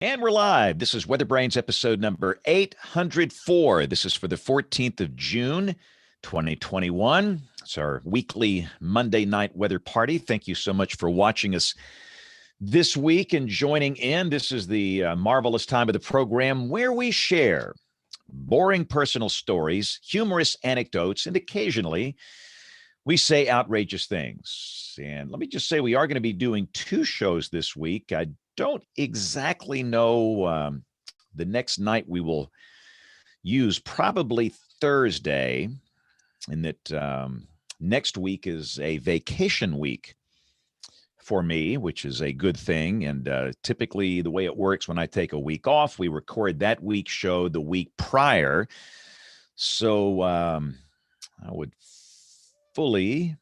And we're live. This is WeatherBrains episode number 804. This is for the 14th of June, 2021. It's our weekly Monday night weather party. Thank you so much for watching us this week and joining in. This is the marvelous time of the program where we share boring personal stories, humorous anecdotes, and occasionally we say outrageous things. And let me just say, we are going to be doing two shows this week. I don't exactly know the next night we will use, probably Thursday, and that next week is a vacation week for me, which is a good thing. And typically the way it works when I take a week off, we record that week's show the week prior. So I would fully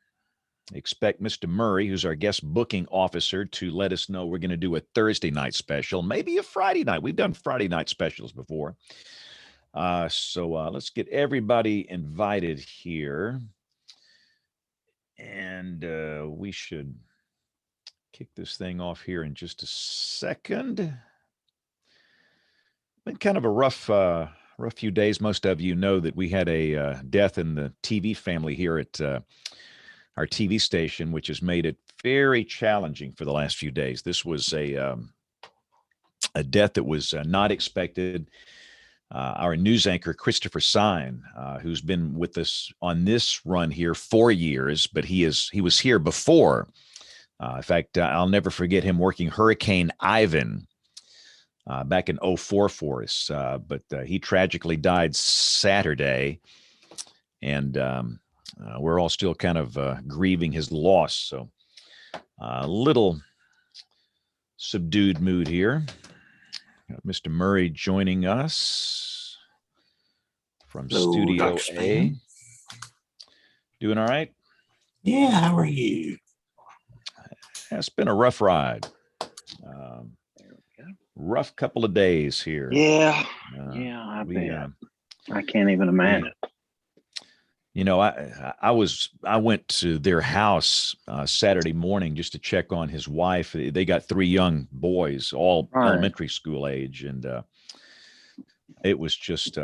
expect Mr. Murray, who's our guest booking officer, to let us know we're going to do a Thursday night special, maybe a Friday night. We've done Friday night specials before. So let's get everybody invited here. And we should kick this thing off here in just a second. Been kind of a rough few days. Most of you know that we had a death in the TV family here at our TV station, which has made it very challenging for the last few days. This was a death that was not expected. Our news anchor, Christopher Sein, who's been with us on this run here 4 years, but he was here before. In fact, I'll never forget him working Hurricane Ivan back in 2004 for us. But he tragically died Saturday, and we're all still kind of grieving his loss. So a little subdued mood here. Got Mr. Murray joining us from Studio A. Doing all right? Yeah, how are you? It's been a rough ride. Rough couple of days here. Yeah, I bet. I can't even imagine. You know, I went to their house Saturday morning just to check on his wife. They got 3 young boys, all elementary school age, and it's just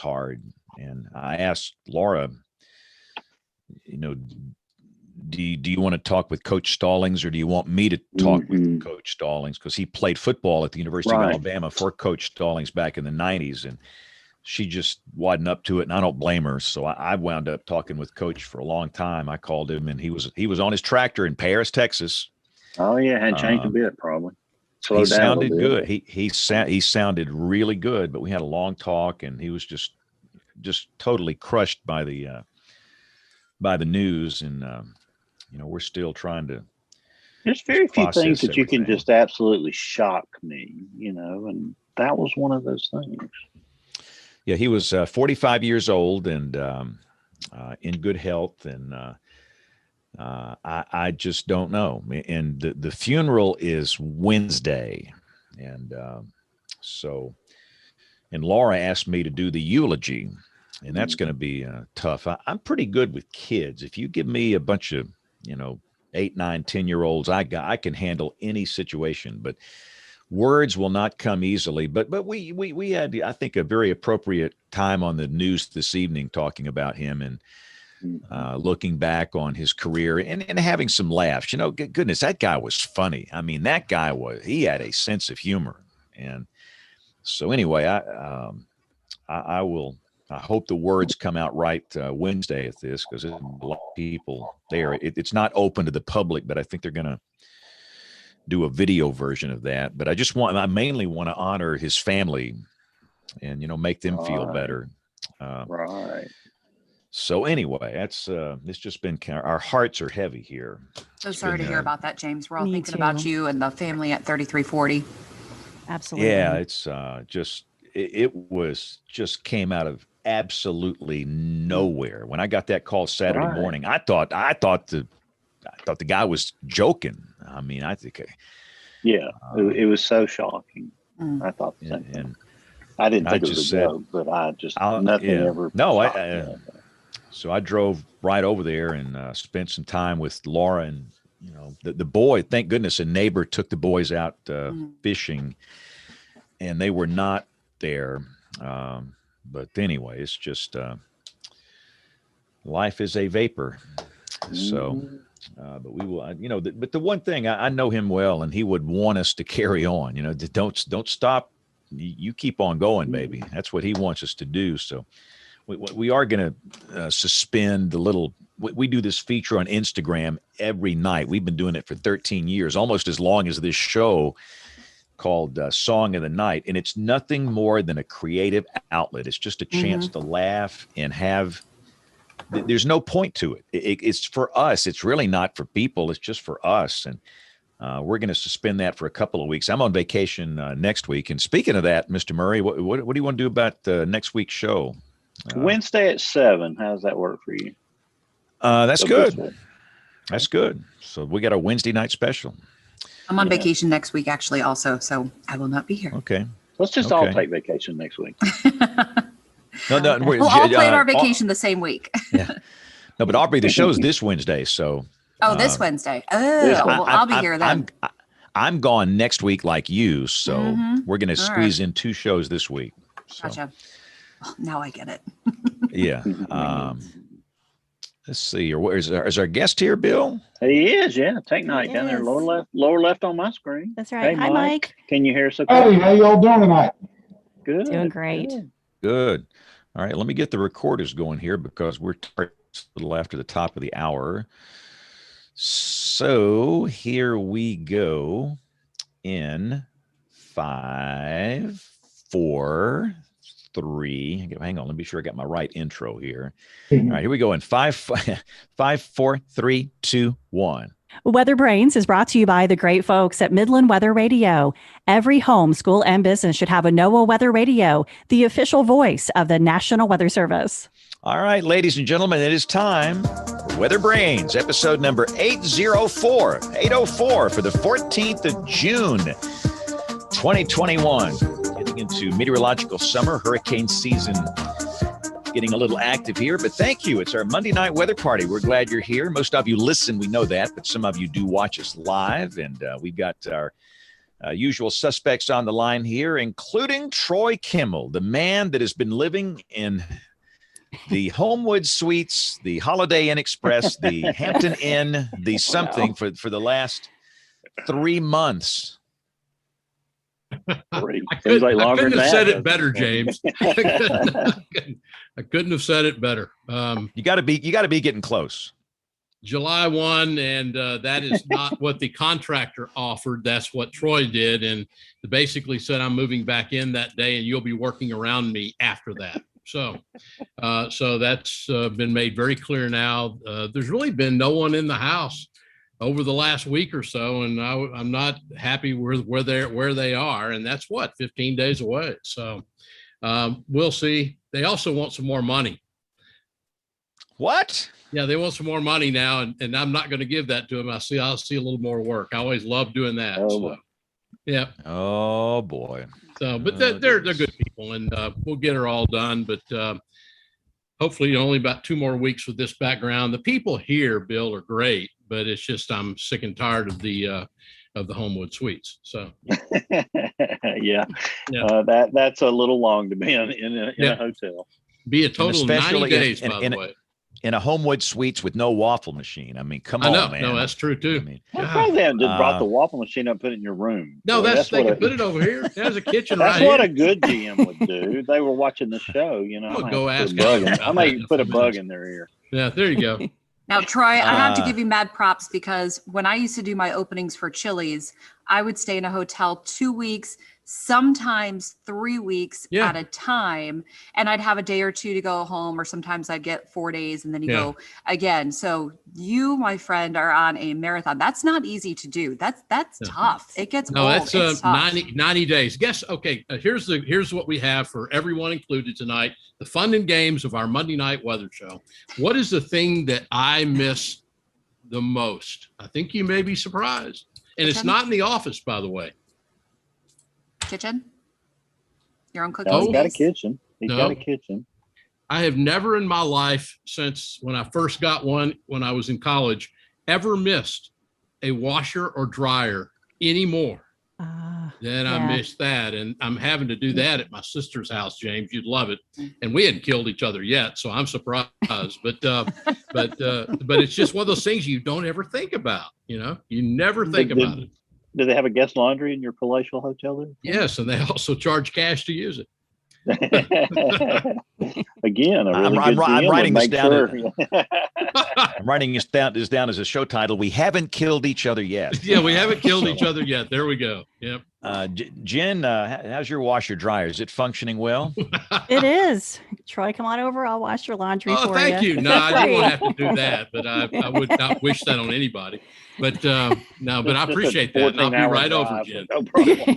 hard. And I asked Laura, you know, do you want to talk with Coach Stallings, or do you want me to talk with Coach Stallings? Because he played football at the University of Alabama for Coach Stallings back in the 90s, and she just wasn't up to it, and I don't blame her. So I wound up talking with Coach for a long time. I called him, and he was on his tractor in Paris, Texas. Oh yeah, hadn't changed a bit probably. He sounded good. He sounded really good, but we had a long talk, and he was just totally crushed by the news, and you know, we're still trying to. There's very few things that you can just absolutely shock me, you know, and that was one of those things. Yeah, he was 45 years old and in good health, and I just don't know. And the funeral is Wednesday, and and Laura asked me to do the eulogy, and that's going to be tough. I'm pretty good with kids. If you give me a bunch of 8, 9, 10-year-olds, I can handle any situation, but words will not come easily. But we had, I think, a very appropriate time on the news this evening talking about him and looking back on his career and having some laughs. You know, goodness, that guy was funny. I mean, he had a sense of humor. And so anyway, I hope the words come out right Wednesday at this, because there's a lot of people there. It's not open to the public, but I think they're going to do a video version of that. But I mainly want to honor his family and, make them feel better. Right. So anyway, it's just been our hearts are heavy here. So sorry to hear about that, James. We're all thinking about you and the family at 3340. Absolutely. Yeah, it's it just came out of absolutely nowhere. When I got that call Saturday morning, I thought the guy was joking. I mean, I think. Yeah, it was so shocking. I thought the same thing. I didn't think it was a joke, but nothing ever. No, so I drove right over there and spent some time with Laura and the boy, thank goodness, a neighbor took the boys out fishing, and they were not there. But anyway, it's just life is a vapor. So, but we will, but the one thing I know him well, and he would want us to carry on, don't stop. You keep on going, baby. That's what he wants us to do. So we are going to suspend the little, we do this feature on Instagram every night. We've been doing it for 13 years, almost as long as this show, called Song of the Night. And it's nothing more than a creative outlet. It's just a chance to laugh and have, there's no point to it. It's for us. It's really not for people. It's just for us. And we're going to suspend that for a couple of weeks. I'm on vacation next week. And speaking of that, Mr. Murray, what do you want to do about next week's show? Wednesday at 7. How does that work for you? That's good. That's good. So we got a Wednesday night special. I'm on vacation next week, actually, also, so I will not be here. Okay. Let's just all take vacation next week. No, we'll all plan our vacation the same week. Yeah. No, but Aubrey, the show's this Wednesday, so. This Wednesday. Well, I'll be here then. I'm gone next week like you, so we're going to squeeze in 2 shows this week. So. Gotcha. Well, now I get it. Yeah. Let's see. Is our guest here, Bill? He is, yeah. Take Night down there, lower left on my screen. That's right. Hey, Hi, Mike. Can you hear us okay? Hey, how y'all doing tonight? Good. Doing great. Good. All right. Let me get the recorders going here because we're a little after the top of the hour. So here we go in 5, 4, 3. Hang on. Let me be sure I got my right intro here. All right, here we go in 5, 4, 3, 2, 1. WeatherBrains is brought to you by the great folks at Midland Weather Radio. Every home, school, and business should have a NOAA Weather Radio, the official voice of the National Weather Service. All right, ladies and gentlemen, it is time for WeatherBrains, episode number 804 for the 14th of June, 2021. Getting into meteorological summer, hurricane season getting a little active here, but thank you. It's our Monday night weather party. We're glad you're here. Most of you listen, we know that, but some of you do watch us live, and we've got our usual suspects on the line here, including Troy Kimmel, the man that has been living in the Homewood Suites, the Holiday Inn Express, the Hampton Inn, the something for the last 3 months. I couldn't have said it better, James. I couldn't have said it better. You got to be getting close. July 1, and that is not what the contractor offered. That's what Troy did, and basically said, I'm moving back in that day, and you'll be working around me after that. So that's been made very clear now. There's really been no one in the house over the last week or so, and I'm not happy where they are, and that's 15 days away. So we'll see. They also want some more money. What? Yeah, they want some more money now, and I'm not going to give that to them. I'll see a little more work. I always love doing that. So, yeah. Oh boy. So, but they're good people, and we'll get her all done. But hopefully, only about 2 more weeks with this background. The people here, Bill, are great, but it's just I'm sick and tired of the Homewood Suites. So, yeah. That's a little long to be in a hotel. Be a total 90 days, by the way. In a Homewood Suites with no waffle machine. I mean, come on, man. No, that's true too. I mean, probably they just brought the waffle machine up, put it in your room. No, they can put it over here. There's a kitchen right here. That's what a good GM would do. They were watching the show, I might put a bug in their ear. Yeah, there you go. Now, Troy, I have to give you mad props because when I used to do my openings for Chili's, I would stay in a hotel 2 weeks, sometimes 3 weeks at a time. And I'd have a day or two to go home, or sometimes I'd get 4 days and then you go again. So you, my friend, are on a marathon. That's not easy to do. That's tough. It gets old. That's 90 days. Guess, okay, here's what we have for everyone included tonight. The fun and games of our Monday night weather show. What is the thing that I miss the most? I think you may be surprised. And it's not in the office, by the way. Kitchen? Your own cooking? Oh, he's got a kitchen. Got a kitchen. I have never in my life, since when I first got one when I was in college, ever missed a washer or dryer anymore. Then I miss that, and I'm having to do that at my sister's house. James, you'd love it. And we hadn't killed each other yet, so I'm surprised. But it's just one of those things you don't ever think about. You never think about it. Do they have a guest laundry in your palatial hotel there? Yes, and they also charge cash to use it. Again, I'm writing this down. I'm writing this down as a show title. We haven't killed each other yet. Yeah, we haven't killed each other yet. There we go. Yep. Jen, how's your washer dryer? Is it functioning well? It is. Troy, come on over. I'll wash your laundry for you. Oh, thank you. No, I didn't have to do that, but I would not wish that on anybody. But no, but I appreciate that. And I'll be right over, Jen. No problem.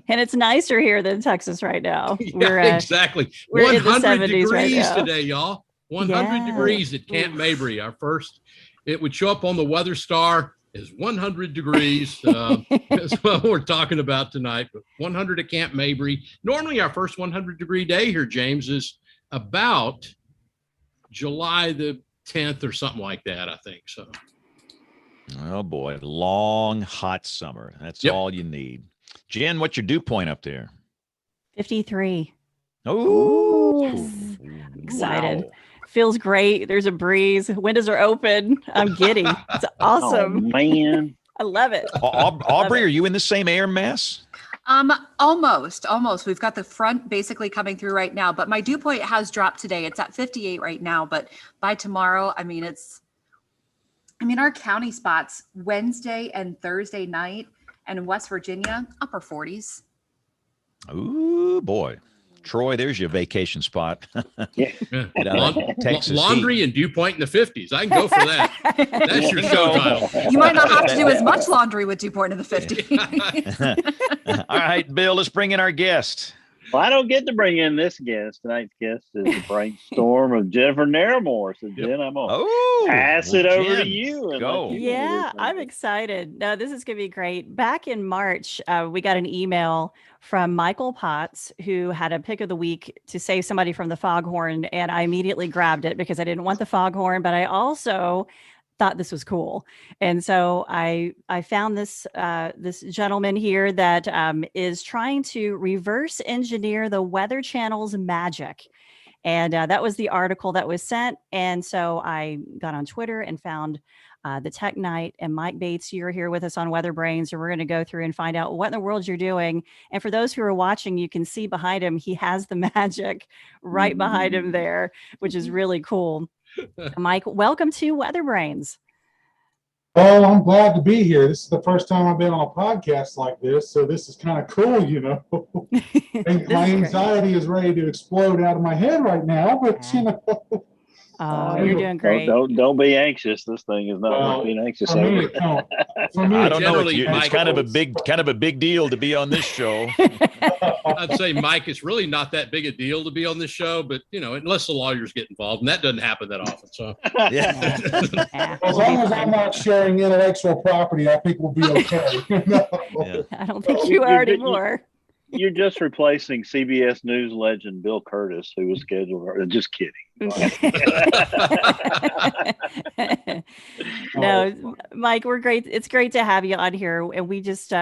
And it's nicer here than Texas right now. Yeah, exactly. We're 100 in the 70s degrees right today, y'all. 100 degrees at Camp Mabry. Our first, it would show up on the Weather Star as 100 degrees. That's what we're talking about tonight. But 100 at Camp Mabry. Normally, our first 100-degree day here, James, is about July the 10th or something like that, I think. So. Oh boy, long hot summer. That's all you need. Jen, what's your dew point up there? 53. Oh, yes. Excited. Wow. Feels great. There's a breeze. Windows are open. I'm giddy. It's awesome. Oh, man. I love it. Aubrey, are you in the same air mass? Almost. We've got the front basically coming through right now, but my dew point has dropped today. It's at 58 right now, but by tomorrow, our county spots Wednesday and Thursday night, and in West Virginia, upper 40s. Ooh, boy. Troy, there's your vacation spot. Texas laundry and dew point in the 50s. I can go for that. That's your show title. You might not have to do as much laundry with dew point in the 50s. All right, Bill, let's bring in our guest. Well, I don't get to bring in this guest. Tonight's guest is the brainstorm of Jennifer Naramore. So, Jen, I'm going to pass it over to you. And go. Yeah, I'm excited. No, this is going to be great. Back in March, we got an email from Michael Potts, who had a pick of the week to save somebody from the foghorn. And I immediately grabbed it because I didn't want the foghorn, but I also thought this was cool. And so I found this gentleman here that is trying to reverse engineer the Weather Channel's magic. And that was the article that was sent. And so I got on Twitter and found the Tech Night, and Mike Bates, you're here with us on WeatherBrains, and we're going to go through and find out what in the world you're doing. And for those who are watching, you can see behind him, he has the magic right behind him there, which is really cool. Mike, welcome to WeatherBrains. Well, I'm glad to be here. This is the first time I've been on a podcast like this, so this is kind of cool, And my anxiety is ready to explode out of my head right now, but Oh, you're doing great. Don't be anxious. This thing is not being anxious over. I don't know. It's kind of a big deal to be on this show. I'd say, Mike, it's really not that big a deal to be on this show, but unless the lawyers get involved, and that doesn't happen that often. So, as long as I'm not sharing intellectual property, I think we'll be okay. I don't think you are anymore. You're just replacing CBS News legend Bill Curtis, who was scheduled. Just kidding. No, Mike, we're great. It's great to have you on here. And we just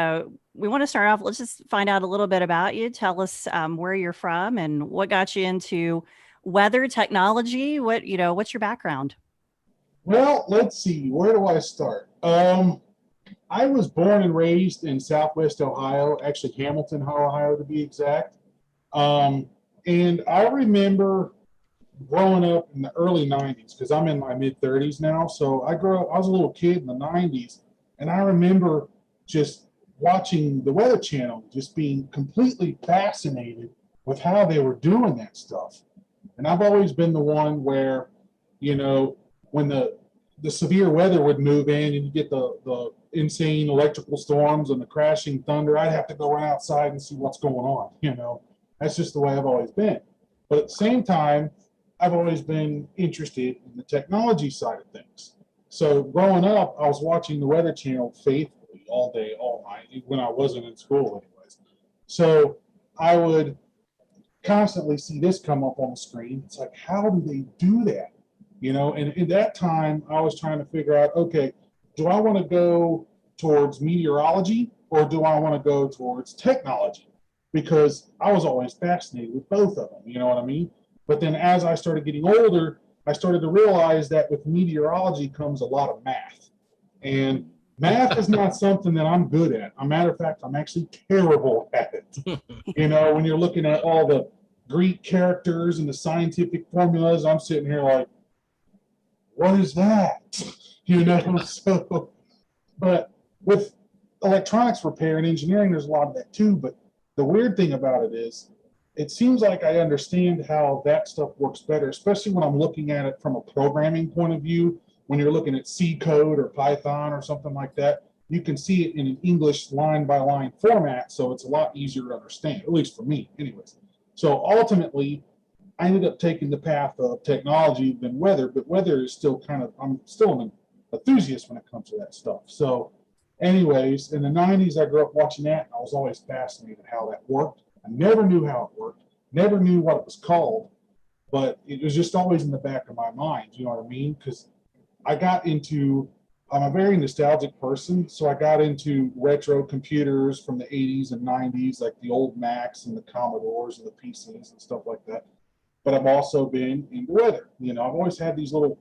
we want to start off. Let's just find out a little bit about you. Tell us where you're from and what got you into weather technology. What's your background? Well, let's see. Where do I start? I was born and raised in Southwest Ohio, actually Hamilton, Ohio to be exact. And I remember growing up in the early 90s, because I'm in my mid 30s now. So I was a little kid in the 90s, and I remember just watching the Weather Channel, just being completely fascinated with how they were doing that stuff. And I've always been the one where, when the severe weather would move in and you get the insane electrical storms and the crashing thunder, I'd have to go run outside and see what's going on. That's just the way I've always been. But at the same time, I've always been interested in the technology side of things. So growing up, I was watching the Weather Channel faithfully all day, all night, when I wasn't in school anyways. So I would constantly see this come up on the screen. It's like, how do they do that? And at that time, I was trying to figure out, okay, do I want to go towards meteorology or do I want to go towards technology? Because I was always fascinated with both of them, you know what I mean? But then as I started getting older, I started to realize that with meteorology comes a lot of math. And math is not something that I'm good at. As a matter of fact, I'm actually terrible at it. You know, when you're looking at all the Greek characters and the scientific formulas, I'm sitting here like, what is that? You know, so, but with electronics repair and engineering, there's a lot of that too. But the weird thing about it is, it seems like I understand how that stuff works better, especially when I'm looking at it from a programming point of view. When you're looking at C code or Python or something like that, you can see it in an English line by line format. So it's a lot easier to understand, at least for me anyways. So ultimately, I ended up taking the path of technology than weather, but weather is still kind of, I'm still an enthusiast when it comes to that stuff. So anyways, in the 90s, I grew up watching that, and I was always fascinated how that worked. I never knew how it worked, never knew what it was called, but it was just always in the back of my mind, you know what I mean? Because I got into, I'm a very nostalgic person, so I got into retro computers from the 80s and 90s, like the old Macs and the Commodores and the PCs and stuff like that. But I've also been into weather. You know, I've always had these little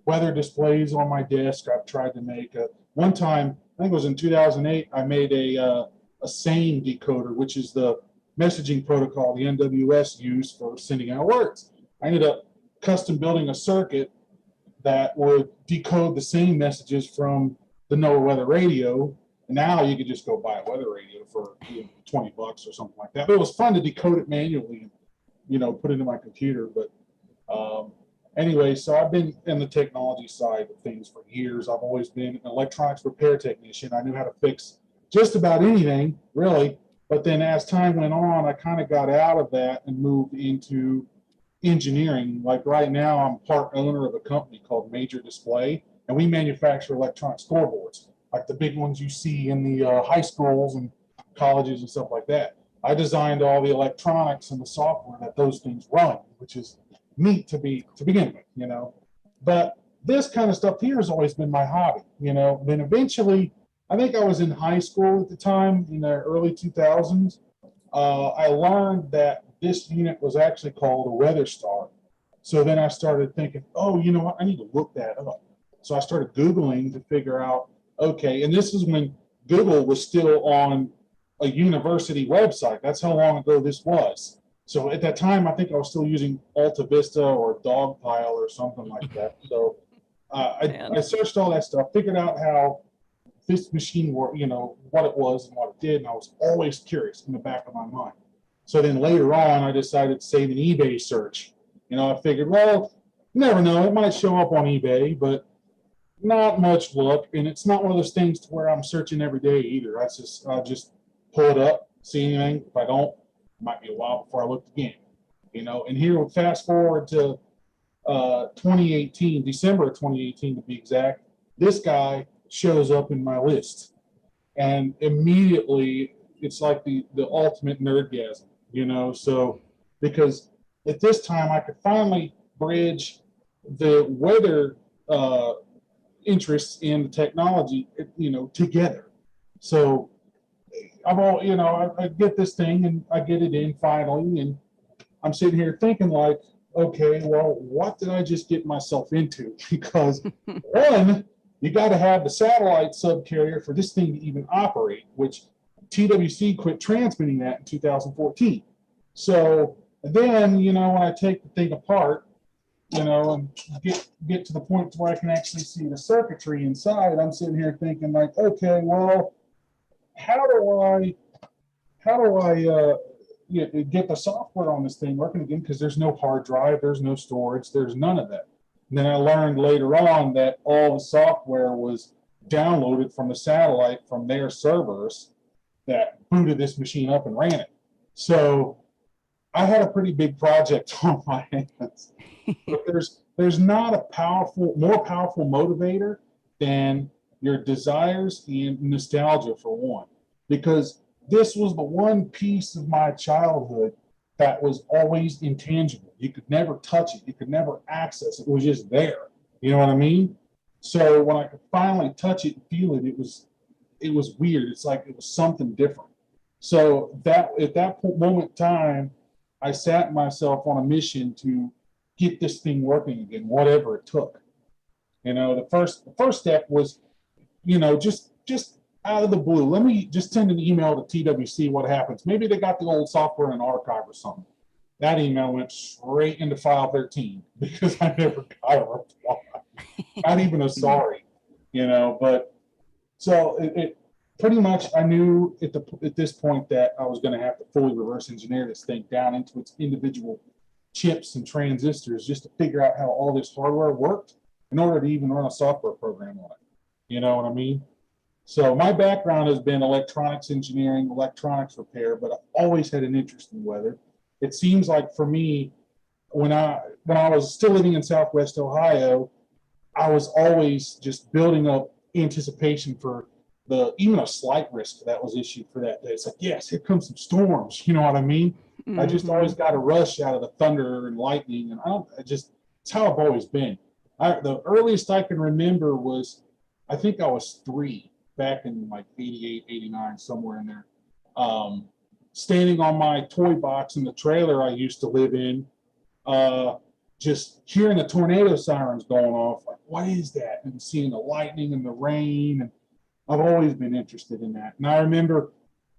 weather displays on my desk. I've tried to make one time, I think it was in 2008, I made a Sein decoder, which is the messaging protocol the NWS used for sending out alerts. I ended up custom building a circuit that would decode the same messages from the NOAA weather radio. And now you could just go buy a weather radio for $20 or something like that. But it was fun to decode it manually and, you know, put it in my computer. But anyway, so I've been in the technology side of things for years. I've always been an electronics repair technician. I knew how to fix just about anything, really. But then as time went on, I kind of got out of that and moved into engineering. Like right now, I'm part owner of a company called Major Display, and we manufacture electronic scoreboards, like the big ones you see in the high schools and colleges and stuff like that. I designed all the electronics and the software that those things run, which is neat to begin with, you know. But this kind of stuff here has always been my hobby, you know. Then eventually, I think I was in high school at the time, in the early 2000s. I learned that this unit was actually called a weather star. So then I started thinking, oh, you know what, I need to look that up. So I started Googling to figure out, okay, and this is when Google was still on a university website. That's how long ago this was. So at that time, I think I was still using Alta Vista or Dogpile or something like that. So I searched all that stuff, figured out how this machine worked, you know, what it was and what it did. And I was always curious in the back of my mind. So then later on, I decided to save an eBay search. You know, I figured, well, you never know, it might show up on eBay, but not much luck. And it's not one of those things to where I'm searching every day either. I'll just pull it up, see anything. If I don't, it might be a while before I look again. You know, and here, fast forward to 2018, December of 2018 to be exact, this guy shows up in my list. And immediately, it's like the ultimate nerdgasm, you know. So because at this time I could finally bridge the weather interests and the technology, you know, together. So I get this thing and I get it in finally, and I'm sitting here thinking like, okay, well, what did I just get myself into? Because one, you got to have the satellite subcarrier for this thing to even operate, which TWC quit transmitting that in 2014. So then, you know, when I take the thing apart, you know, and get to the point where I can actually see the circuitry inside, I'm sitting here thinking like, okay, well, how do I get the software on this thing working again? Because there's no hard drive, there's no storage, there's none of that. And then I learned later on that all the software was downloaded from the satellite from their servers that booted this machine up and ran it. So I had a pretty big project on my hands. But there's not a more powerful motivator than your desires and nostalgia, for one. Because this was the one piece of my childhood that was always intangible. You could never touch it. You could never access it. It was just there. You know what I mean? So when I could finally touch it and feel it, it was weird. It's like it was something different. So that at that moment in time, I sat myself on a mission to get this thing working again, whatever it took. You know, the first step was, you know, just out of the blue, let me just send an email to TWC. What happens? Maybe they got the old software in an archive or something. That email went straight into file 13 because I never got a reply, not even a sorry, you know. But so it pretty much, I knew at this point that I was going to have to fully reverse engineer this thing down into its individual chips and transistors just to figure out how all this hardware worked in order to even run a software program on it. You know what I mean? So my background has been electronics engineering, electronics repair, but I've always had an interest in weather. It seems like for me, when I was still living in Southwest Ohio, I was always just building up anticipation for even a slight risk that was issued for that day. It's like, yes, here comes some storms. You know what I mean? Mm-hmm. I just always got a rush out of the thunder and lightning, and it's how I've always been. The earliest I can remember was, I think I was 3 back in like 88, 89, somewhere in there. Standing on my toy box in the trailer I used to live in, just hearing the tornado sirens going off, like, what is that? And seeing the lightning and the rain. And I've always been interested in that. And I remember,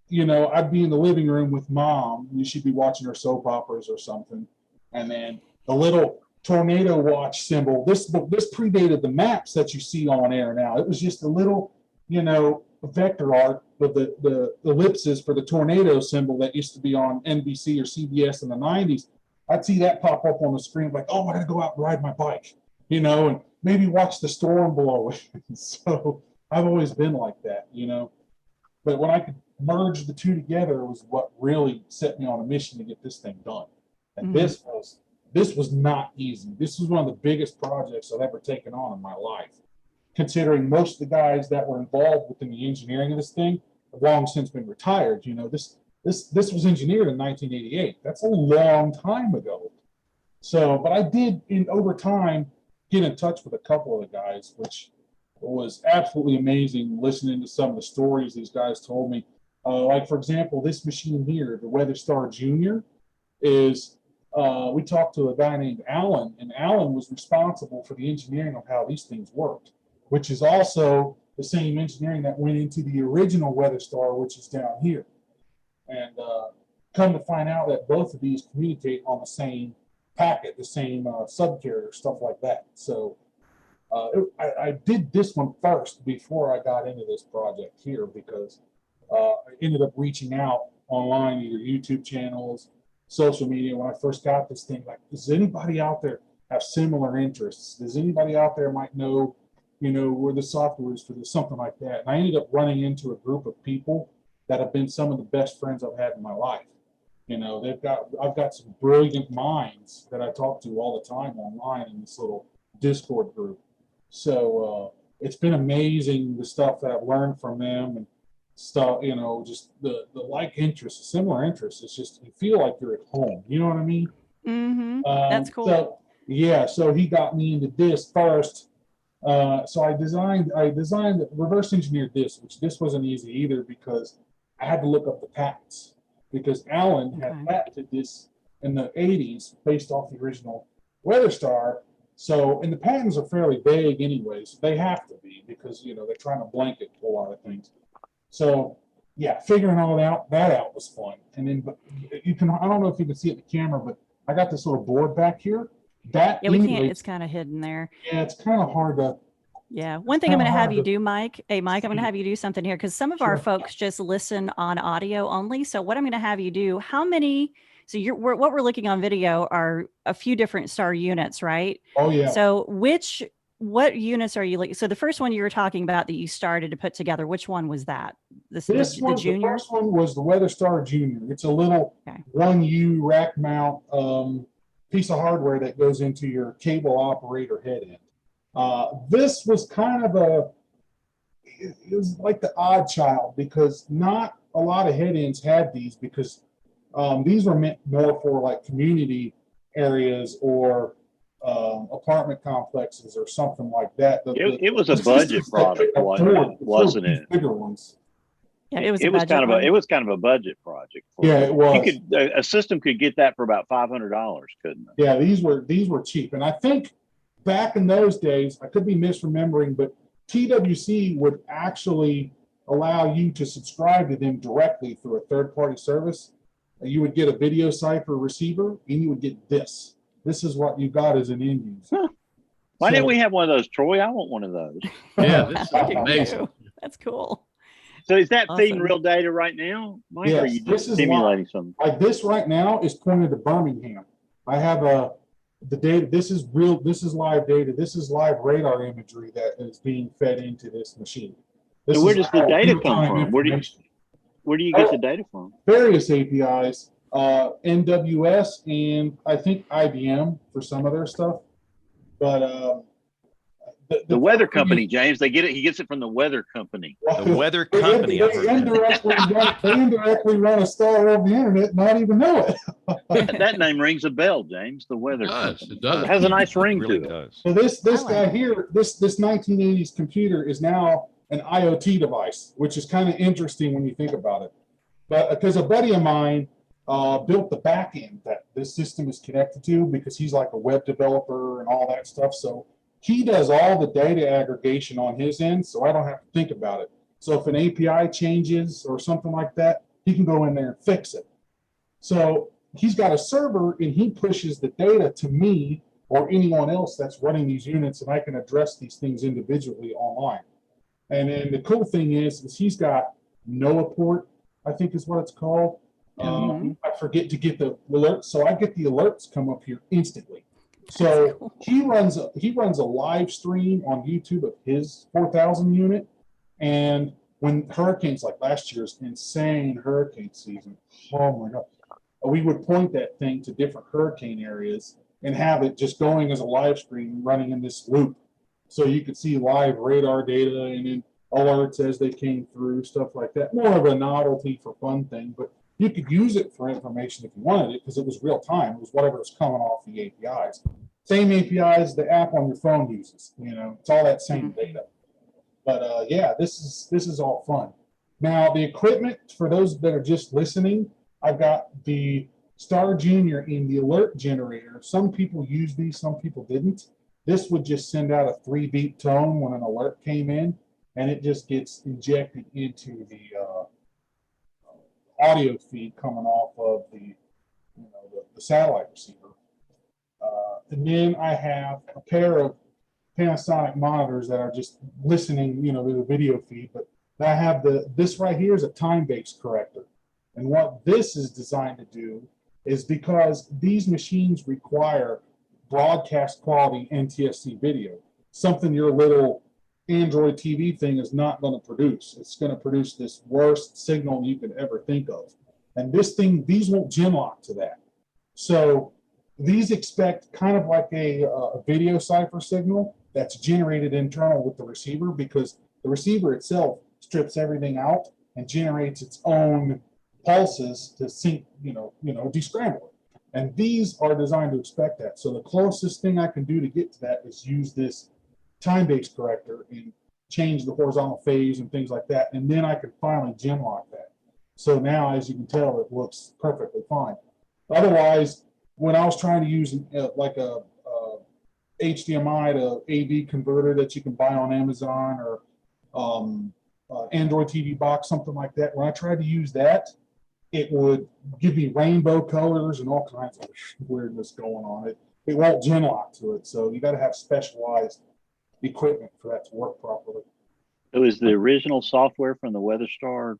you know, I'd be in the living room with Mom, and she'd be watching her soap operas or something. And then the little tornado watch symbol, this predated the maps that you see on air now. It was just a little, you know, vector art with the ellipses for the tornado symbol that used to be on NBC or CBS in the 90s. I'd see that pop up on the screen, like, oh, I gotta go out and ride my bike, you know, and maybe watch the storm blow. So I've always been like that, you know. But when I could merge the two together was what really set me on a mission to get this thing done. And mm-hmm. This was not easy. This was one of the biggest projects I've ever taken on in my life, considering most of the guys that were involved within the engineering of this thing have long since been retired. You know, this was engineered in 1988. That's a long time ago. So, but I did, over time, get in touch with a couple of the guys, which was absolutely amazing listening to some of the stories these guys told me. Like, for example, this machine here, the WeatherStar Junior, is, we talked to a guy named Alan, and Alan was responsible for the engineering of how these things worked, which is also the same engineering that went into the original WeatherStar, which is down here. And come to find out that both of these communicate on the same packet, the same subcarrier, stuff like that. So I did this one first before I got into this project here, because I ended up reaching out online, either YouTube channels, social media, when I first got this thing, like, does anybody out there have similar interests? Does anybody out there might know, you know, where the software is for this, something like that? And I ended up running into a group of people that have been some of the best friends I've had in my life. You know, I've got some brilliant minds that I talk to all the time online in this little Discord group. So it's been amazing, the stuff that I've learned from them, and stuff, you know, just the like interests, similar interests. It's just, you feel like you're at home. You know what I mean? Mm-hmm. That's cool. So, yeah, so he got me into this first. So I designed, reverse engineered this, which this wasn't easy either, because I had to look up the patents, because Alan had patented this in the 80s based off the original WeatherStar. So, and the patents are fairly vague anyways. They have to be, because, you know, they're trying to blanket a lot of things. So, yeah, figuring all that out was fun. And then, but you can, I don't know if you can see it in the camera, but I got this little board back here. Yeah, we can't, it's kind of hidden there. Yeah, it's kind of hard to. Yeah. One thing I'm going to have you do, Mike. Hey, Mike, I'm going to have you do something here, because some of our folks just listen on audio only. So what I'm going to have you do, so what we're looking on video are a few different star units, right? Oh, yeah. So what units are you like? So the first one you were talking about that you started to put together, which one was that? The Junior? The first one was the WeatherStar Junior. It's a little 1U rack mount piece of hardware that goes into your cable operator head end. This was kind of it was like the odd child, because not a lot of head ends had these, because these were meant more for like community areas or apartment complexes or something like that. It was a budget product, wasn't it? Bigger ones. Yeah, it was kind of a budget project. It was. A system could get that for about $500, couldn't it? Yeah, these were cheap, and I think back in those days, I could be misremembering, but TWC would actually allow you to subscribe to them directly through a third-party service. You would get a video cipher receiver, and you would get this. This is what you got as an end user. Huh. Why didn't we have one of those, Troy? I want one of those. Yeah, this is amazing. That's cool. So is that feeding real data right now, Mike? Yes, or are you just simulating something? Like this right now is pointed to Birmingham. I have the data. This is real. This is live data. This is live radar imagery that is being fed into this machine. So where does the data come from? Where do you get the data from? Various APIs, NWS, and I think IBM for some of their stuff. But the weather company, James, they get it. He gets it from the weather company. The weather company. They indirectly run a star over the internet, not even know it. That name rings a bell, James. The weather company. It does. It has a nice ring really to it. Does. So this guy here, this 1980s computer is now an IoT device, which is kind of interesting when you think about it. But because a buddy of mine built the back end that this system is connected to, because he's like a web developer and all that stuff. So he does all the data aggregation on his end, so I don't have to think about it. So if an API changes or something like that, he can go in there and fix it. So he's got a server, and he pushes the data to me or anyone else that's running these units, and I can address these things individually online. And then the cool thing is he's got NOAA port, I think is what it's called. I forget to get the alerts, so I get the alerts come up here instantly. So cool. he runs a live stream on YouTube of his 4,000 unit, and when hurricanes like last year's insane hurricane season, oh my God, we would point that thing to different hurricane areas and have it just going as a live stream running in this loop, so you could see live radar data and then alerts as they came through, stuff like that. More of a novelty for fun thing, but you could use it for information if you wanted it, because it was real time. It was whatever was coming off the APIs. Same APIs the app on your phone uses. You know, it's all that same data. But yeah, this is all fun. Now the equipment, for those that are just listening, I've got the Star Junior in the alert generator. Some people use these, some people didn't. This would just send out a 3-beat tone when an alert came in, and it just gets injected into the audio feed coming off of the satellite receiver. And then I have a pair of Panasonic monitors that are just listening, to the video feed. But I have this right here is a time-based corrector. And what this is designed to do is, because these machines require broadcast quality NTSC video, something your little Android TV thing is not going to produce. It's going to produce this worst signal you could ever think of. And these won't genlock to that. So these expect kind of like a video cipher signal that's generated internal with the receiver, because the receiver itself strips everything out and generates its own pulses to sync, descramble it. And these are designed to expect that. So the closest thing I can do to get to that is use this time-based corrector and change the horizontal phase and things like that. And then I can finally genlock that. So now, as you can tell, it looks perfectly fine. Otherwise, when I was trying to use like a HDMI to AV converter that you can buy on Amazon or Android TV box, something like that, when I tried to use that, it would give me rainbow colors and all kinds of weirdness going on. It won't genlock to it. So you got to have specialized equipment for that to work properly. It was the original software from the WeatherStar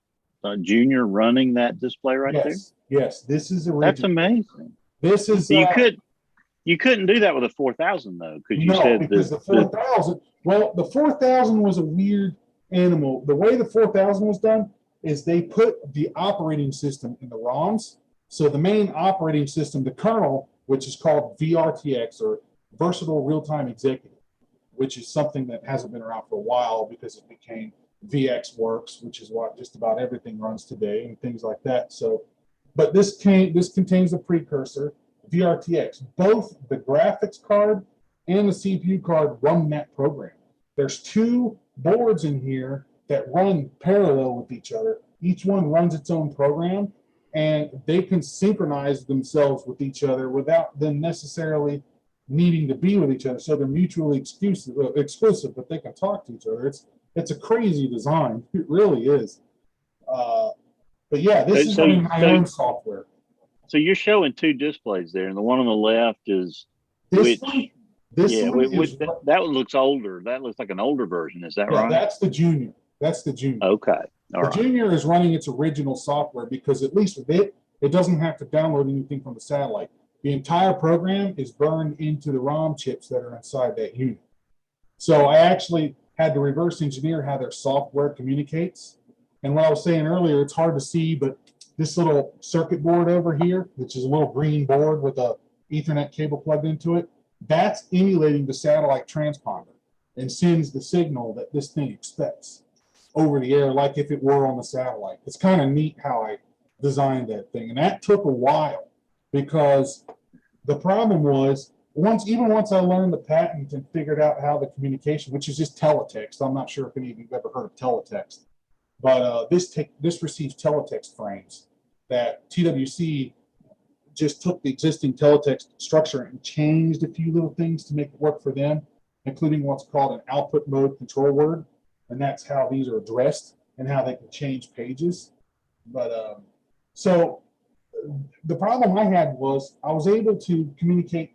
Junior running that display right there? Yes, this is original. That's amazing. This is you couldn't do that with a 4000 though, because you said because the 4000. Well, the 4000 was a weird animal. The way the 4000 was done is they put the operating system in the ROMs. So the main operating system, the kernel, which is called VRTX, or Versatile Real-Time Executive, which is something that hasn't been around for a while because it became VxWorks, which is what just about everything runs today and things like that. So, but this contains a precursor, VRTX. Both the graphics card and the CPU card run that program. There's two boards in here that run parallel with each other. Each one runs its own program, and they can synchronize themselves with each other without them necessarily needing to be with each other. So they're mutually exclusive, but they can talk to each other. It's a crazy design. It really is. But yeah, this is running my own software. So you're showing two displays there, and the one on the left is This that one looks older. That looks like an older version. Is that right? That's the junior. That's the junior. Okay. The junior is running its original software because at least with it doesn't have to download anything from the satellite. The entire program is burned into the ROM chips that are inside that unit. So I actually had to reverse engineer how their software communicates. And what I was saying earlier, it's hard to see, but this little circuit board over here, which is a little green board with a Ethernet cable plugged into it, that's emulating the satellite transponder and sends the signal that this thing expects over the air, like if it were on the satellite. It's kind of neat how I designed that thing. And that took a while because the problem was, once I learned the patent and figured out how the communication, which is just teletext. I'm not sure if any of you've ever heard of teletext, but this receives teletext frames that TWC just took the existing teletext structure and changed a few little things to make it work for them, including what's called an output mode control word. And that's how these are addressed and how they can change pages. But so the problem I had was I was able to communicate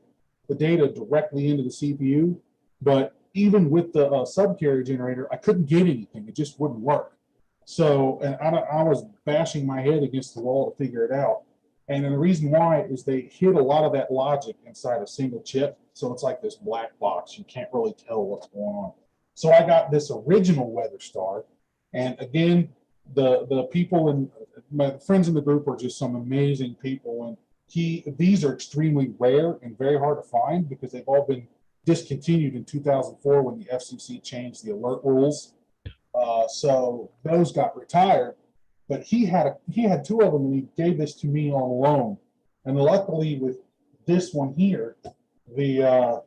the data directly into the CPU, but even with the subcarrier generator, I couldn't get anything. It just wouldn't work. So, and I was bashing my head against the wall to figure it out. And then the reason why is they hid a lot of that logic inside a single chip. So it's like this black box. You can't really tell what's going on. So I got this original WeatherStar. And again, the people and my friends in the group are just some amazing people. And these are extremely rare and very hard to find because they've all been discontinued in 2004 when the FCC changed the alert rules. So those got retired. But he had two of them, and he gave this to me on loan. And luckily, with this one here, the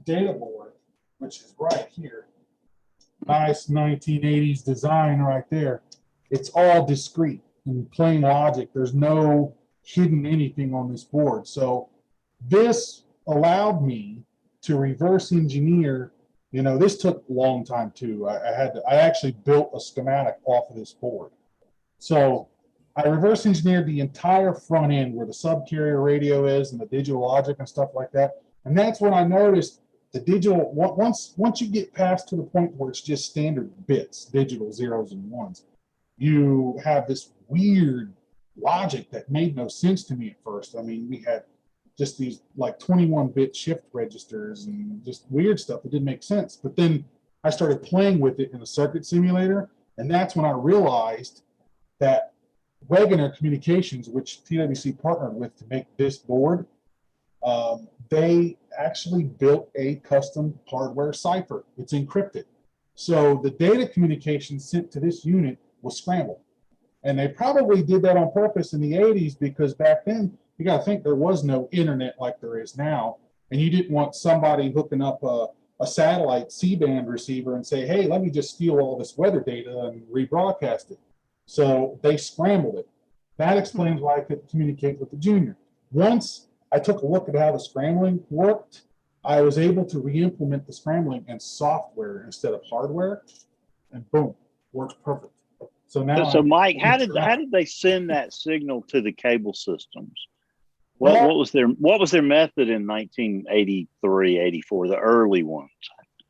data board, which is right here, nice 1980s design right there. It's all discrete and plain logic. There's no hidden anything on this board. So this allowed me to reverse engineer. You know, this took a long time too. I actually built a schematic off of this board. So I reverse engineered the entire front end where the subcarrier radio is and the digital logic and stuff like that. And that's when I noticed the digital, once you get past to the point where it's just standard bits, digital zeros and ones, you have this weird logic that made no sense to me at first. I mean, we had just these like 21-bit shift registers and just weird stuff that didn't make sense. But then I started playing with it in a circuit simulator, and that's when I realized that Wegener Communications, which TWC partnered with to make this board, they actually built a custom hardware cipher. It's encrypted. So the data communication sent to this unit was scrambled. And they probably did that on purpose in the 80s because back then, you got to think there was no internet like there is now, and you didn't want somebody hooking up a satellite C-band receiver and say, hey, let me just steal all this weather data and rebroadcast it. So they scrambled it. That explains why I couldn't communicate with the junior. Once I took a look at how the scrambling worked, I was able to re-implement the scrambling in software instead of hardware, and boom, works perfect. So now, so Mike, how did they send that signal to the cable systems? What was their method in 1983, 84, the early ones?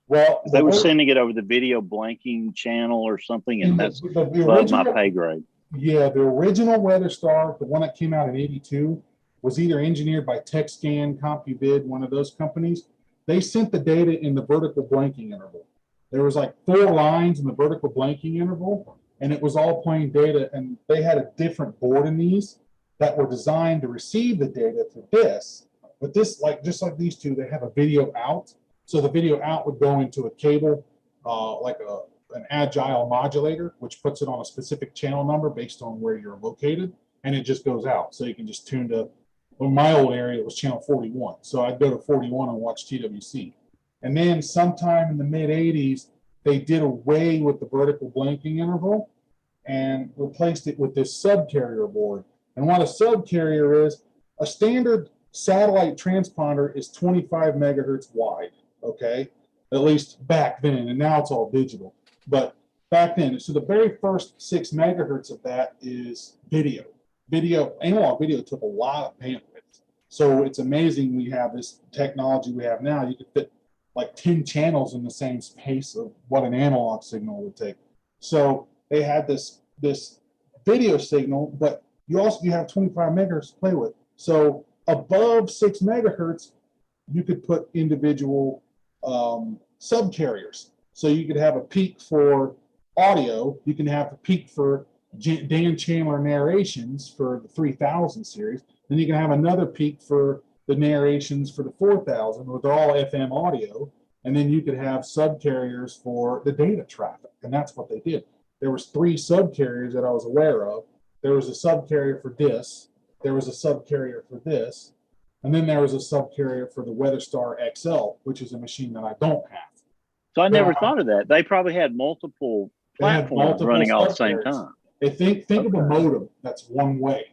Well, they were sending it over the video blanking channel or something, and that's above my pay grade. Yeah, the original WeatherStar, the one that came out in 82, was either engineered by TechScan, CompuBid, one of those companies. They sent the data in the vertical blanking interval. There was like 4 lines in the vertical blanking interval, and it was all plain data, and they had a different board in these that were designed to receive the data for this. But this, just like these two, they have a video out. So the video out would go into a cable, like an agile modulator, which puts it on a specific channel number based on where you're located, and it just goes out. So you can just tune to in my old area, it was channel 41. So I'd go to 41 and watch TWC. And then sometime in the mid 80s, they did away with the vertical blanking interval and replaced it with this subcarrier board. And what a subcarrier is, a standard satellite transponder is 25 megahertz wide, okay? At least back then, and now it's all digital. But back then, so the very first 6 megahertz of that is video. Analog video took a lot of bandwidth. So it's amazing we have this technology we have now. You could fit like 10 channels in the same space of what an analog signal would take. So they had this video signal, but you have 25 megahertz to play with. So above 6 megahertz, you could put individual subcarriers. So you could have a peak for audio. You can have a peak for Dan Chandler narrations for the 3000 series. Then you can have another peak for the narrations for the 4000, with all FM audio. And then you could have subcarriers for the data traffic. And that's what they did. There was 3 subcarriers that I was aware of. There was a subcarrier for this. There was a subcarrier for this. And then there was a subcarrier for the WeatherStar XL, which is a machine that I don't have. So I never thought of that. They probably had multiple platforms running all at the same time. Think of a modem that's one way.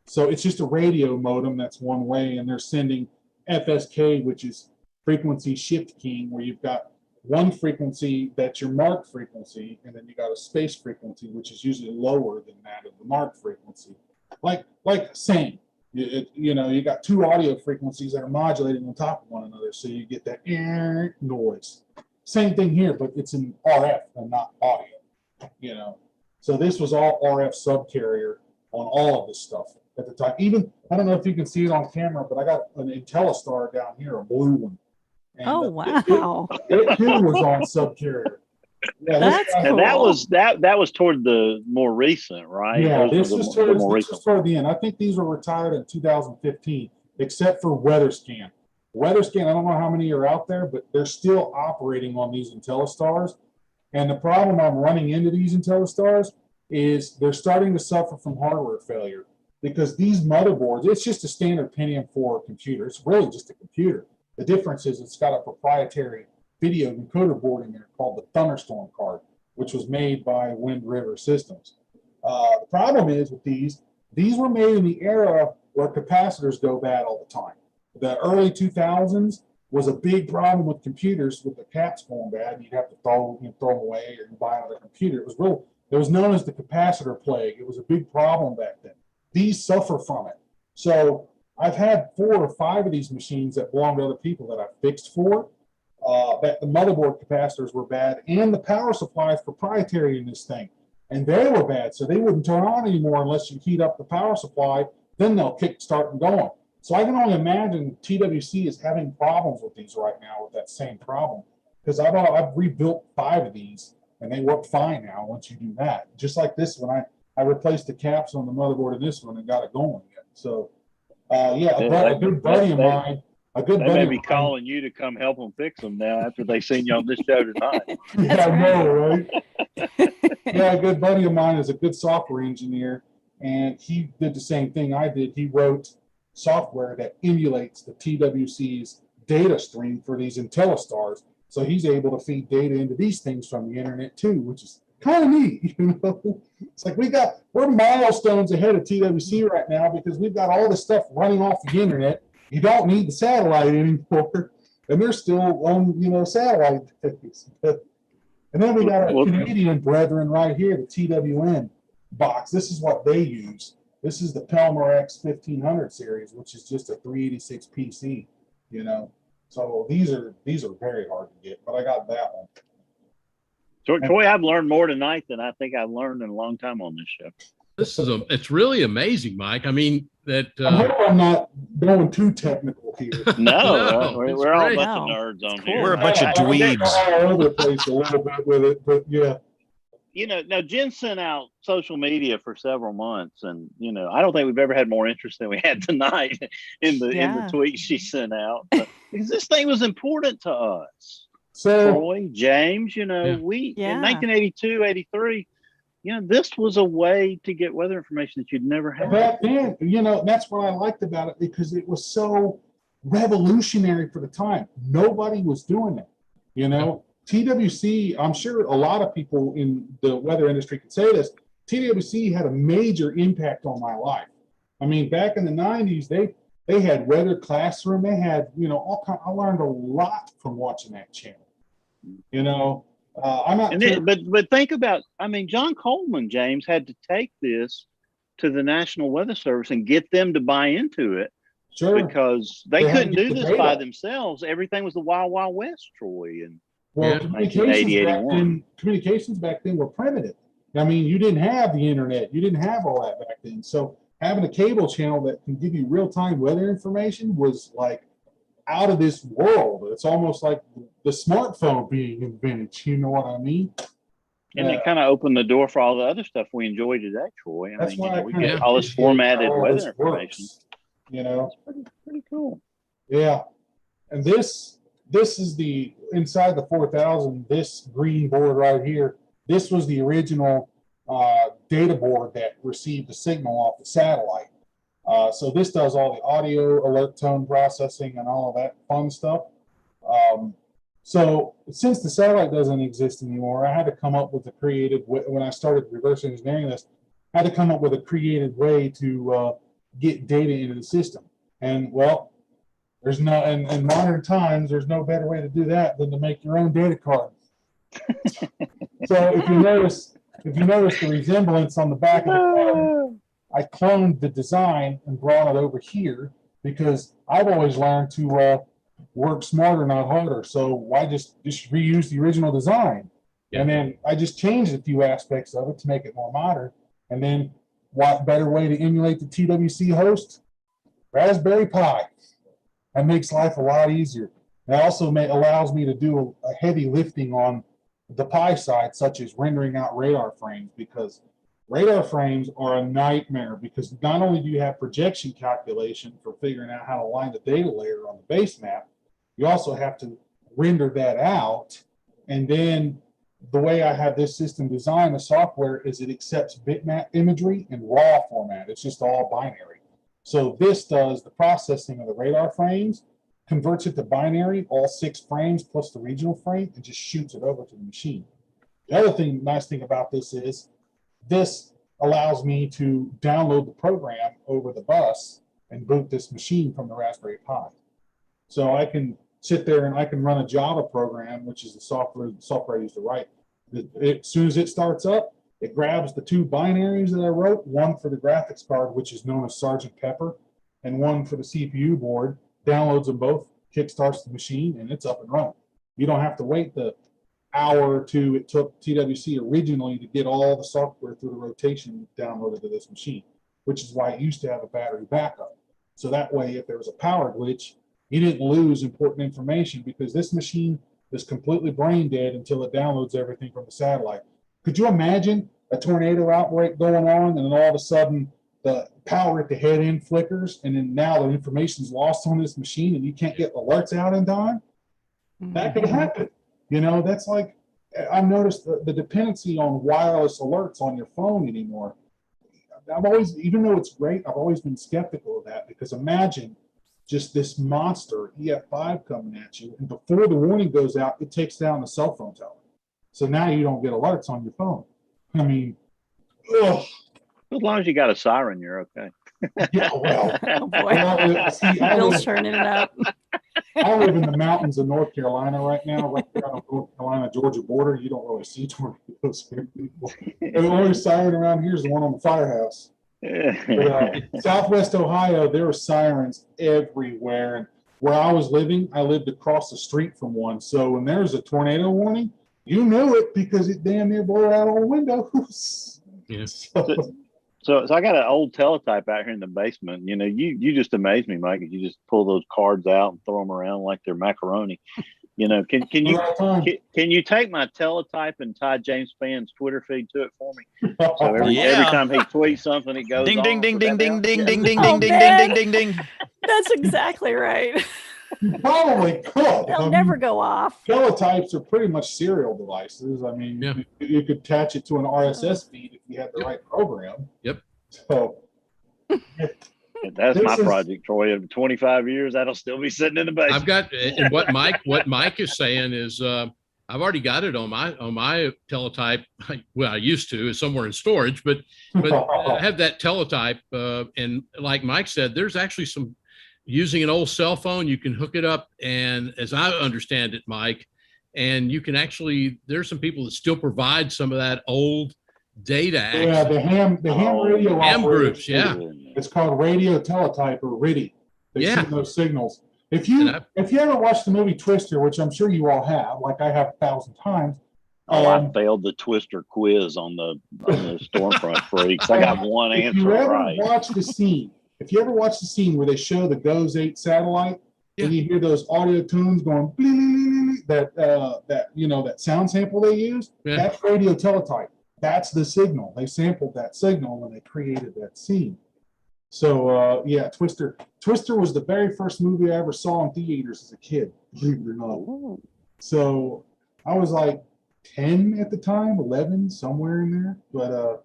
So it's just a radio modem that's one way, and they're sending FSK, which is frequency shift keying, where you've got one frequency that's your marked frequency, and then you got a space frequency, which is usually lower than that of the marked frequency. Like Sein. You got 2 audio frequencies that are modulating on top of one another, so you get that noise. Same thing here, but it's in RF and not audio. So this was all RF subcarrier on all of this stuff at the time. Even, I don't know if you can see it on camera, but I got an IntelliStar down here, a blue one. And wow. It too was on subcarrier. Yeah, that's cool. And that was toward the more recent, right? Yeah, this was toward the end. I think these were retired in 2015, except for WeatherScan. WeatherScan, I don't know how many are out there, but they're still operating on these IntelliStars. And the problem I'm running into these IntelliStars is they're starting to suffer from hardware failure, because these motherboards, it's just a standard Pentium 4 computer. It's really just a computer. The difference is it's got a proprietary video encoder board in there called the Thunderstorm card, which was made by Wind River Systems. The problem is with these were made in the era where capacitors go bad all the time. The early 2000s was a big problem with computers, with the caps going bad. You'd have to throw them away or buy another computer. It was known as the capacitor plague. It was a big problem back then. These suffer from it. So I've had 4 or 5 of these machines that belong to other people that I fixed for. That the motherboard capacitors were bad, and the power supply is proprietary in this thing, and they were bad, so they wouldn't turn on anymore unless you heat up the power supply. Then they'll kick start and going. So I can only imagine TWC is having problems with these right now with that same problem, because I've rebuilt 5 of these and they work fine now once you do that. Just like this one, I replaced the caps on the motherboard in this one and got it going again. So a good buddy of mine. They may be calling you to come help them fix them now after they've seen you on this show tonight. Yeah, I know, right? Yeah, a good buddy of mine is a good software engineer, and he did the same thing I did. He wrote software that emulates the TWC's data stream for these IntelliStars, so he's able to feed data into these things from the internet too, which is kind of neat. It's like we're milestones ahead of TWC right now, because we've got all this stuff running off the internet. You don't need the satellite anymore, and they're still on, satellite things. And then we got our Canadian brethren right here, the TWN box. This is what they use. This is the Pelmer X 1500 series, which is just a 386 PC. So these are very hard to get, but I got that one. Troy, I've learned more tonight than I think I've learned in a long time on this show. It's really amazing, Mike. I mean, that I hope I'm not going too technical here. No, we're all a bunch of nerds on here. We're a bunch of dweebs. All over the place a little bit with it, but yeah. Now Jen sent out social media for several months, and I don't think we've ever had more interest than we had tonight in the tweets she sent out, because this thing was important to us. So Troy, James, in 1982, 83, this was a way to get weather information that you'd never had. Back then, that's what I liked about it, because it was so revolutionary for the time. Nobody was doing it. TWC, I'm sure a lot of people in the weather industry could say this, TWC had a major impact on my life. I mean, back in the 90s, they had weather classroom. They had, I learned a lot from watching that channel. I'm not. But think about, John Coleman, James, had to take this to the National Weather Service and get them to buy into it. Sure. Because they couldn't do this by themselves. Everything was the Wild Wild West, Troy. And communications back then were primitive. You didn't have the internet. You didn't have all that back then. So having a cable channel that can give you real-time weather information was like out of this world. It's almost like the smartphone being invented. You know what I mean? And it kind of opened the door for all the other stuff we enjoy today, Troy. That's why we get all this formatted weather information. It's pretty cool. Yeah. And this is the inside the 4000, this green board right here. This was the original data board that received the signal off the satellite. So this does all the audio, alert tone processing, and all of that fun stuff. So since the satellite doesn't exist anymore, I had to come up with a creative way. When I started reverse engineering this, I had to come up with a creative way to get data into the system. And well, there's no, in modern times, there's no better way to do that than to make your own data card. So if you notice the resemblance on the back of the card, I cloned the design and brought it over here because I've always learned to work smarter, not harder. So why just reuse the original design? And then I just changed a few aspects of it to make it more modern. And then what better way to emulate the TWC host? Raspberry Pi. That makes life a lot easier. It also allows me to do a heavy lifting on the Pi side, such as rendering out radar frames, because radar frames are a nightmare, because not only do you have projection calculation for figuring out how to line the data layer on the base map, you also have to render that out. And then the way I have this system designed, the software, is it accepts bitmap imagery in raw format. It's just all binary. So this does the processing of the radar frames, converts it to binary, all 6 frames plus the regional frame, and just shoots it over to the machine. The other nice thing about this is this allows me to download the program over the bus and boot this machine from the Raspberry Pi. So I can sit there and I can run a Java program, which is the software I use to write. As soon as it starts up, it grabs the 2 binaries that I wrote, one for the graphics card, which is known as Sergeant Pepper, and one for the CPU board, downloads them both, kickstarts the machine, and it's up and running. You don't have to wait the hour or 2 it took TWC originally to get all the software through the rotation downloaded to this machine, which is why it used to have a battery backup. So that way, if there was a power glitch, you didn't lose important information, because this machine is completely brain dead until it downloads everything from the satellite. Could you imagine a tornado outbreak going on, and then all of a sudden the power at the head end flickers, and then now the information is lost on this machine and you can't get alerts out in time? That could happen. That's like, I've noticed the dependency on wireless alerts on your phone anymore. I've always, even though it's great, I've always been skeptical of that, because imagine just this monster EF5 coming at you, and before the warning goes out, it takes down the cell phone tower. So now you don't get alerts on your phone. I mean, ugh. As long as you got a siren, you're okay. Yeah, well, oh boy. Bill's turning it up. I live in the mountains of North Carolina right now, right there on the North Carolina-Georgia border. You don't really see tornadoes here. And the only siren around here is the one on the firehouse. But, Southwest Ohio, there were sirens everywhere. And where I was living, I lived across the street from one. So when there was a tornado warning, you knew it because it damn near blew out all the windows. Yes. So I got an old teletype out here in the basement. You just amaze me, Mike. You just pull those cards out and throw them around like they're macaroni. Can you take my teletype and tie James Spann's Twitter feed to it for me? So every time he tweets something, it goes ding, on. ding, ding, ding, ding, ding, ding, ding, Oh, ding, ding, ding, ding, ding, ding. That's exactly right. Probably could. They'll never go off. Teletypes are pretty much serial devices. I mean, you could attach it to an RSS feed if you had the right program. Yep. So that's my project, Troy. In 25 years, that'll still be sitting in the basement. I've got, and what Mike is saying is, I've already got it on my teletype. Well, I used to, it's somewhere in storage, but I have that teletype. And like Mike said, there's actually some, using an old cell phone, you can hook it up. And as I understand it, Mike, and you can actually, there's some people that still provide some of that old data. Yeah, the ham radio ham groups. Yeah. It's called radio teletype or RIDI. They send those signals. If you ever watched the movie Twister, which I'm sure you all have, like I have 1,000 times. I failed the Twister quiz on the Stormfront Freaks. I got one answer right. If you ever watch the scene where they show the GOES 8 satellite, and you hear those audio tunes going, that sound sample they use, that's radio teletype. That's the signal. They sampled that signal when they created that scene. So Twister was the very first movie I ever saw in theaters as a kid, believe it or not. Ooh. So I was like 10 at the time, 11, somewhere in there. But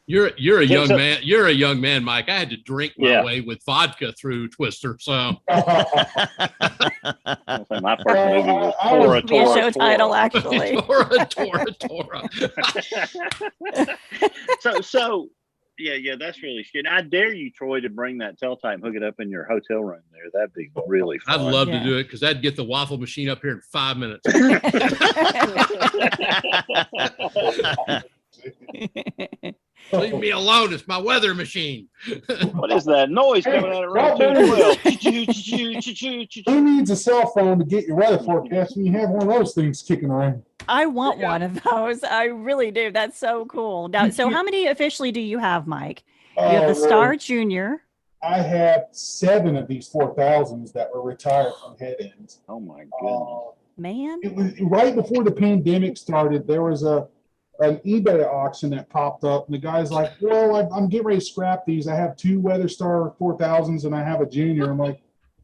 You're a young man. You're a young man, Mike. I had to drink my way with vodka through Twister. So my first movie was Tora, be a show title, actually. Tora. So that's really scary. I dare you, Troy, to bring that teletype and hook it up in your hotel room there. That'd be really fun. I'd love to do it because I'd get the waffle machine up here in 5 minutes. Leave me alone. It's my weather machine. What is that noise coming out of room 212? Who needs a cell phone to get your weather forecast when you have one of those things kicking around? I want one of those. I really do. That's so cool. Now, so how many officially do you have, Mike? You have the Star Junior. I have 7 of these 4000s that were retired from head ends. Oh my goodness. Man. It was right before the pandemic started. There was an eBay auction that popped up, and the guy's like, well, I'm getting ready to scrap these. I have 2 WeatherStar 4000s and I have a Junior. I'm like,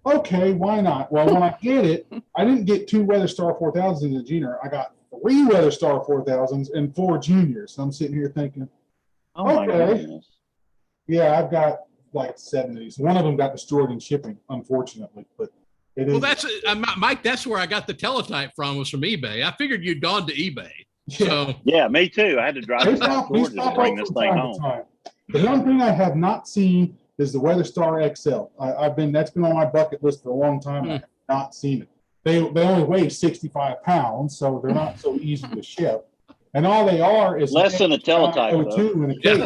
okay, why not? Well, when I get it, I didn't get 2 WeatherStar 4000s and a Junior. I got 3 WeatherStar 4000s and 4 Juniors. So I'm sitting here thinking, my goodness. Yeah, I've got like 7 of these. One of them got destroyed in shipping, unfortunately, but it is. Well, that's Mike. That's where I got the teletype from, was from eBay. I figured you'd gone to eBay. So yeah, me too. I had to drive to South Georgia to bring this thing home. The one thing I have not seen is the WeatherStar XL. That's been on my bucket list for a long time. I have not seen it. They only weigh 65 pounds, so they're not so easy to ship. And all they are is less than a teletype. In a case.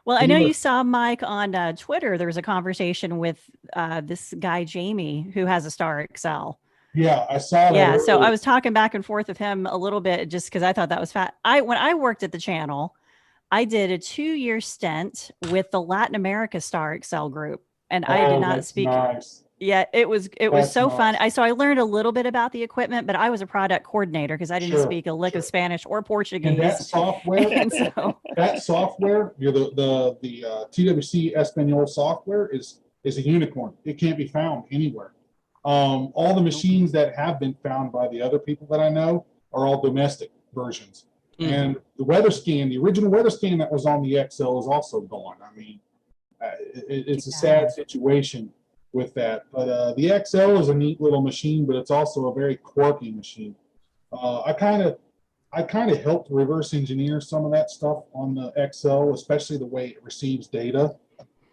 Well, I know you saw Mike on Twitter. There was a conversation with this guy Jamie who has a Star XL. Yeah, I saw that. Yeah, so I was talking back and forth with him a little bit just because I thought that was fat. When I worked at the channel, I did a 2-year stint with the Latin America Star XL group, and I did not speak. Nice. Yeah, it was so fun. I learned a little bit about the equipment, but I was a product coordinator because I didn't speak a lick of Spanish or Portuguese. And that software, the TWC Espanol software is a unicorn. It can't be found anywhere. All the machines that have been found by the other people that I know are all domestic versions. And the the original weather scan that was on the XL is also gone. I mean, it's a sad situation with that. But the XL is a neat little machine, but it's also a very quirky machine. I kind of helped reverse engineer some of that stuff on the XL, especially the way it receives data.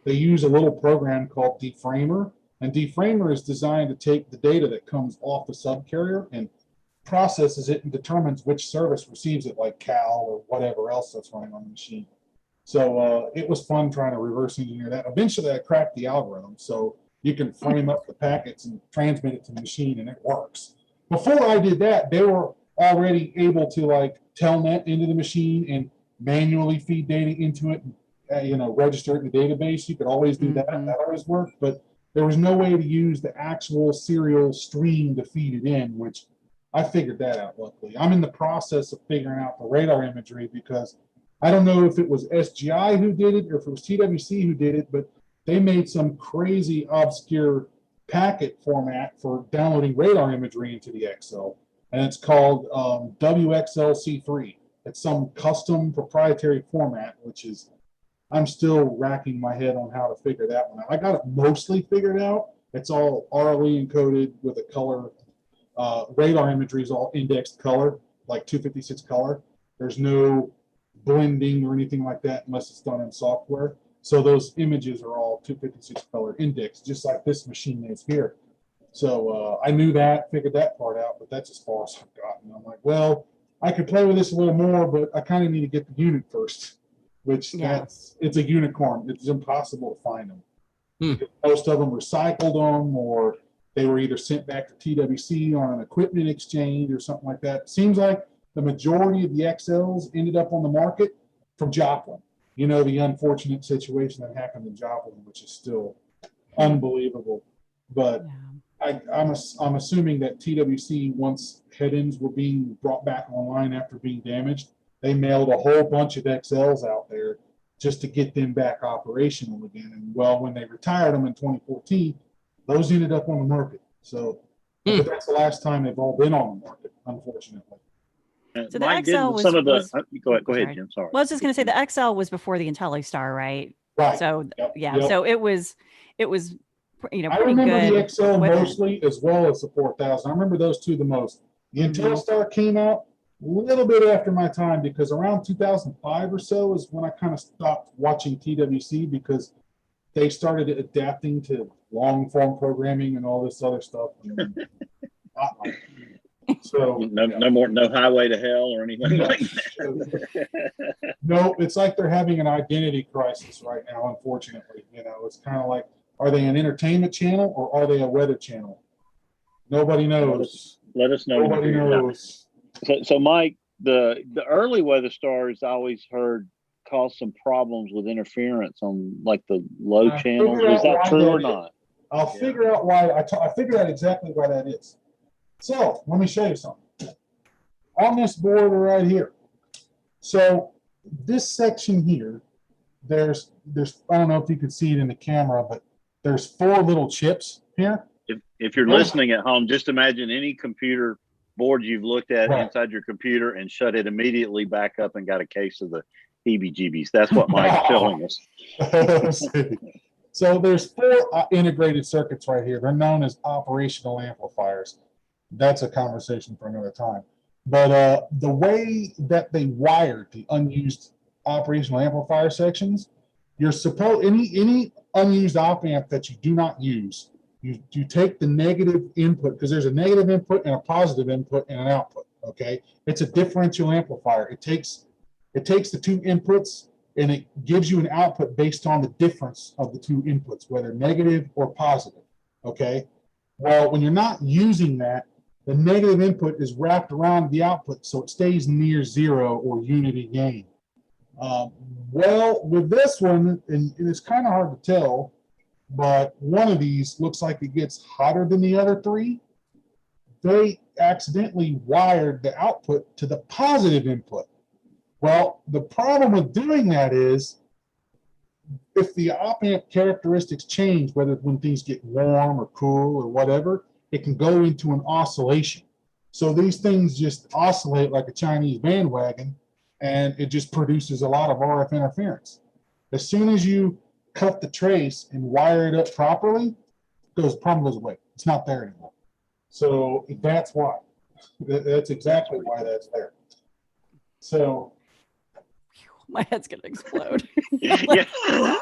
They use a little program called Deframer. And Deframer is designed to take the data that comes off the subcarrier and processes it and determines which service receives it, like Cal or whatever else that's running on the machine. So it was fun trying to reverse engineer that. Eventually, I cracked the algorithm, so you can frame up the packets and transmit it to the machine, and it works. Before I did that, they were already able to telnet into the machine and manually feed data into it, and, register it in the database. You could always do that. That always worked, but there was no way to use the actual serial stream to feed it in, which I figured that out, luckily. I'm in the process of figuring out the radar imagery because I don't know if it was SGI who did it or if it was TWC who did it, but they made some crazy obscure packet format for downloading radar imagery into the XL, and it's called WXLC3. It's some custom proprietary format, which is, I'm still racking my head on how to figure that one out. I got it mostly figured out. It's all RLE encoded with a color. Radar imagery is all indexed color, like 256 color. There's no blending or anything like that unless it's done in software. So those images are all 256 color indexed, just like this machine is here. So I knew that, figured that part out, but that's as far as I've gotten. I'm like, well, I could play with this a little more, but I kind of need to get the unit first, which it's a unicorn. It's impossible to find them. Most of them recycled them, or they were either sent back to TWC on an equipment exchange or something like that. It seems like the majority of the XLs ended up on the market from Joplin. You know, the unfortunate situation that happened in Joplin, which is still unbelievable. But I'm assuming that TWC, once head-ins were being brought back online after being damaged, they mailed a whole bunch of XLs out there just to get them back operational again. And well, when they retired them in 2014, those ended up on the market. So but that's the last time they've all been on the market, unfortunately. So Mike the XL go ahead, Jim. Sorry. Well, I was just going to say the XL was before the IntelliStar, right? Right. So so it was pretty I remember good the XL mostly, as well as the 4000. I remember those two the most. The IntelliStar came out a little bit after my time, because around 2005 or so is when I kind of stopped watching TWC, because they started adapting to long form programming and all this other stuff. So no highway to hell or anything like that. No, it's like they're having an identity crisis right now, unfortunately. You know, it's kind of like, are they an entertainment channel or are they a weather channel? Nobody knows. Let us know. Nobody knows. So Mike, the early weather stars I always heard caused some problems with interference on like the low channels. Is that true or not? I'll figure out why. I figured out exactly why that is. So let me show you something. On this board right here. So this section here, there's I don't know if you can see it in the camera, but there's 4 little chips here. If you're listening at home, just imagine any computer board you've looked at inside your computer and shut it immediately back up and got a case of the heebie-jeebies. That's what Mike's telling us. So there's 4 integrated circuits right here. They're known as operational amplifiers. That's a conversation for another time. But the way that they wired the unused operational amplifier sections, you're supposed, any unused op amp that you do not use, you take the negative input, because there's a negative input and a positive input and an output. Okay, it's a differential amplifier. It takes the 2 inputs and it gives you an output based on the difference of the 2 inputs, whether negative or positive. Okay, well, when you're not using that, the negative input is wrapped around the output, so it stays near 0 or unity gain. Well, with this one, and it's kind of hard to tell, but one of these looks like it gets hotter than the other 3. They accidentally wired the output to the positive input. Well, the problem with doing that is, if the op amp characteristics change, whether when things get warm or cool or whatever, it can go into an oscillation. So these things just oscillate like a Chinese bandwagon, and it just produces a lot of RF interference. As soon as you cut the trace and wire it up properly, the problem goes away. It's not there anymore. So that's why. That's exactly why that's there. So my head's gonna explode.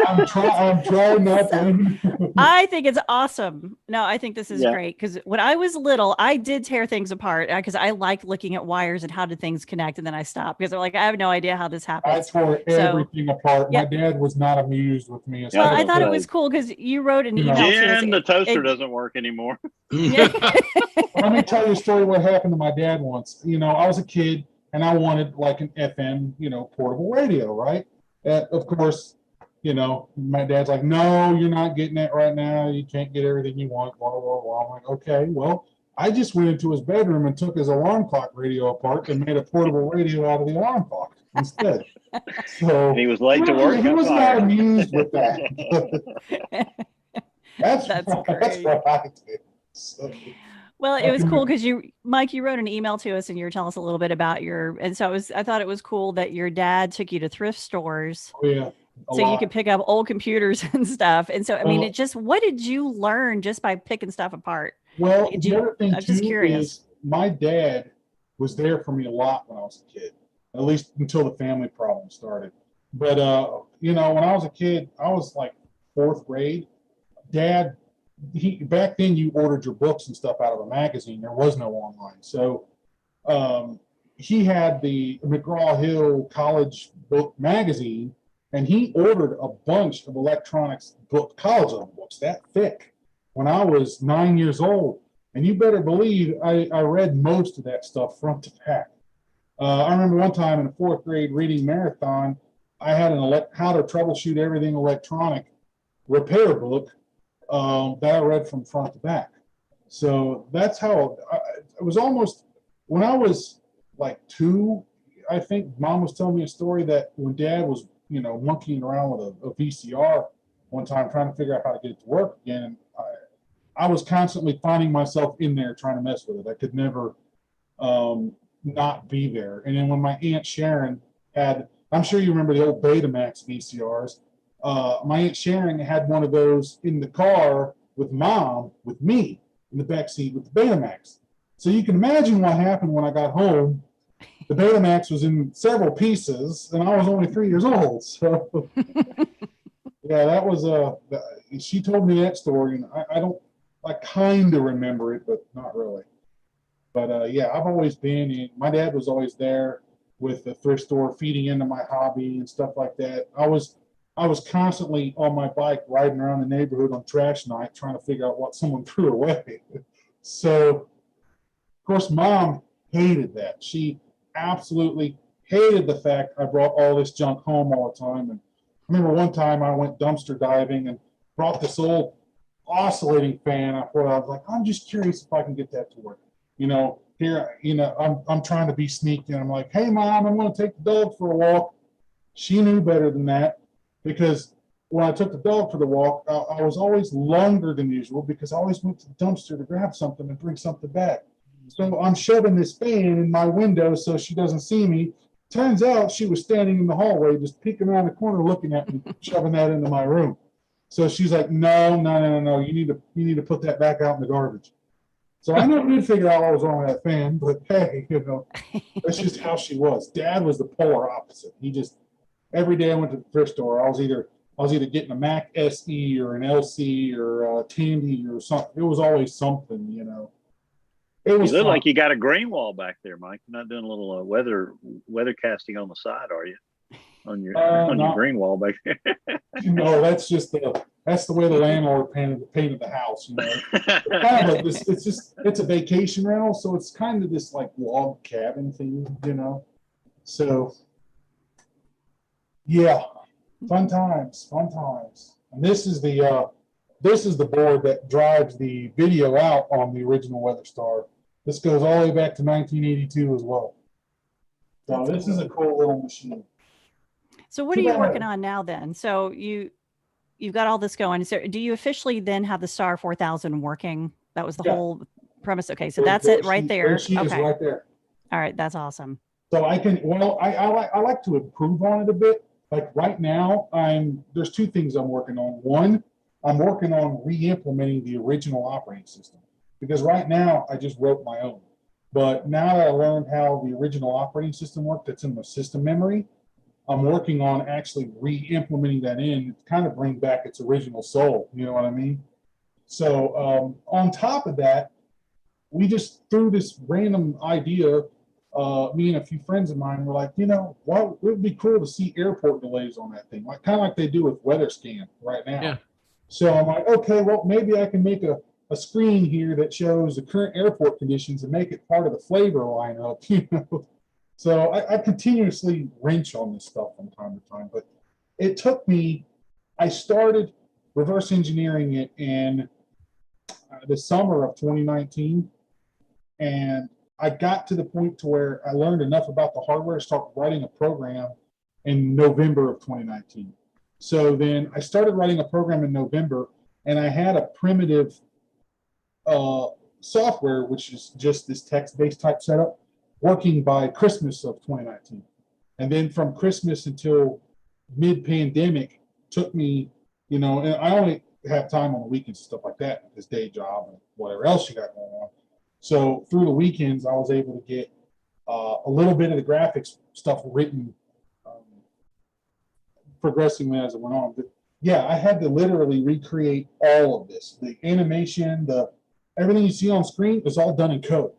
I'm trying not to. I think it's awesome. No, I think this is great, because when I was little, I did tear things apart because I liked looking at wires and how did things connect, and then I stopped because I'm like, I have no idea how this happens. I tore everything apart. My dad was not amused with me. Well, I thought it was cool because you wrote an email to us. The toaster doesn't work anymore. Let me tell you a story what happened to my dad once. You know, I was a kid and I wanted like an FM, portable radio, right? Of course, my dad's like, no, you're not getting that right now. You can't get everything you want, blah, blah, blah. I'm like, okay, well, I just went into his bedroom and took his alarm clock radio apart and made a portable radio out of the alarm clock. instead. So And he was late to work. He was not fired. amused with that. That's great. what I did. So, Well, it was cool because Mike, you wrote an email to us and you were telling us a little bit about and so I thought it was cool that your dad took you to thrift stores. Oh, yeah. So you could pick up old computers and stuff. And so, I mean, what did you learn just by picking stuff apart? Well, the other thing I'm just curious. is my dad was there for me a lot when I was a kid, at least until the family problem started. But, you know, when I was a kid, I was like 4th grade. Dad, back then you ordered your books and stuff out of a magazine. There was no online. So he had the McGraw-Hill College Book Magazine, and he ordered a bunch of electronics college level books that thick when I was 9 years old. And you better believe I read most of that stuff front to back. I remember one time in a 4th grade reading marathon, I had how to troubleshoot everything electronic repair book that I read from front to back. So that's how it was. Almost when I was like 2, I think Mom was telling me a story that when Dad was, you know, monkeying around with a VCR one time trying to figure out how to get it to work again, and I was constantly finding myself in there trying to mess with it. I could never not be there. And then when my Aunt Sharon had, I'm sure you remember the old Betamax VCRs. My Aunt Sharon had one of those in the car with Mom, with me in the back seat with the Betamax. So you can imagine what happened when I got home. The Betamax was in several pieces, and I was only 3 years old. So yeah, that was she told me that story, and I kind of remember it, but not really. But yeah, I've always been my dad was always there with the thrift store, feeding into my hobby and stuff like that. I was constantly on my bike riding around the neighborhood on trash night trying to figure out what someone threw away. So, of course, Mom hated that. She absolutely hated the fact I brought all this junk home all the time. And I remember one time I went dumpster diving and brought this old oscillating fan. I was like, I'm just curious if I can get that to work. You know, here, you know, I'm trying to be sneaky. And I'm like, hey, Mom, I'm going to take the dog for a walk. She knew better than that, because when I took the dog for the walk, I was always longer than usual because I always went to the dumpster to grab something and bring something back. So I'm shoving this fan in my window so she doesn't see me. Turns out she was standing in the hallway, just peeking around the corner, looking at me, shoving that into my room. So she's like, no, you need to put that back out in the garbage. So I never did figure out what was wrong with that fan, but hey, you know, that's just how she was. Dad was the polar opposite. He just, every day I went to the thrift store, I was either getting a Mac SE or an LC or a Tandy or something. It was always something, you know. It was you look fun. like you got a green wall back there, Mike. You're not doing a little weather casting on the side, are you? On your green wall back there. No, that's the way the landlord painted the house. You know, it's kind of like it's a vacation rental, so it's kind of this like log cabin thing, you know. So yeah, fun times. And this is the board that drives the video out on the original WeatherStar. This goes all the way back to 1982 as well. So this is a cool little machine. So what are you working on now then? So you've got all this going. So do you officially then have the Star 4000 working? That was the whole premise. Okay, so that's it right there. She is right there. All right, that's awesome. So I like to improve on it a bit. Like right now, there's 2 things I'm working on. One, I'm working on re-implementing the original operating system, because right now I just wrote my own. But now that I learned how the original operating system worked, that's in the system memory, I'm working on actually re-implementing that in to kind of bring back its original soul. You know what I mean? So on top of that, we just threw this random idea. Me and a few friends of mine were like, you know, what it would be cool to see airport delays on that thing, like kind of like they do with WeatherScan right now. Yeah. So I'm like, okay, well, maybe I can make a screen here that shows the current airport conditions and make it part of the flavor lineup, you know. So I continuously wrench on this stuff from time to time, but it took me, I started reverse engineering it in the summer of 2019. And I got to the point to where I learned enough about the hardware to start writing a program in November of 2019. So then I started writing a program in November, and I had a primitive software, which is just this text-based type setup, working by Christmas of 2019. And then from Christmas until mid-pandemic took me, and I only have time on the weekends and stuff like that, this day job and whatever else you got going on. So through the weekends, I was able to get a little bit of the graphics stuff written progressively as it went on. But yeah, I had to literally recreate all of this. The animation, everything you see on screen is all done in code.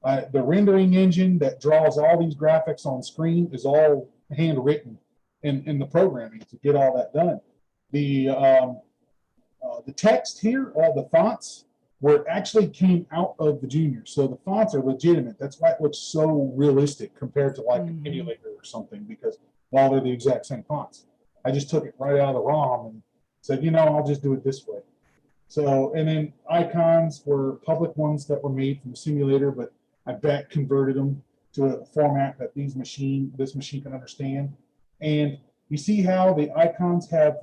The rendering engine that draws all these graphics on screen is all handwritten in the programming to get all that done. The text here, all the fonts, actually came out of the juniors. So the fonts are legitimate. That's why it looks so realistic compared to like an emulator or something, because while they're the exact same fonts. I just took it right out of the ROM and said, I'll just do it this way. So, and then icons were public ones that were made from the simulator, but I back converted them to a format that this machine can understand. And you see how the icons have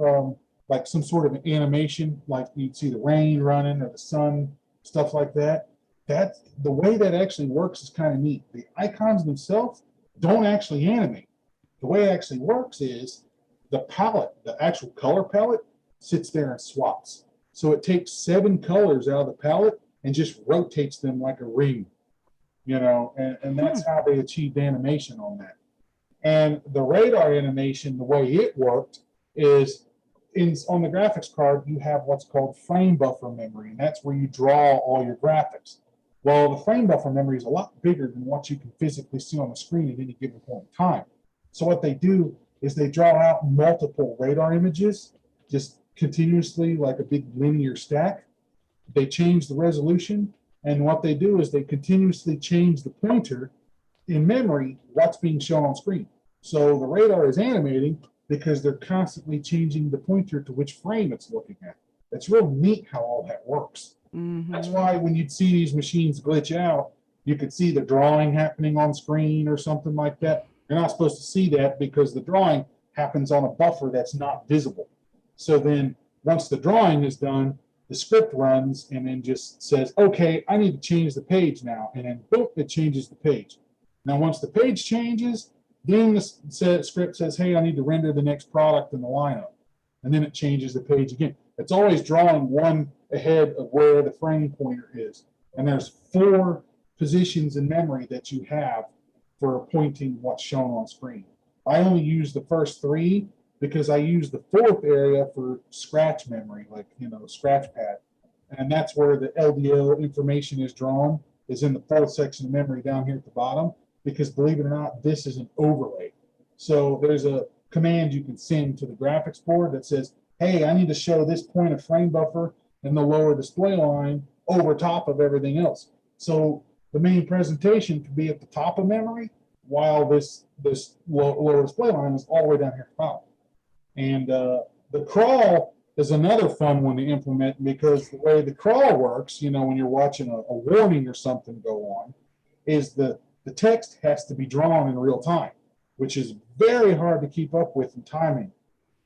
like some sort of an animation, like you'd see the rain running or the sun, stuff like that. That's the way that actually works is kind of neat. The icons themselves don't actually animate. The way it actually works is the palette, the actual color palette, sits there and swaps. So it takes 7 colors out of the palette and just rotates them like a ring, and that's how they achieved animation on that. And the radar animation, the way it worked is on the graphics card, you have what's called frame buffer memory, and that's where you draw all your graphics. Well, the frame buffer memory is a lot bigger than what you can physically see on the screen at any given point in time. So what they do is they draw out multiple radar images, just continuously like a big linear stack. They change the resolution, and what they do is they continuously change the pointer in memory, what's being shown on screen. So the radar is animating because they're constantly changing the pointer to which frame it's looking at. It's real neat how all that works. That's why when you'd see these machines glitch out, you could see the drawing happening on screen or something like that. You're not supposed to see that because the drawing happens on a buffer that's not visible. So then once the drawing is done, the script runs and then just says, okay, I need to change the page now. And then boom, it changes the page. Now, once the page changes, then the script says, hey, I need to render the next product in the lineup. And then it changes the page again. It's always drawing one ahead of where the frame pointer is. And there's 4 positions in memory that you have for pointing what's shown on screen. I only use the first 3 because I use the 4th area for scratch memory, like, scratch pad. And that's where the LDL information is drawn, is in the 4th section of memory down here at the bottom, because believe it or not, this is an overlay. So there's a command you can send to the graphics board that says, hey, I need to show this point of frame buffer in the lower display line over top of everything else. So the main presentation could be at the top of memory, while this lower display line is all the way down here at the bottom. And the crawl is another fun one to implement, because the way the crawl works, when you're watching a warning or something go on, is the text has to be drawn in real time, which is very hard to keep up with in timing,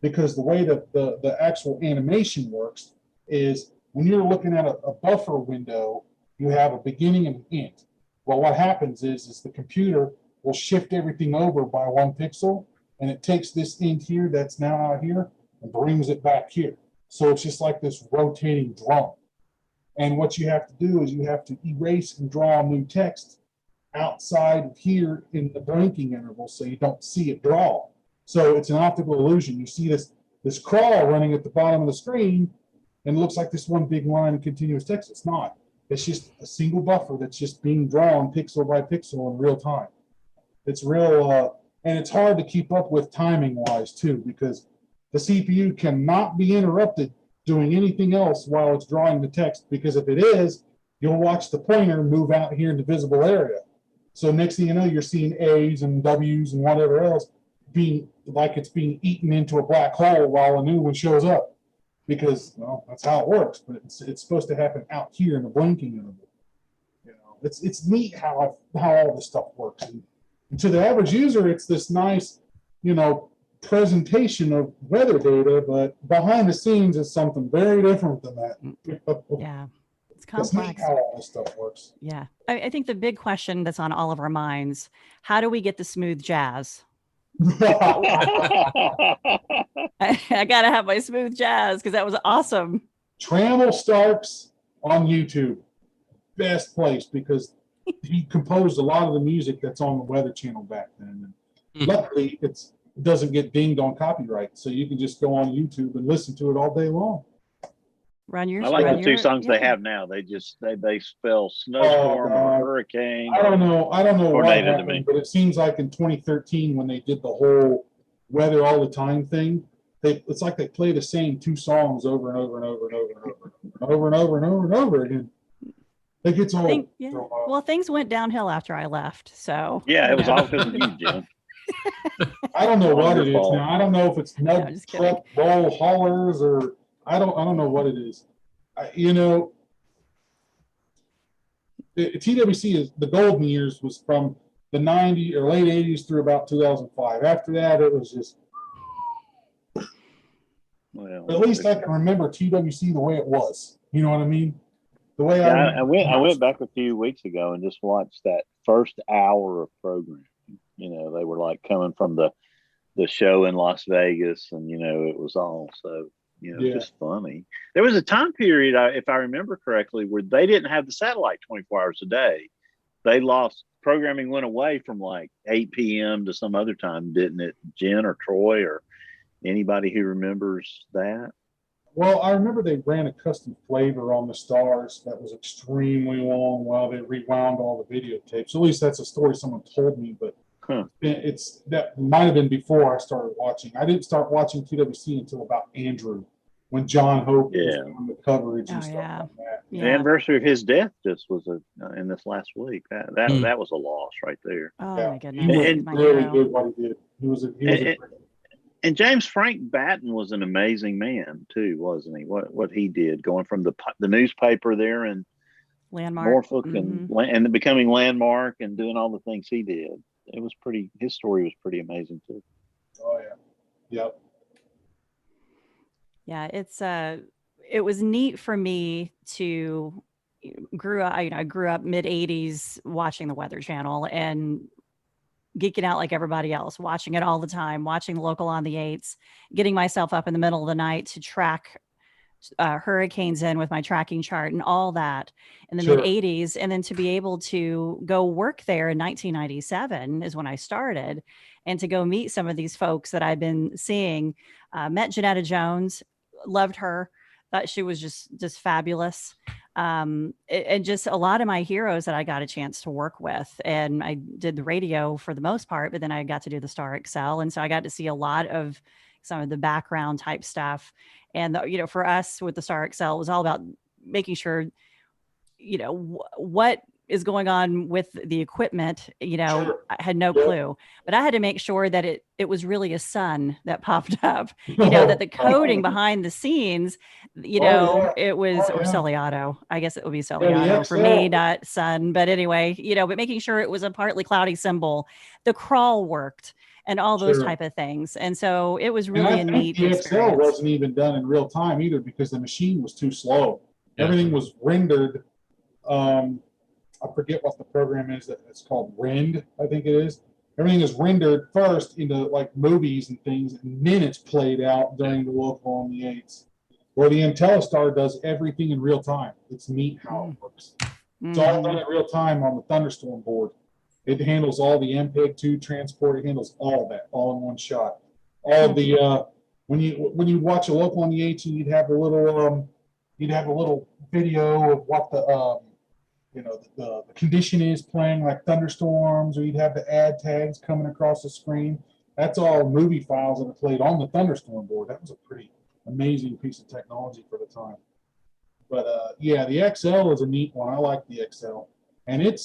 because the way that the actual animation works is when you're looking at a buffer window, you have a beginning and an end. Well, what happens is the computer will shift everything over by 1 pixel, and it takes this end here that's now out here and brings it back here. So it's just like this rotating drum. And what you have to do is you have to erase and draw new text outside of here in the blinking interval so you don't see it draw. So it's an optical illusion. You see this crawl running at the bottom of the screen, and it looks like this one big line of continuous text. It's not. It's just a single buffer that's just being drawn pixel by pixel in real time. It's real, and it's hard to keep up with timing-wise too, because the CPU cannot be interrupted doing anything else while it's drawing the text, because if it is, you'll watch the pointer move out here in the visible area. So next thing you know, you're seeing A's and W's and whatever else being like it's being eaten into a black hole while a new one shows up, because, well, that's how it works. But it's supposed to happen out here in the blinking interval. it's neat how all this stuff works. And to the average user, it's this nice, presentation of weather data, but behind the scenes is something very different than that. Yeah. It's That's complex. neat how all this stuff works. Yeah. I think the big question that's on all of our minds, how do we get the smooth jazz? I got to have my smooth jazz because that was awesome. Trammell Starks on YouTube. Best place because he composed a lot of the music that's on the Weather Channel back then. And luckily, it doesn't get dinged on copyright, so you can just go on YouTube and listen to it all day long. I like the two songs they have now. They spell snowstorm or hurricane. I don't know what happened, but it seems like in 2013 when they did the whole weather all the time thing, it's like they play the same two songs over and over and over and over and over and over and over and over and over again. It gets old. Well, things went downhill after I left, so yeah, it was all because of you, Jim. I don't know what it is now. I don't know if it's mud truck bowl haulers or I don't know what it is. TWC is the golden years was from the 90s or late 80s through about 2005. After that, it was just. Well, at least I can remember TWC the way it was. You know what I mean? The way I went back a few weeks ago and just watched that first hour of programming. They were like coming from the show in Las Vegas, and it was all so just funny. There was a time period, if I remember correctly, where they didn't have the satellite 24 hours a day. They lost programming, went away from like 8 p.m. to some other time, didn't it? Jen or Troy or anybody who remembers that? Well, I remember they ran a custom flavor on the stars that was extremely long while they rewound all the videotapes. At least that's a story someone told me, but that might have been before I started watching. I didn't start watching TWC until about Andrew, when John Hope was on the coverage and stuff like that. The anniversary of his death just was in this last week. That was a loss right there. Oh my goodness! He was really good what he did. He was and James Frank Batten was an amazing man too, wasn't he? What he did, going from the newspaper there in Landmark, Norfolk, and then becoming Landmark, and doing all the things he did. It was his story was pretty amazing too. Oh yeah. Yep. Yeah, it was neat for me to I grew up mid 80s watching the Weather Channel and geeking out like everybody else, watching it all the time, watching the local on the 8s, getting myself up in the middle of the night to track hurricanes in with my tracking chart and all that in the mid 80s. And then to be able to go work there in 1997 is when I started, and to go meet some of these folks that I've been seeing. Met Janetta Jones, loved her, thought she was just fabulous. And just a lot of my heroes that I got a chance to work with. And I did the radio for the most part, but then I got to do the Star XL. And so I got to see a lot of some of the background type stuff. And, for us with the Star XL, it was all about making sure, what is going on with the equipment. I had no clue, but I had to make sure that it was really a sun that popped up, that the coding behind the scenes, it was, or Celiato. I guess it would be Celiato for me, not sun. But anyway, but making sure it was a partly cloudy symbol, the crawl worked, and all those type of things. And so it was really a neat experience. The XL wasn't even done in real time either because the machine was too slow. Everything was rendered. I forget what the program is that it's called Rend, I think it is. Everything is rendered first into like movies and things, and then it's played out during the local on the 8s. Where the IntelliStar does everything in real time. It's neat how it works. It's all done in real time on the Thunderstorm board. It handles all the MPEG-2 transport. It handles all of that, all in one shot. All of the when you watch a local on the 8s, you'd have a little video of what the condition is playing, like thunderstorms, or you'd have the ad tags coming across the screen. That's all movie files that are played on the Thunderstorm board. That was a pretty amazing piece of technology for the time. But the XL is a neat one. I like the XL, and it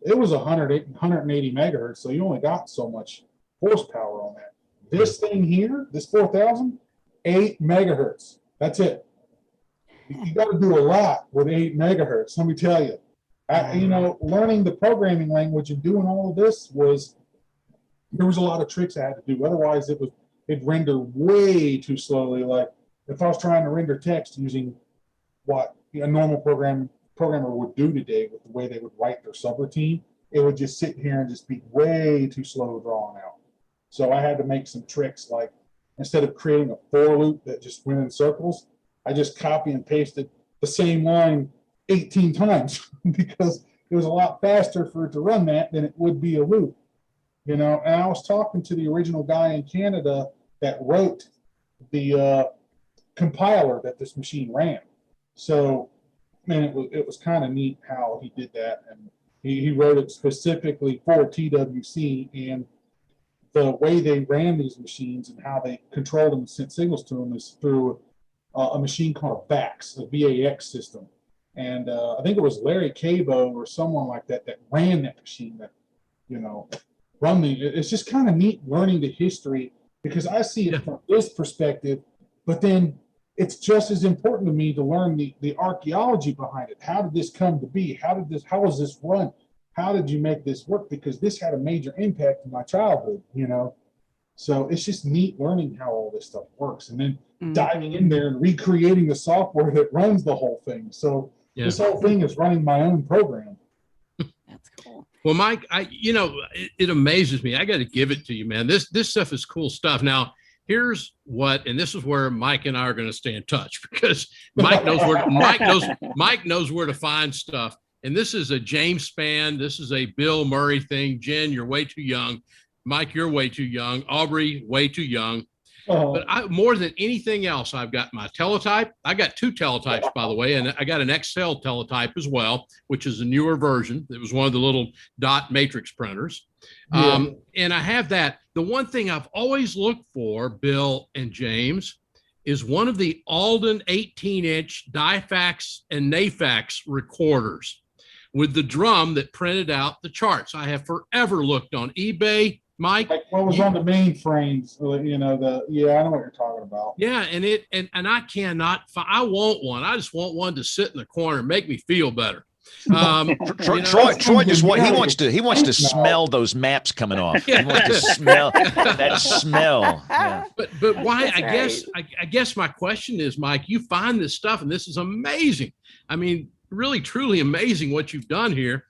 was 180 megahertz, so you only got so much horsepower on that. This thing here, this 4000, 8 megahertz. That's it. You got to do a lot with 8 megahertz. Let me tell you. Learning the programming language and doing all of this there was a lot of tricks I had to do. Otherwise, it'd render way too slowly. Like if I was trying to render text using what a normal programmer would do today with the way they would write their subroutine, it would just sit here and just be way too slow drawing out. So I had to make some tricks, like instead of creating a for loop that just went in circles, I just copy and pasted the same line 18 times because it was a lot faster for it to run that than it would be a loop. And I was talking to the original guy in Canada that wrote the compiler that this machine ran. So, man, it was kind of neat how he did that. And he wrote it specifically for TWC, and the way they ran these machines and how they controlled them and sent signals to them is through a machine called a VAX, a VAX system. And I think it was Larry Cabo or someone like that ran that machine that, it's just kind of neat learning the history, because I see it from this perspective, but then it's just as important to me to learn the archaeology behind it. How did this come to be? How was this run? How did you make this work? Because this had a major impact in my childhood, So it's just neat learning how all this stuff works, and then diving in there and recreating the software that runs the whole thing. So this whole thing is running my own program. That's cool. Well, Mike, it amazes me. I got to give it to you, man. This stuff is cool stuff. Now, here's and this is where Mike and I are going to stay in touch, because Mike knows where to find stuff. And this is a James Spann. This is a Bill Murray thing. Jen, you're way too young. Mike, you're way too young. Aubrey, way too young. But more than anything else, I've got my teletype. I got 2 teletypes, by the way, and I got an Excel teletype as well, which is a newer version. It was one of the little dot matrix printers. And I have that. The one thing I've always looked for, Bill and James, is one of the Alden 18-inch Difax and Nafax recorders with the drum that printed out the charts. I have forever looked on eBay. Mike, like what was on the mainframes, I know what you're talking about. Yeah, and I cannot. I want one. I just want one to sit in the corner and make me feel better. Troy just wants to smell those maps coming off. He wants to smell that smell. Yeah. But why? I guess my question is, Mike, you find this stuff, and this is amazing. I mean, really, truly amazing what you've done here.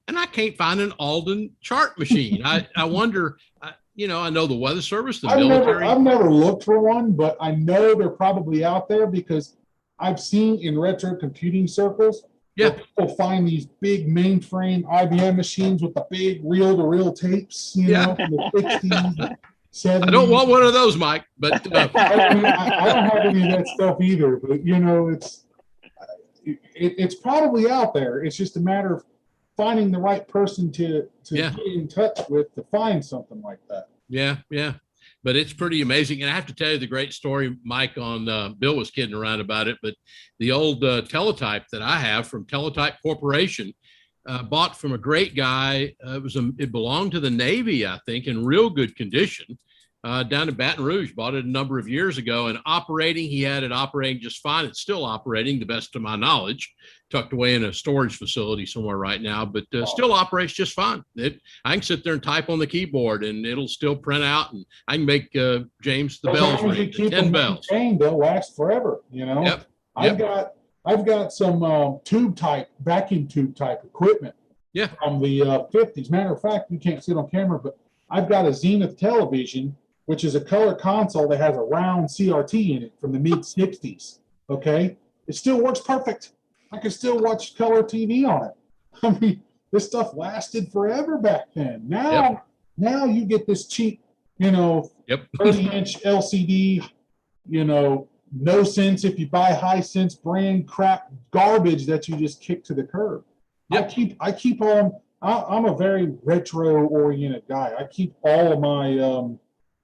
And I can't find an Alden chart machine. I wonder, I know the Weather Service, the military. I've never looked for one, but I know they're probably out there, because I've seen in retro computing circles, people find these big mainframe IBM machines with the big reel-to-reel tapes, from the 60s, 70s. I don't want one of those, Mike, but I don't have any of that stuff either, but it's probably out there. It's just a matter of finding the right person to get in touch with to find something like that. Yeah. But it's pretty amazing. And I have to tell you the great story, Mike, on Bill was kidding around about it, but the old teletype that I have from Teletype Corporation, bought from a great guy. It belonged to the Navy, I think, in real good condition, down in Baton Rouge. Bought it a number of years ago, and he had it operating just fine. It's still operating, the best of my knowledge, tucked away in a storage facility somewhere right now, but still operates just fine. I can sit there and type on the keyboard, and it'll still print out, and I can make James the bells ring, 10 bells. They'll last forever, Yep. I've got some vacuum tube type equipment from the 50s. Matter of fact, you can't see it on camera, but I've got a Zenith television, which is a color console that has a round CRT in it from the mid-60s. Okay? It still works perfect. I can still watch color TV on it. I mean, this stuff lasted forever back then. Now you get this cheap, 30-inch LCD, no sense if you buy high sense brand crap garbage that you just kick to the curb. Yep. I keep on. I'm a very retro oriented guy. I keep all of my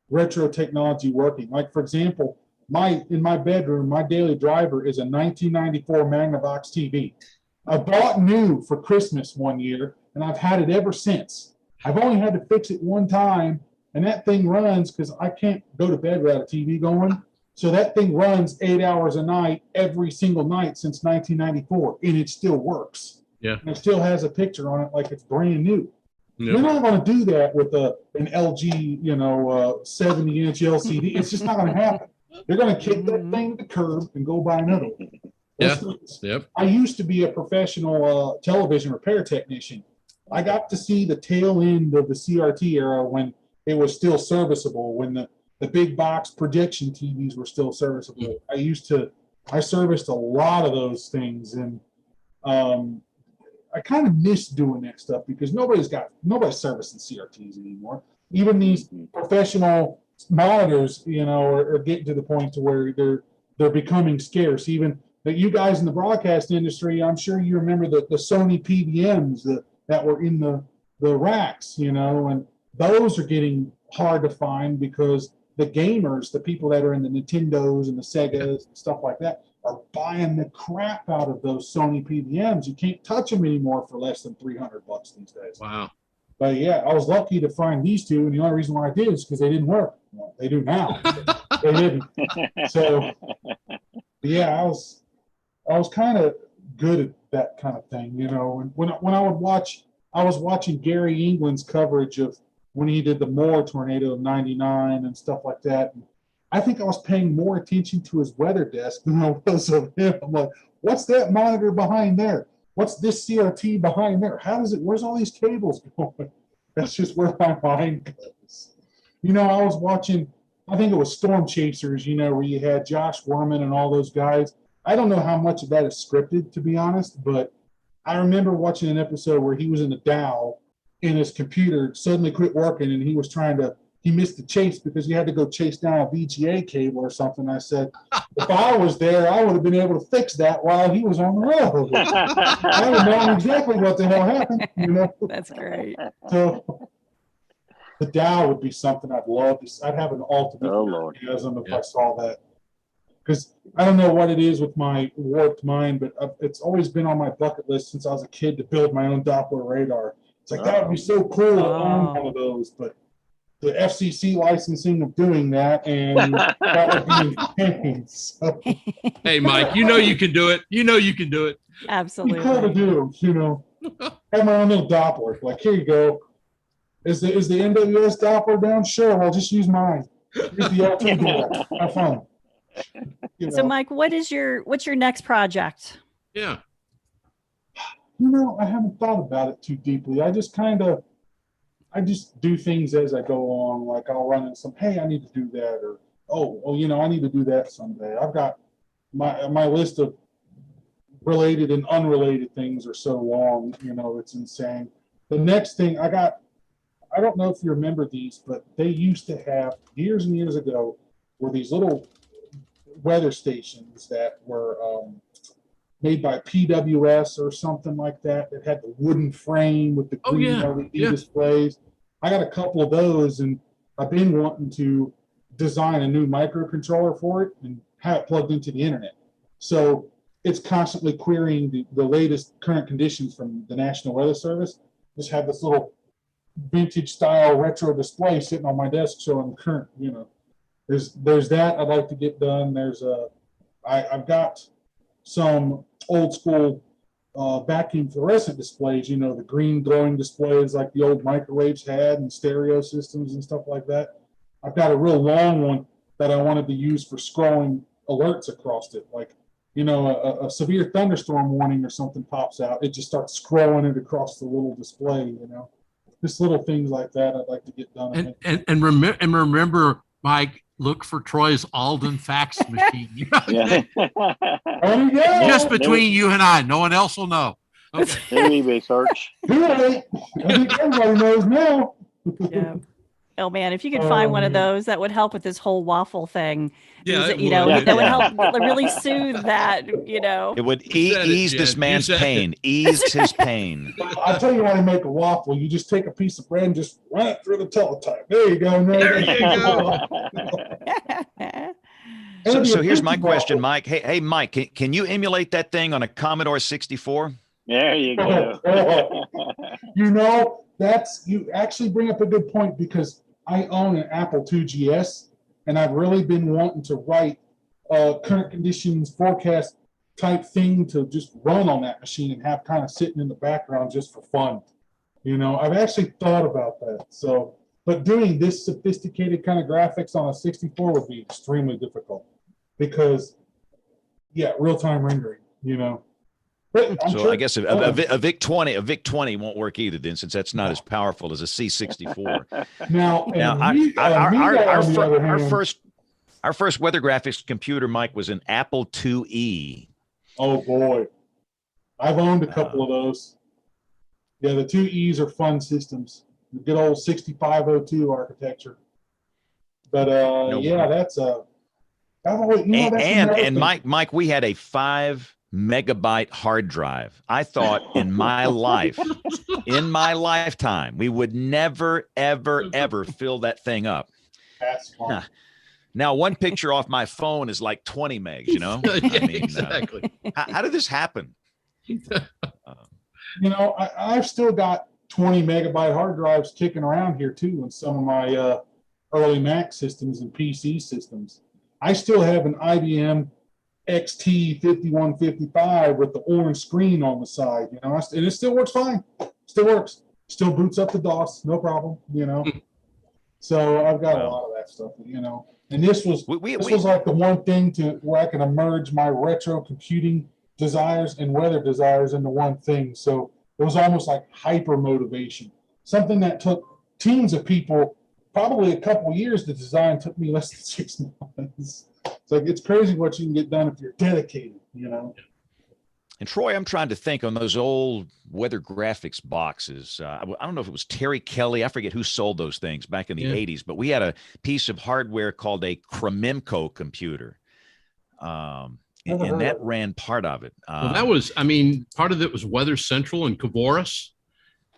retro technology working. Like, for example, in my bedroom, my daily driver is a 1994 Magnavox TV. I bought new for Christmas one year, and I've had it ever since. I've only had to fix it one time, and that thing runs, because I can't go to bed without a TV going. So that thing runs 8 hours a night every single night since 1994, and it still works. Yeah. And it still has a picture on it like it's brand new. Yep. You're not going to do that with an LG, 70-inch LCD. It's just not going to happen. They're going to kick that thing to the curb and go buy another one. Yeah. Yep. I used to be a professional television repair technician. I got to see the tail end of the CRT era when it was still serviceable, when the big box projection TVs were still serviceable. I serviced a lot of those things, and I kind of miss doing that stuff because nobody's servicing CRTs anymore. Even these professional monitors, are getting to the point to where they're becoming scarce. Even that you guys in the broadcast industry, I'm sure you remember the Sony PVMs that were in the racks, and those are getting hard to find because the gamers, the people that are in the Nintendos and the Segas and stuff like that, are buying the crap out of those Sony PVMs. You can't touch them anymore for less than $300 these days. Wow. But yeah, I was lucky to find these two, and the only reason why I did is because they didn't work. Well, they do now. They didn't. So yeah, I was kind of good at that kind of thing, And when I was watching Gary England's coverage of when he did the Moore tornado of '99 and stuff like that. And I think I was paying more attention to his weather desk than I was of him. I'm like, what's that monitor behind there? What's this CRT behind there? Where's all these cables going? That's just where my mind goes. I was watching, I think it was Storm Chasers, where you had Josh Worman and all those guys. I don't know how much of that is scripted, to be honest, but I remember watching an episode where he was in the Dow and his computer suddenly quit working, and he missed the chase because he had to go chase down a VGA cable or something. I said, if I was there, I would have been able to fix that while he was on the road. I would know exactly what the hell happened. That's great. So the Dow would be something I'd love to. I'd have an ultimate orgasm if I saw that. Because I don't know what it is with my warped mind, but it's always been on my bucket list since I was a kid to build my own Doppler radar. It's like, that would be so cool to own one of those, but the FCC licensing of doing that, and that would be insane. So, hey, Mike, you can do it. You can do it. Absolutely. Cool to do, have my own little Doppler. Like, here you go. Is the NWS Doppler down? Sure, I'll just use mine. Here's the L2 deal. Have fun. So, Mike, what's your next project? Yeah. I haven't thought about it too deeply. I just do things as I go along. Like I'll run into hey, I need to do that, or I need to do that someday. I've got my list of related and unrelated things are so long, it's insane. The next thing I don't know if you remember these, but they used to have years and years ago were these little weather stations that were made by PWS or something like that. That had the wooden frame with the green LED displays. I got a couple of those, and I've been wanting to design a new microcontroller for it and have it plugged into the internet. So it's constantly querying the latest current conditions from the National Weather Service. Just have this little vintage style retro display sitting on my desk showing the current, There's that I'd like to get done. I've got some old school vacuum fluorescent displays, the green glowing displays like the old microwaves had and stereo systems and stuff like that. I've got a real long one that I wanted to use for scrolling alerts across it. Like, a severe thunderstorm warning or something pops out, it just starts scrolling it across the little display, Just little things like that I'd like to get done. And remember, Mike, look for Troy's Alden fax machine. Just between you and I, no one else will know. Okay. eBay search. I think everybody knows now. Yeah. Oh man, if you could find one of those, that would help with this whole waffle thing. Yeah, that would help really soothe that. It would ease this man's pain. Ease his pain. I'll tell you how to make a waffle. You just take a piece of bread and just run it through the teletype. There you go. There you go. So here's my question, Mike. Hey, Mike, can you emulate that thing on a Commodore 64? There you go. You actually bring up a good point because I own an Apple II GS, and I've really been wanting to write current conditions forecast type thing to just run on that machine and have kind of sitting in the background just for fun. You know, I've actually thought about that. So, but doing this sophisticated kind of graphics on a 64 would be extremely difficult because, yeah, real-time rendering, you know. But so sure, I guess a VIC 20 won't work either then, since that's not as powerful as a C64. Now our first weather graphics computer, Mike, was an Apple IIe. Oh boy, I've owned a couple of those. Yeah, the 2Es are fun systems. The good old 6502 architecture. But yeah, that's a. And Mike, we had a 5 megabyte hard drive. I thought in my lifetime, we would never, ever fill that thing up. That's fun. Now, one picture off my phone is like 20 megs, you know? Yeah, I mean, exactly. How did this happen? You know, I've still got 20 megabyte hard drives kicking around here too in some of my early Mac systems and PC systems. I still have an IBM XT5155 with the orange screen on the side, you know, and it still works fine. Still works. Still boots up the DOS, no problem, you know. So I've got a lot of that stuff, you know. And this was like the one thing where I can merge my retro computing desires and weather desires into one thing. So it was almost like hyper motivation. Something that took teams of people probably a couple of years to design took me less than 6 months. It's like, it's crazy what you can get done if you're dedicated, you know. And Troy, I'm trying to think on those old weather graphics boxes. I don't know if it was Terry Kelly. I forget who sold those things back in the 80s, but we had a piece of hardware called a Krememco computer. And that ran part of it. Well, that was, I mean, part of it was Weather Central and Cavoris.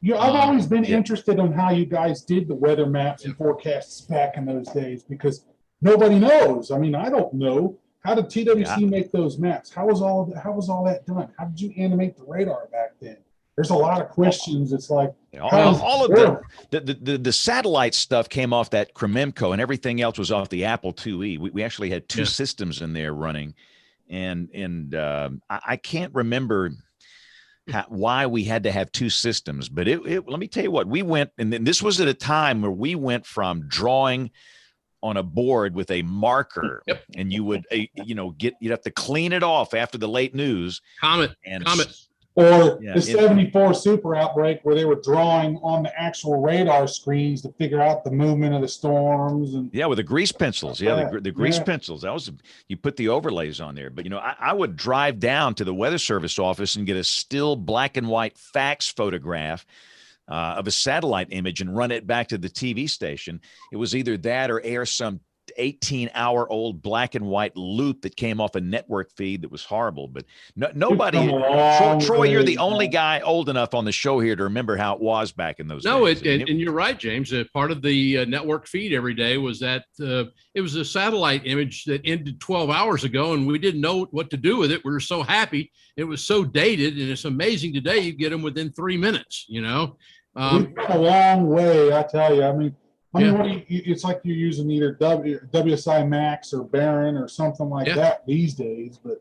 Yeah, I've always been interested in how you guys did the weather maps and forecasts back in those days because nobody knows. I mean, I don't know. How did TWC make those maps? How was all that done? How did you animate the radar back then? There's a lot of questions. It's like all of the satellite stuff came off that Krememco, and everything else was off the Apple IIe. We actually had two systems in there running, and I can't remember why we had to have two systems. But let me tell you what, we went, and this was at a time where we went from drawing on a board with a marker, and you would, you'd have to clean it off after the late news. Comet. Or the 74 super outbreak where they were drawing on the actual radar screens to figure out the movement of the storms. And with the grease pencils. The grease pencils. That was, you put the overlays on there. But, I would drive down to the Weather Service office and get a still black and white fax photograph of a satellite image and run it back to the TV station. It was either that or air some 18-hour-old black and white loop that came off a network feed that was horrible. But nobody, Troy, you're the only guy old enough on the show here to remember how it was back in those days. And you're right, James. Part of the network feed every day was that it was a satellite image that ended 12 hours ago, and we didn't know what to do with it. We were so happy. It was so dated, and it's amazing today you get them within 3 minutes, We've come a long way, I tell you. I mean, it's like you're using either WSI Max or Baron or something like that these days. But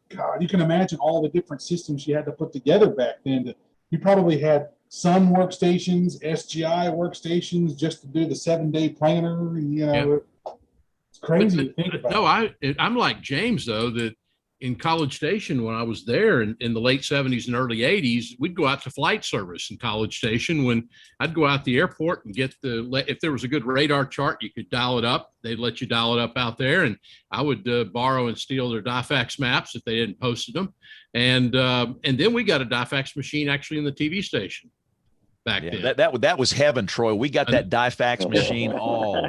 God, you can imagine all the different systems you had to put together back then. You probably had Sun workstations, SGI workstations, just to do the 7-day planner. It's crazy to think about. No, I'm like James though, that in College Station, when I was there in the late 70s and early 80s, we'd go out to flight service in College Station. When I'd go out the airport and get if there was a good radar chart, you could dial it up. They'd let you dial it up out there. And I would borrow and steal their DIFAX maps if they hadn't posted them. And then we got a DIFAX machine actually in the TV station. Back then. That was heaven, Troy. We got that DIFAX machine all.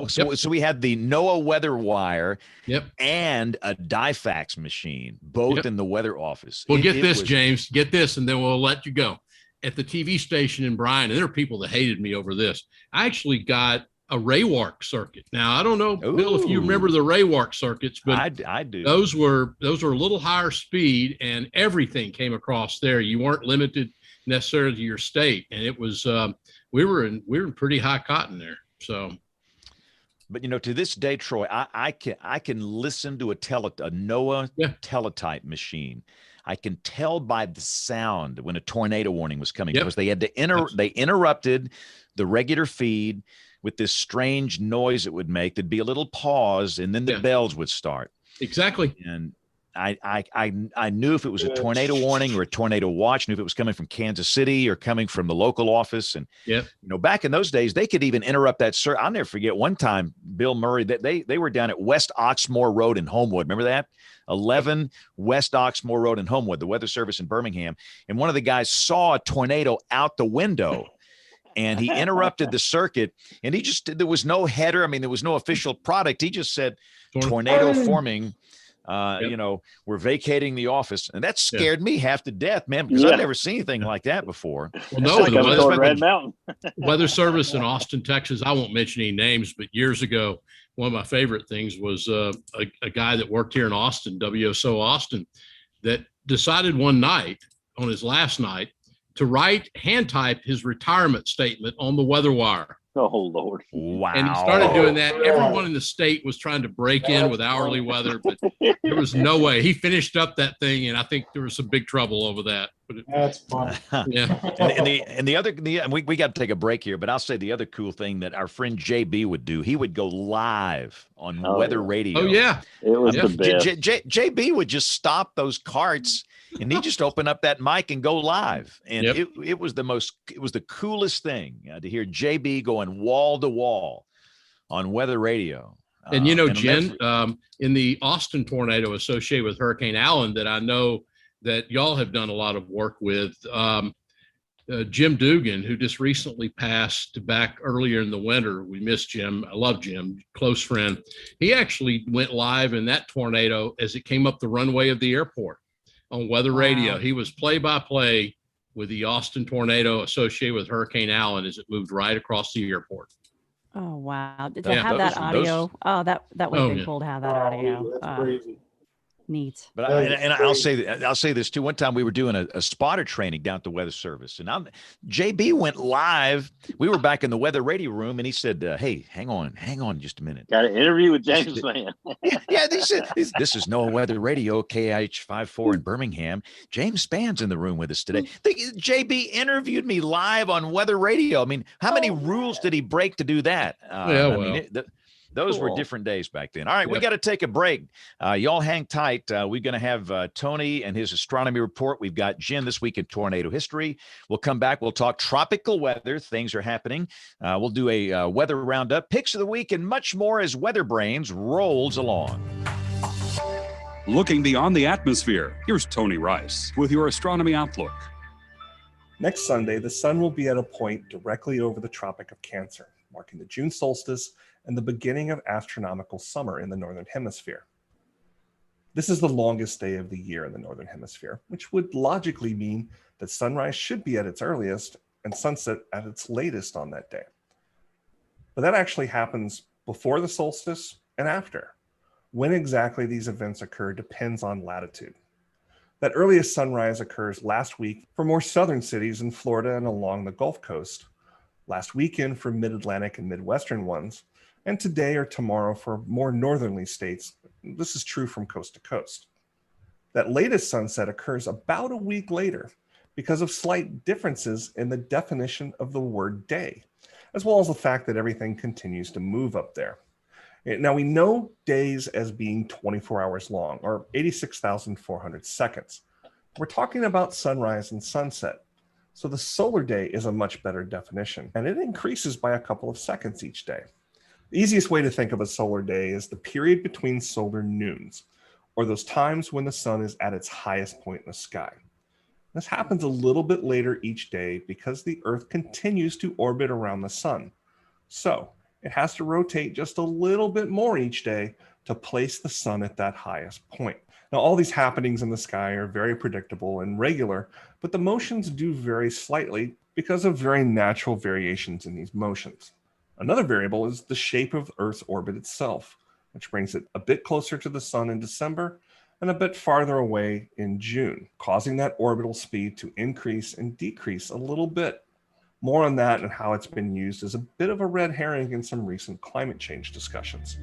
So we had the NOAA weather wire and a DIFAX machine, both in the weather office. Well, get this, James. Get this, and then we'll let you go. At the TV station in Bryan, and there are people that hated me over this. I actually got a Raywark circuit. Now, I don't know, Bill, if you remember the Raywark circuits, but I do. Those were a little higher speed, and everything came across there. You weren't limited necessarily to your state, and it was we were in pretty high cotton there. So But to this day, Troy, I can listen to a NOAA teletype machine. I can tell by the sound when a tornado warning was coming because they had to they interrupted the regular feed with this strange noise it would make. There'd be a little pause, and then the bells would start. Exactly. And I knew if it was a tornado warning or a tornado watch, knew if it was coming from Kansas City or coming from the local office. And back in those days, they could even interrupt that. I'll never forget one time, Bill Murray, that they were down at West Oxmoor Road in Homewood. Remember that? 11 West Oxmoor Road in Homewood, the weather service in Birmingham. And one of the guys saw a tornado out the window. And he interrupted the circuit, and there was no header. I mean, there was no official product. He just said, tornado forming. We're vacating the office. And that scared me half to death, man, because I've never seen anything like that before. Well, no, Red Mountain. Weather Service in Austin, Texas. I won't mention any names, but years ago, one of my favorite things was a guy that worked here in Austin, WSO Austin, that decided one night, on his last night, to hand type his retirement statement on the weather wire. Oh, Lord. Wow. And he started doing that. Everyone in the state was trying to break in with hourly weather, but there was no way. He finished up that thing, and I think there was some big trouble over that. But that's fun. Yeah. And the other, we got to take a break here, but I'll say the other cool thing that our friend JB would do, he would go live on weather radio. Oh, yeah. It was the best. JB would just stop those carts, and he just open up that mic and go live. And it was the coolest thing to hear JB going wall to wall on weather radio. And Jen, in the Austin tornado associated with Hurricane Allen that I know that y'all have done a lot of work with, Jim Dugan, who just recently passed back earlier in the winter. We miss Jim. I love Jim, close friend. He actually went live in that tornado as it came up the runway of the airport on weather radio. He was play-by-play with the Austin tornado associated with Hurricane Allen as it moved right across the airport. Oh, wow. Did they have that audio? That would have been cool to have that audio. That's crazy. Neat. But I'll say this too. One time we were doing a spotter training down at the Weather Service, and JB went live. We were back in the weather radio room, and he said, "Hey, hang on just a minute. Got an interview with James Mann." Yeah, he said, "This is NOAA Weather Radio, KH54 in Birmingham. James Spann's in the room with us today." JB interviewed me live on weather radio. I mean, how many rules did he break to do that? Those were different days back then. All right, we got to take a break. Y'all hang tight. We're going to have Tony and his astronomy report. We've got Jen this week in tornado history. We'll come back. We'll talk tropical weather. Things are happening. We'll do a weather roundup, picks of the week, and much more as WeatherBrains rolls along. Looking beyond the atmosphere, here's Tony Rice with your astronomy outlook. Next Sunday, the sun will be at a point directly over the Tropic of Cancer, marking the June solstice and the beginning of astronomical summer in the Northern Hemisphere. This is the longest day of the year in the Northern Hemisphere, which would logically mean that sunrise should be at its earliest and sunset at its latest on that day. But that actually happens before the solstice and after. When exactly these events occur depends on latitude. That earliest sunrise occurs last week for more southern cities in Florida and along the Gulf Coast, last weekend for mid-Atlantic and Midwestern ones, and today or tomorrow for more northerly states. This is true from coast to coast. That latest sunset occurs about a week later because of slight differences in the definition of the word day, as well as the fact that everything continues to move up there. Now, we know days as being 24 hours long, or 86,400 seconds. We're talking about sunrise and sunset. So the solar day is a much better definition, and it increases by a couple of seconds each day. The easiest way to think of a solar day is the period between solar noons, or those times when the sun is at its highest point in the sky. This happens a little bit later each day because the Earth continues to orbit around the sun. So it has to rotate just a little bit more each day to place the sun at that highest point. Now, all these happenings in the sky are very predictable and regular, but the motions do vary slightly because of very natural variations in these motions. Another variable is the shape of Earth's orbit itself, which brings it a bit closer to the sun in December and a bit farther away in June, causing that orbital speed to increase and decrease a little bit. More on that and how it's been used as a bit of a red herring in some recent climate change discussions.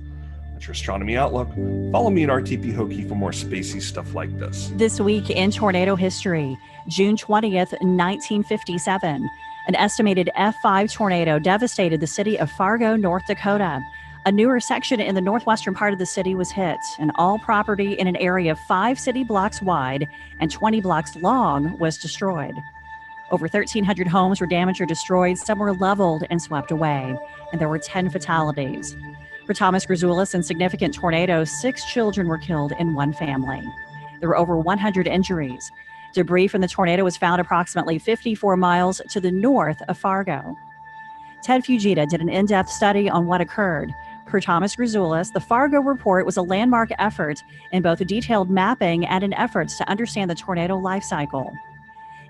That's your Astronomy Outlook. Follow me at RTP Hokie for more spacey stuff like this. This week in tornado history, June 20th, 1957, an estimated F5 tornado devastated the city of Fargo, North Dakota. A newer section in the northwestern part of the city was hit, and all property in an area 5 city blocks wide and 20 blocks long was destroyed. Over 1,300 homes were damaged or destroyed. Some were leveled and swept away, and there were 10 fatalities. For Thomas Grisoulis and significant tornadoes, 6 children were killed in one family. There were over 100 injuries. Debris from the tornado was found approximately 54 miles to the north of Fargo. Ted Fujita did an in-depth study on what occurred. Per Thomas Grisoulis, the Fargo report was a landmark effort in both a detailed mapping and in efforts to understand the tornado life cycle.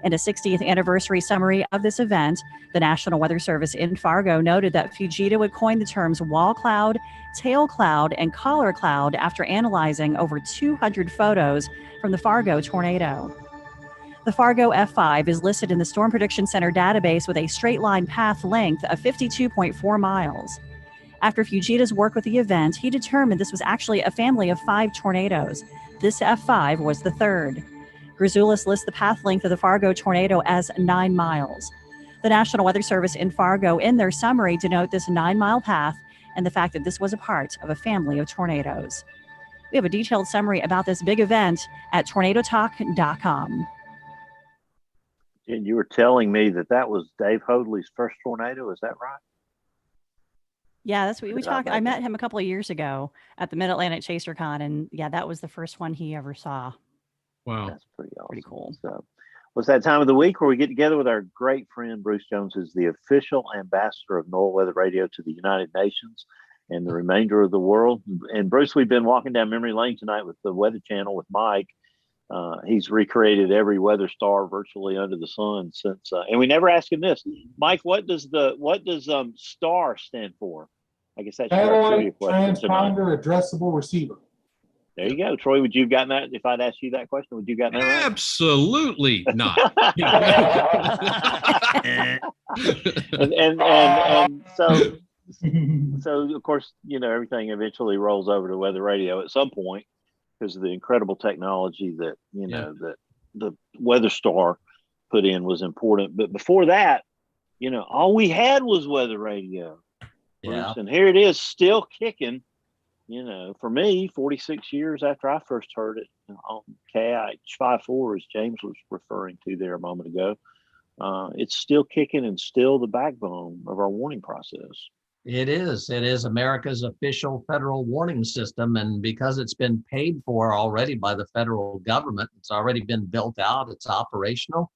In a 60th anniversary summary of this event, the National Weather Service in Fargo noted that Fujita would coin the terms wall cloud, tail cloud, and collar cloud after analyzing over 200 photos from the Fargo tornado. The Fargo F5 is listed in the Storm Prediction Center database with a straight line path length of 52.4 miles. After Fujita's work with the event, he determined this was actually a family of 5 tornadoes. This F5 was the third. Grisoulis lists the path length of the Fargo tornado as 9 miles. The National Weather Service in Fargo, in their summary, denote this 9-mile path and the fact that this was a part of a family of tornadoes. We have a detailed summary about this big event at tornadotalk.com. And you were telling me that was Dave Hoadley's first tornado. Is that right? Yeah, that's what we talked. I met him a couple of years ago at the Mid-Atlantic ChaserCon, and yeah, that was the first one he ever saw. Wow. That's pretty awesome. Pretty cool. So, it's that time of the week where we get together with our great friend Bruce Jones, who's the official ambassador of NOAA Weather Radio to the United Nations and the remainder of the world. And Bruce, we've been walking down memory lane tonight with the Weather Channel with Mike. He's recreated every weather star virtually under the sun since, and we never asked him this, Mike. What does STAR stand for? I guess that's Satellite Transponder Addressable Receiver. There you go, Troy. Would you have gotten that if I'd asked you that question? Would you have gotten that right? Absolutely not. and so of course, everything eventually rolls over to weather radio at some point because of the incredible technology that that the Weather Star put in was important. But before that, all we had was weather radio. Yeah. And here it is, still kicking. For me, 46 years after I first heard it on KIH-54, as James was referring to there a moment ago, it's still kicking and still the backbone of our warning process. It is. It is America's official federal warning system. And because it's been paid for already by the federal government, it's already been built out, it's operational.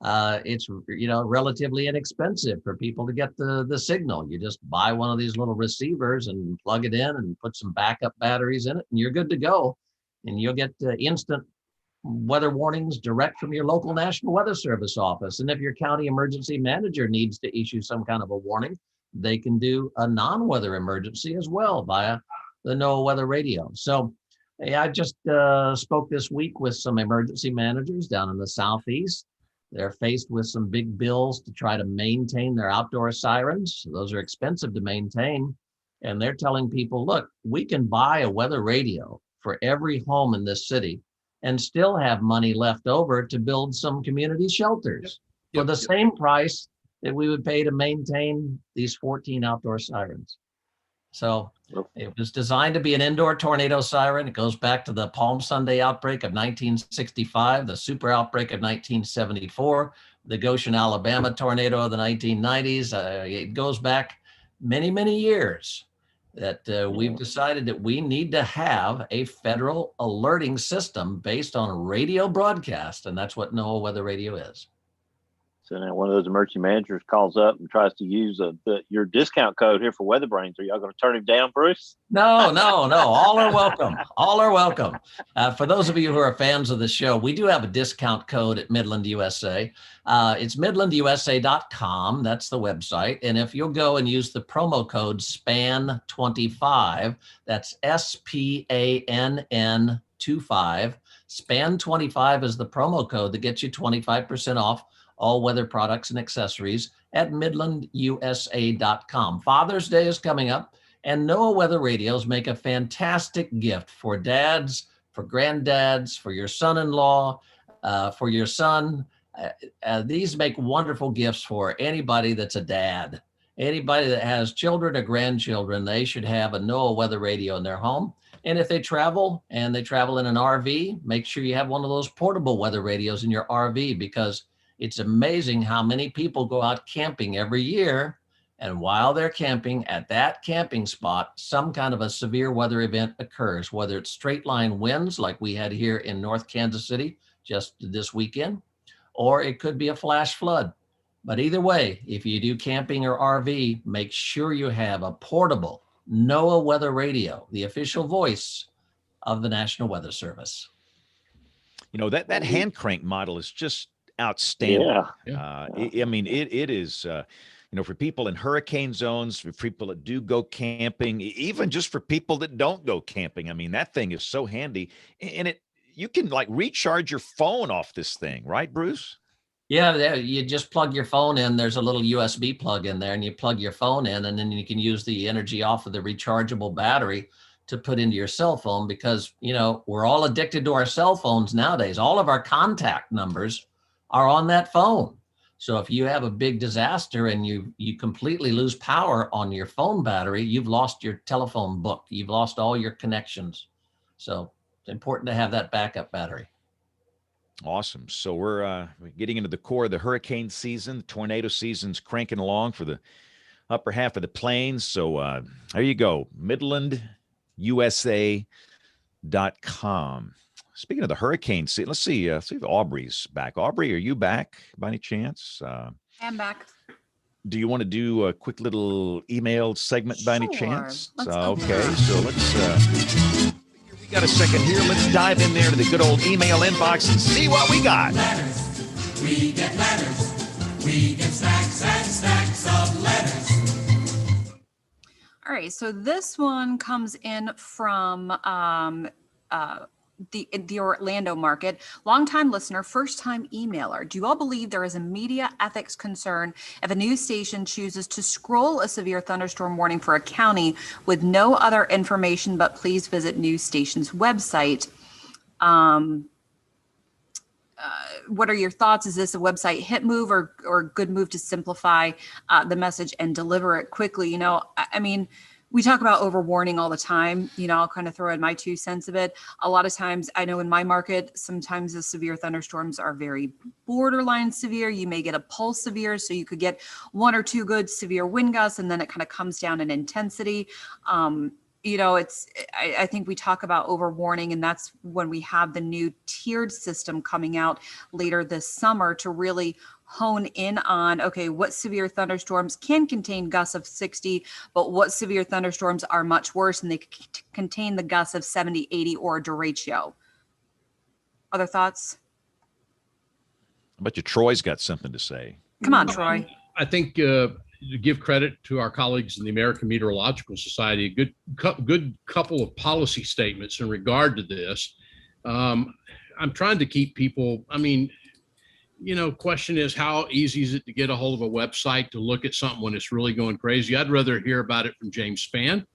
It's relatively inexpensive for people to get the signal. You just buy one of these little receivers and plug it in and put some backup batteries in it, and you're good to go. And you'll get instant weather warnings direct from your local National Weather Service office. And if your county emergency manager needs to issue some kind of a warning, they can do a non-weather emergency as well via the NOAA Weather Radio. So I just spoke this week with some emergency managers down in the Southeast. They're faced with some big bills to try to maintain their outdoor sirens. Those are expensive to maintain. And they're telling people, look, we can buy a weather radio for every home in this city and still have money left over to build some community shelters for the same price that we would pay to maintain these 14 outdoor sirens. So it was designed to be an indoor tornado siren. It goes back to the Palm Sunday outbreak of 1965, the super outbreak of 1974, the Goshen, Alabama tornado of the 1990s. It goes back many, many years that we've decided that we need to have a federal alerting system based on a radio broadcast. And that's what NOAA Weather Radio is. So now one of those emergency managers calls up and tries to use your discount code here for WeatherBrains. Are y'all going to turn him down, Bruce? No. All are welcome. All are welcome. For those of you who are fans of the show, we do have a discount code at Midland USA. It's midlandusa.com. That's the website. And if you'll go and use the promo code SPAN25, that's SPANN25. SPAN25 is the promo code that gets you 25% off all weather products and accessories at midlandusa.com. Father's Day is coming up, and NOAA Weather Radios make a fantastic gift for dads, for granddads, for your son-in-law, for your son. These make wonderful gifts for anybody that's a dad. Anybody that has children or grandchildren, they should have a NOAA weather radio in their home. And if they travel in an RV, make sure you have one of those portable weather radios in your RV, because it's amazing how many people go out camping every year. And while they're camping at that camping spot, some kind of a severe weather event occurs, whether it's straight line winds like we had here in North Kansas City just this weekend, or it could be a flash flood. But either way, if you do camping or RV, make sure you have a portable NOAA weather radio, the official voice of the National Weather Service. You know, that hand crank model is just outstanding. Yeah. I mean, it is, you know, for people in hurricane zones, for people that do go camping, even just for people that don't go camping. I mean, that thing is so handy, and you can like recharge your phone off this thing, right, Bruce? Yeah, you just plug your phone in. There's a little USB plug in there, and you plug your phone in, and then you can use the energy off of the rechargeable battery to put into your cell phone, because, you know, we're all addicted to our cell phones nowadays. All of our contact numbers are on that phone. So if you have a big disaster and you completely lose power on your phone battery, you've lost your telephone book. You've lost all your connections. So it's important to have that backup battery. Awesome. So we're getting into the core of the hurricane season. The tornado season's cranking along for the upper half of the plains. So there you go, midlandusa.com. Speaking of the hurricane season, let's see if Aubrey's back. Aubrey, are you back by any chance? I'm back. Do you want to do a quick little email segment by any chance? Okay, so let's we got a second here. Let's dive in there to the good old email inbox and see what we got. Letters. We get letters. We get stacks and stacks of letters. All right, so this one comes in from the Orlando market. Longtime listener, first time emailer. Do you all believe there is a media ethics concern if a news station chooses to scroll a severe thunderstorm warning for a county with no other information, but please visit news station's website? What are your thoughts? Is this a website hit move or good move to simplify the message and deliver it quickly? You know, I mean, we talk about overwarning all the time. You know, I'll kind of throw in my 2 cents of it. A lot of times, I know in my market, sometimes the severe thunderstorms are very borderline severe. You may get a pulse severe, so you could get 1 or 2 good severe wind gusts, and then it kind of comes down in intensity. You know, I think we talk about overwarning, and that's when we have the new tiered system coming out later this summer to really hone in on, okay, what severe thunderstorms can contain gusts of 60, but what severe thunderstorms are much worse and they contain the gusts of 70, 80, or a derecho. Other thoughts? I bet you Troy's got something to say. Come on, Troy. I think to give credit to our colleagues in the American Meteorological Society, a good couple of policy statements in regard to this. I'm trying to keep people, I mean, you know, question is, how easy is it to get a hold of a website to look at something when it's really going crazy? I'd rather hear about it from James Spann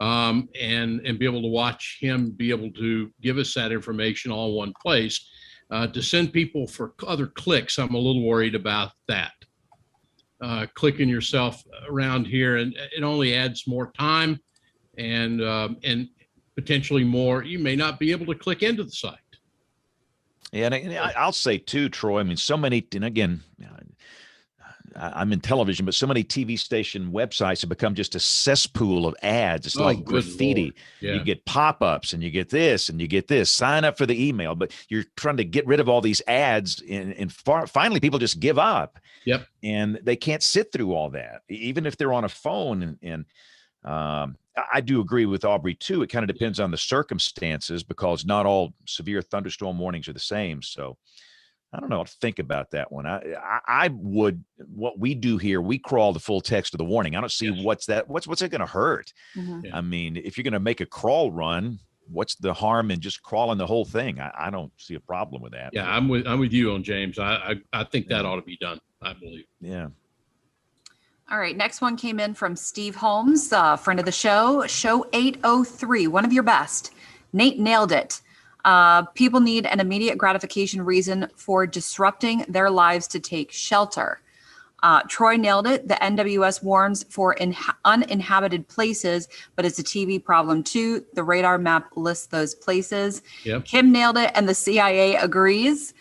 and be able to watch him be able to give us that information all in one place. To send people for other clicks, I'm a little worried about that. Clicking yourself around here, and it only adds more time and potentially more. You may not be able to click into the site. Yeah, and I'll say too, Troy, I mean, so many, and again, I'm in television, but so many TV station websites have become just a cesspool of ads. It's like graffiti. Yeah. You get pop-ups and you get this and you get this. Sign up for the email, but you're trying to get rid of all these ads, and finally people just give up. Yep. And they can't sit through all that, even if they're on a phone. And I do agree with Aubrey too. It kind of depends on the circumstances, because not all severe thunderstorm warnings are the same. So I don't know what to think about that one. I would, what we do here, we crawl the full text of the warning. I don't see what's it going to hurt. Mm-hmm. I mean, if you're going to make a crawl run, what's the harm in just crawling the whole thing? I don't see a problem with that. Yeah, I'm with you on James. I think that ought to be done, I believe. Yeah. All right, next one came in from Steve Holmes, friend of the show, show 803, one of your best. Nate nailed it. People need an immediate gratification reason for disrupting their lives to take shelter. Troy nailed it. The NWS warns for uninhabited places, but it's a TV problem too. The radar map lists those places. Yep. Kim nailed it, and the CIA agrees.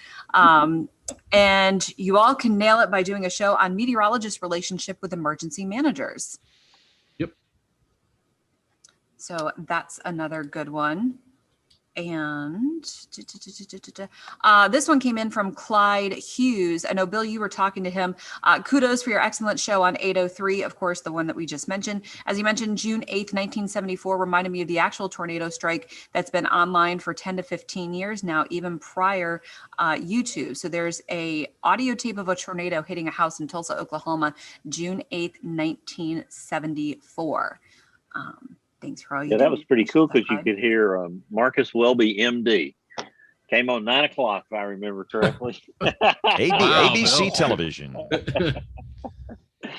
And you all can nail it by doing a show on meteorologists' relationship with emergency managers. Yep. So that's another good one. And this one came in from Clyde Hughes. I know, Bill, you were talking to him. Kudos for your excellent show on 803, of course, the one that we just mentioned. As you mentioned, June 8th, 1974 reminded me of the actual tornado strike that's been online for 10 to 15 years now, even prior YouTube. So there's a audio tape of a tornado hitting a house in Tulsa, Oklahoma, June 8th, 1974. Thanks for all you Yeah, do. that was pretty cool because you could hear Marcus Welby, MD. Came on 9 o'clock, if I remember correctly. ABC television.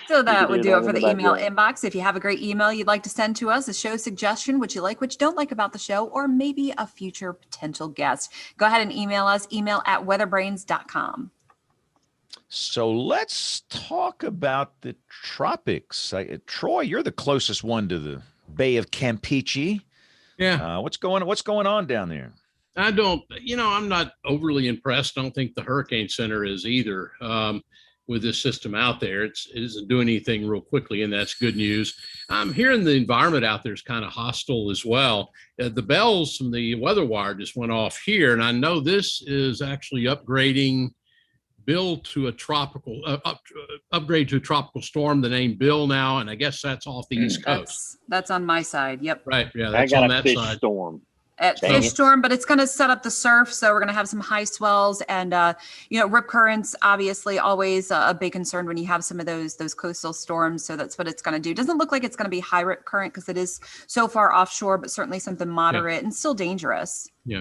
So that would do all it for in the the email background. inbox. If you have a great email you'd like to send to us, a show suggestion, what you like, what you don't like about the show, or maybe a future potential guest, go ahead and email us, email@weatherbrains.com. So let's talk about the tropics. Troy, you're the closest one to the Bay of Campeche. Yeah. What's going on down there? I don't, I'm not overly impressed. I don't think the Hurricane Center is either with this system out there. It isn't doing anything real quickly, and that's good news. I'm hearing the environment out there is kind of hostile as well. The bells from the weather wire just went off here, and I know this is actually upgrading Bill to a tropical upgrade to a tropical storm. The name Bill now, and I guess that's off the East Coast. That's on my side. Yep. Right. Yeah, I that's got on a that fish side. storm. At Dang fish it. storm, but it's going to set up the surf. So we're going to have some high swells and, rip currents, obviously always a big concern when you have some of those coastal storms. So that's what it's going to do. Doesn't look like it's going to be high rip current because it is so far offshore, but certainly something moderate and still dangerous. Yeah.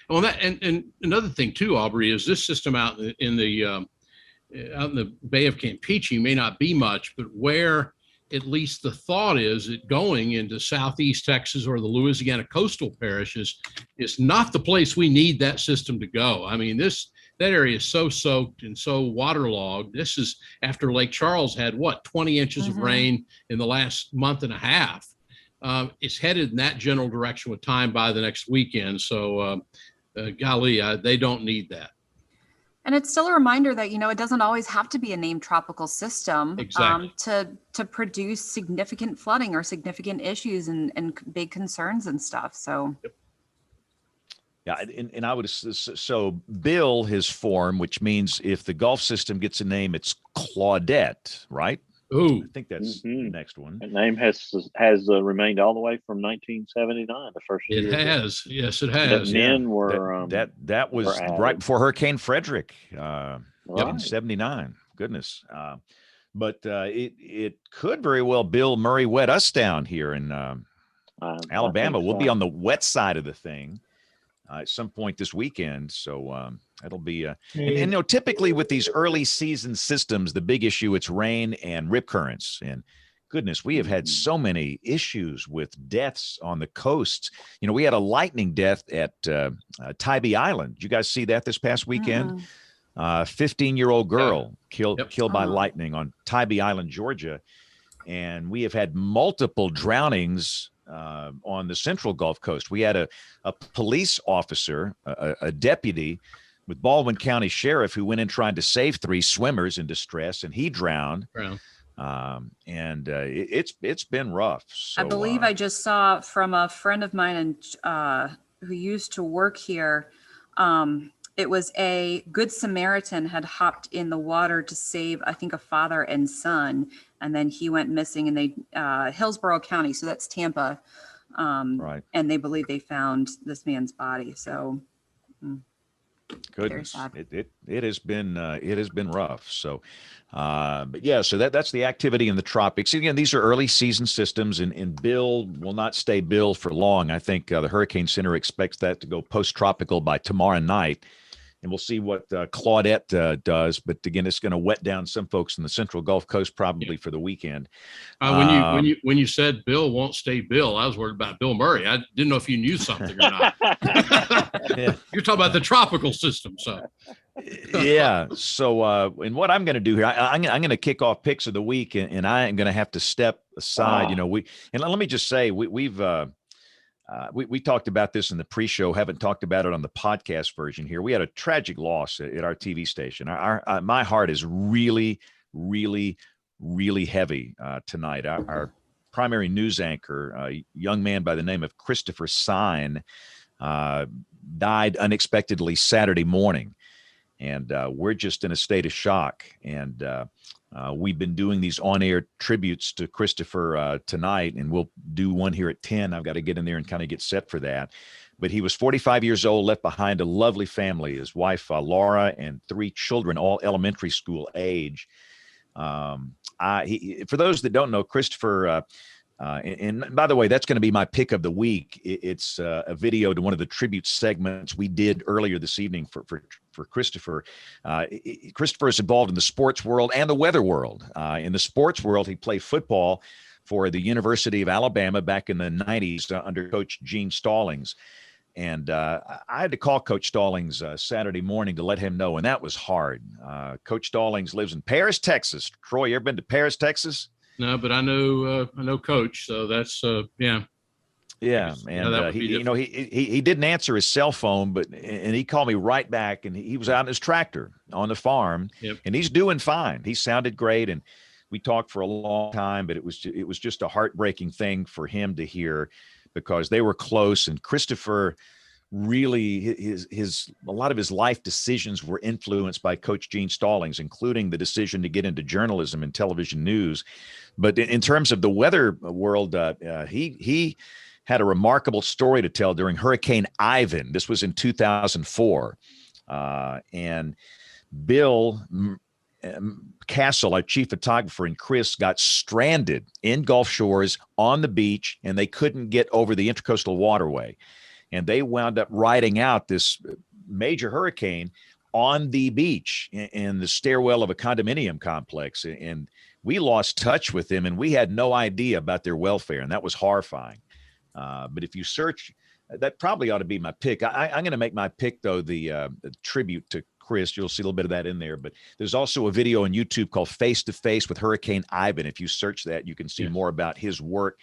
Well, that and another thing too, Aubrey, is this system out in the Bay of Campeche may not be much, but where at least the thought is it going into southeast Texas or the Louisiana coastal parishes is not the place we need that system to go. I mean, that area is so soaked and so waterlogged. This is after Lake Charles had 20 inches of rain in the last month and a half. It's headed in that general direction with time by the next weekend. So, golly, they don't need that. And it's still a reminder that, it doesn't always have to be a named tropical system to produce significant flooding or significant issues and big concerns and stuff. So. Yeah, and I would, so Bill, his form, which means if the Gulf system gets a name, it's Claudette, right? Ooh. I think that's the next one. That name has remained all the way from 1979, the first year. It has. Yes, it has. The men were that was were right before Hurricane Frederick Right. in 79. Goodness. But it could very well Bill Murray wet us down here in Alabama. We'll be on the wet side of the thing at some point this weekend. So it'll be and typically with these early season systems, the big issue, it's rain and rip currents. And goodness, we have had so many issues with deaths on the coasts. We had a lightning death at Tybee Island. Did you guys see that this past weekend? 15-year-old girl killed by lightning on Tybee Island, Georgia. And we have had multiple drownings on the central Gulf Coast. We had a police officer, a deputy with Baldwin County Sheriff, who went in trying to save 3 swimmers in distress, and he drowned. It's been rough. So, I believe I just saw from a friend of mine who used to work here. It was a Good Samaritan had hopped in the water to save, I think, a father and son, and then he went missing. And they Hillsborough County, so that's Tampa, right? And they believe they found this man's body. So Goodness, it has been rough. So, but yeah, so that's the activity in the tropics. Again, these are early season systems, and Bill will not stay Bill for long. I think the Hurricane Center expects that to go post-tropical by tomorrow night. And we'll see what Claudette does. But again, it's going to wet down some folks in the central Gulf Coast probably for the weekend. When you said Bill won't stay Bill, I was worried about Bill Murray. I didn't know if you knew something or not. Yeah. You're talking about the tropical system, so. Yeah. So, and what I'm going to do here, I'm going to kick off picks of the week, and I am going to have to step aside. You know, and let me just say, we talked about this in the pre-show, haven't talked about it on the podcast version here. We had a tragic loss at our TV station. My heart is really, really, really heavy tonight. Our primary news anchor, a young man by the name of Christopher Sein, died unexpectedly Saturday morning. And we're just in a state of shock. And we've been doing these on-air tributes to Christopher tonight, and we'll do one here at 10. I've got to get in there and kind of get set for that. But he was 45 years old, left behind a lovely family, his wife, Laura, and 3 children, all elementary school age. For those that don't know, Christopher, and by the way, that's going to be my pick of the week. It's a video to one of the tribute segments we did earlier this evening for Christopher. Christopher is involved in the sports world and the weather world. In the sports world, he played football for the University of Alabama back in the 90s under Coach Gene Stallings. And I had to call Coach Stallings Saturday morning to let him know, and that was hard. Coach Stallings lives in Paris, Texas. Troy, you ever been to Paris, Texas? No, but I know Coach, so that's yeah. Yeah, and he didn't answer his cell phone, and he called me right back, and he was out in his tractor on the farm, and he's doing fine. He sounded great, and we talked for a long time, but it was just a heartbreaking thing for him to hear, because they were close, and Christopher really a lot of his life decisions were influenced by Coach Gene Stallings, including the decision to get into journalism and television news. But in terms of the weather world, he had a remarkable story to tell during Hurricane Ivan. This was in 2004. And Bill Castle, our chief photographer, and Chris got stranded in Gulf Shores on the beach, and they couldn't get over the Intracoastal Waterway. And they wound up riding out this major hurricane on the beach in the stairwell of a condominium complex. And we lost touch with them, and we had no idea about their welfare, and that was horrifying. But if you search, that probably ought to be my pick. I'm going to make my pick, though, the tribute to Chris. You'll see a little bit of that in there. But there's also a video on YouTube called Face to Face with Hurricane Ivan. If you search that, you can see more about his work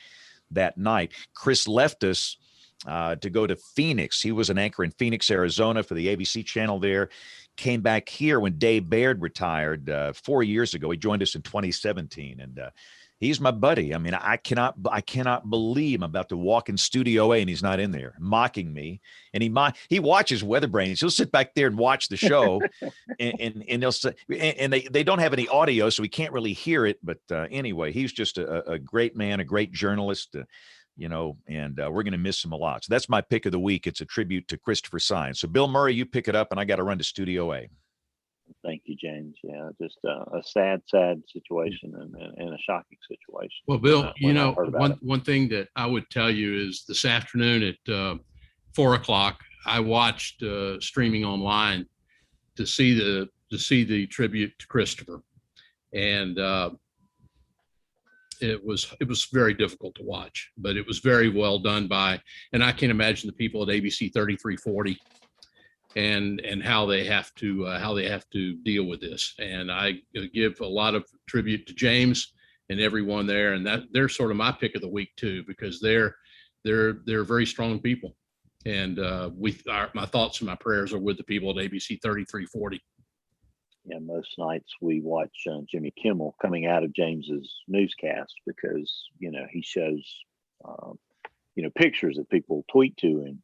that night. Chris left us to go to Phoenix. He was an anchor in Phoenix, Arizona for the ABC channel there. Came back here when Dave Baird retired 4 years ago. He joined us in 2017, and he's my buddy. I mean, I cannot believe I'm about to walk in Studio A and he's not in there, mocking me. And he watches WeatherBrains. He'll sit back there and watch the show, and they'll say, and they don't have any audio, so we can't really hear it. But anyway, he's just a great man, a great journalist. And we're going to miss him a lot. So that's my pick of the week. It's a tribute to Christopher Sein. So Bill Murray, you pick it up, and I got to run to Studio A. Thank you, James. Yeah, just a sad situation and a shocking situation. Well, Bill, one thing that I would tell you is this afternoon at 4:00, I watched streaming online to see the tribute to Christopher, and it was very difficult to watch, but it was very well done and I can imagine the people at ABC 3340 and how they have to deal with this. And I give a lot of tribute to James and everyone there, and that they're sort of my pick of the week too, because they're very strong people. And my thoughts and my prayers are with the people at ABC 3340. Yeah, most nights we watch Jimmy Kimmel coming out of James's newscast, because he shows pictures that people tweet to him,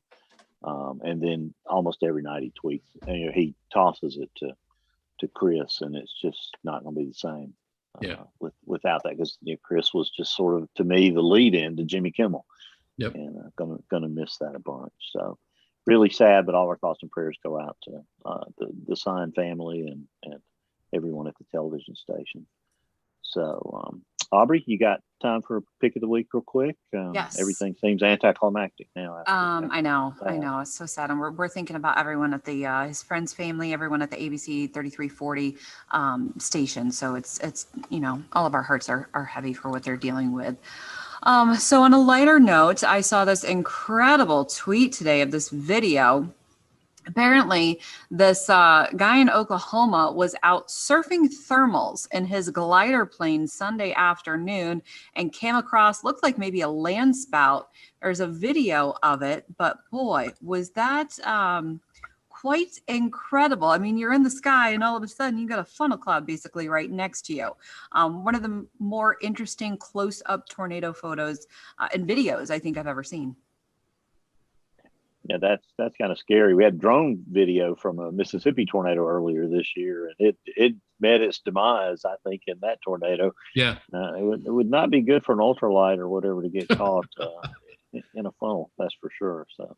and then almost every night he tweets, and he tosses it to Chris, and it's just not going to be the same without that, because Chris was just sort of, to me, the lead in to Jimmy Kimmel. Yep. And gonna miss that a bunch. So really sad, but all our thoughts and prayers go out to the Sein family and everyone at the television station. So, Aubrey, you got time for a pick of the week real quick? Yes. Everything seems anticlimactic now. I know. It's so sad. And we're thinking about everyone at the, his friend's family, everyone at the ABC 3340 station. So it's, you know, all of our hearts are heavy for what they're dealing with. So on a lighter note, I saw this incredible tweet today of this video. Apparently, this guy in Oklahoma was out surfing thermals in his glider plane Sunday afternoon and came across, looked like maybe a land spout. There's a video of it, but boy, was that quite incredible. I mean, you're in the sky and all of a sudden you got a funnel cloud basically right next to you. One of the more interesting close-up tornado photos and videos I think I've ever seen. Yeah, that's kind of scary. We had drone video from a Mississippi tornado earlier this year, and it met its demise, I think, in that tornado. Yeah, it would not be good for an ultralight or whatever to get caught in a funnel. That's for sure. So,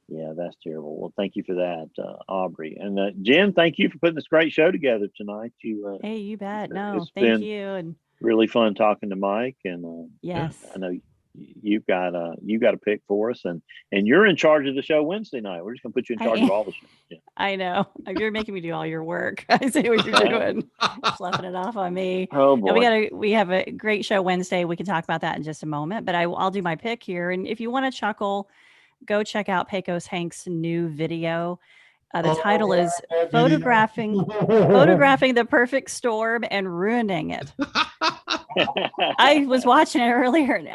yeah, that's terrible. Well, thank you for that, Aubrey, and Jen. Thank you for putting this great show together tonight. Hey, you bet. No, thank you. And really fun talking to Mike, and yes, I know you've got a pick for us, and you're in charge of the show Wednesday night. We're just gonna put you in charge of all the shows. Yeah. I know you're making me do all your work. I see what you're doing, slapping it off on me. Oh boy. And we have a great show Wednesday. We can talk about that in just a moment, but I'll do my pick here. And if you want to chuckle, go check out Pecos Hank's new video. The title is photographing the perfect storm and ruining it. I was watching it earlier and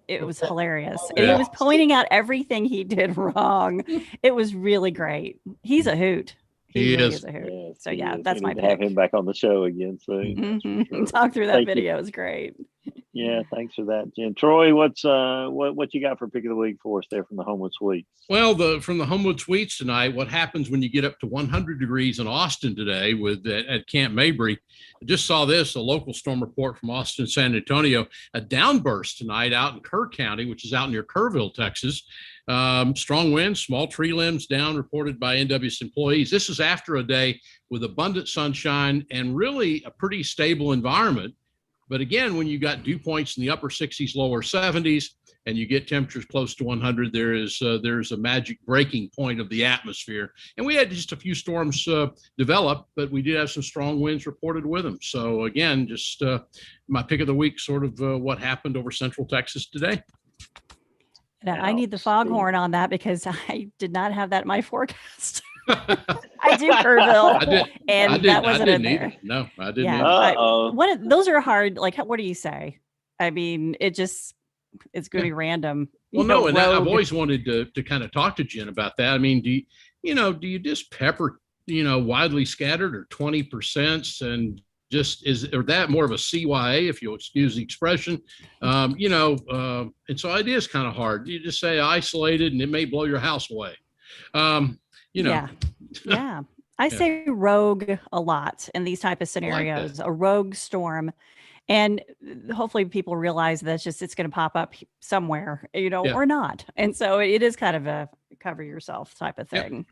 it was hilarious. And he was pointing out everything he did wrong. It was really great. He's a hoot. He really is a hoot. Yes, so yeah, that's my pick. Have him back on the show again soon. Sure. Talk through that video. It's great. Yeah, thanks for that, Jen. Troy, what you got for pick of the week for us there from the Homewood Suites? Well, from the Homewood Suites tonight, what happens when you get up to 100 degrees in Austin today at Camp Mabry? I just saw this, a local storm report from Austin, San Antonio, a downburst tonight out in Kerr County, which is out near Kerrville, Texas. Strong winds, small tree limbs down, reported by NWS employees. This is after a day with abundant sunshine and really a pretty stable environment. But again, when you got dew points in the upper 60s, lower 70s, and you get temperatures close to 100, there's a magic breaking point of the atmosphere. And we had just a few storms develop, but we did have some strong winds reported with them. So again, just my pick of the week, sort of what happened over Central Texas today. Now, I need the foghorn on that because I did not have that in my forecast. I do Kerrville, and that wasn't in there. No, I didn't. Yeah, those are hard. Like, what do you say? I mean, it's going to be random. Well, no, and I've always wanted to kind of talk to Jen about that. I mean, do you just pepper, widely scattered or 20% and just or that more of a CYA, if you'll excuse the expression, and so it is kind of hard. You just say isolated and it may blow your house away. Yeah. I say rogue a lot in these type of scenarios, a rogue storm. And hopefully people realize that it's going to pop up somewhere, or not. And so it is kind of a cover yourself type of thing.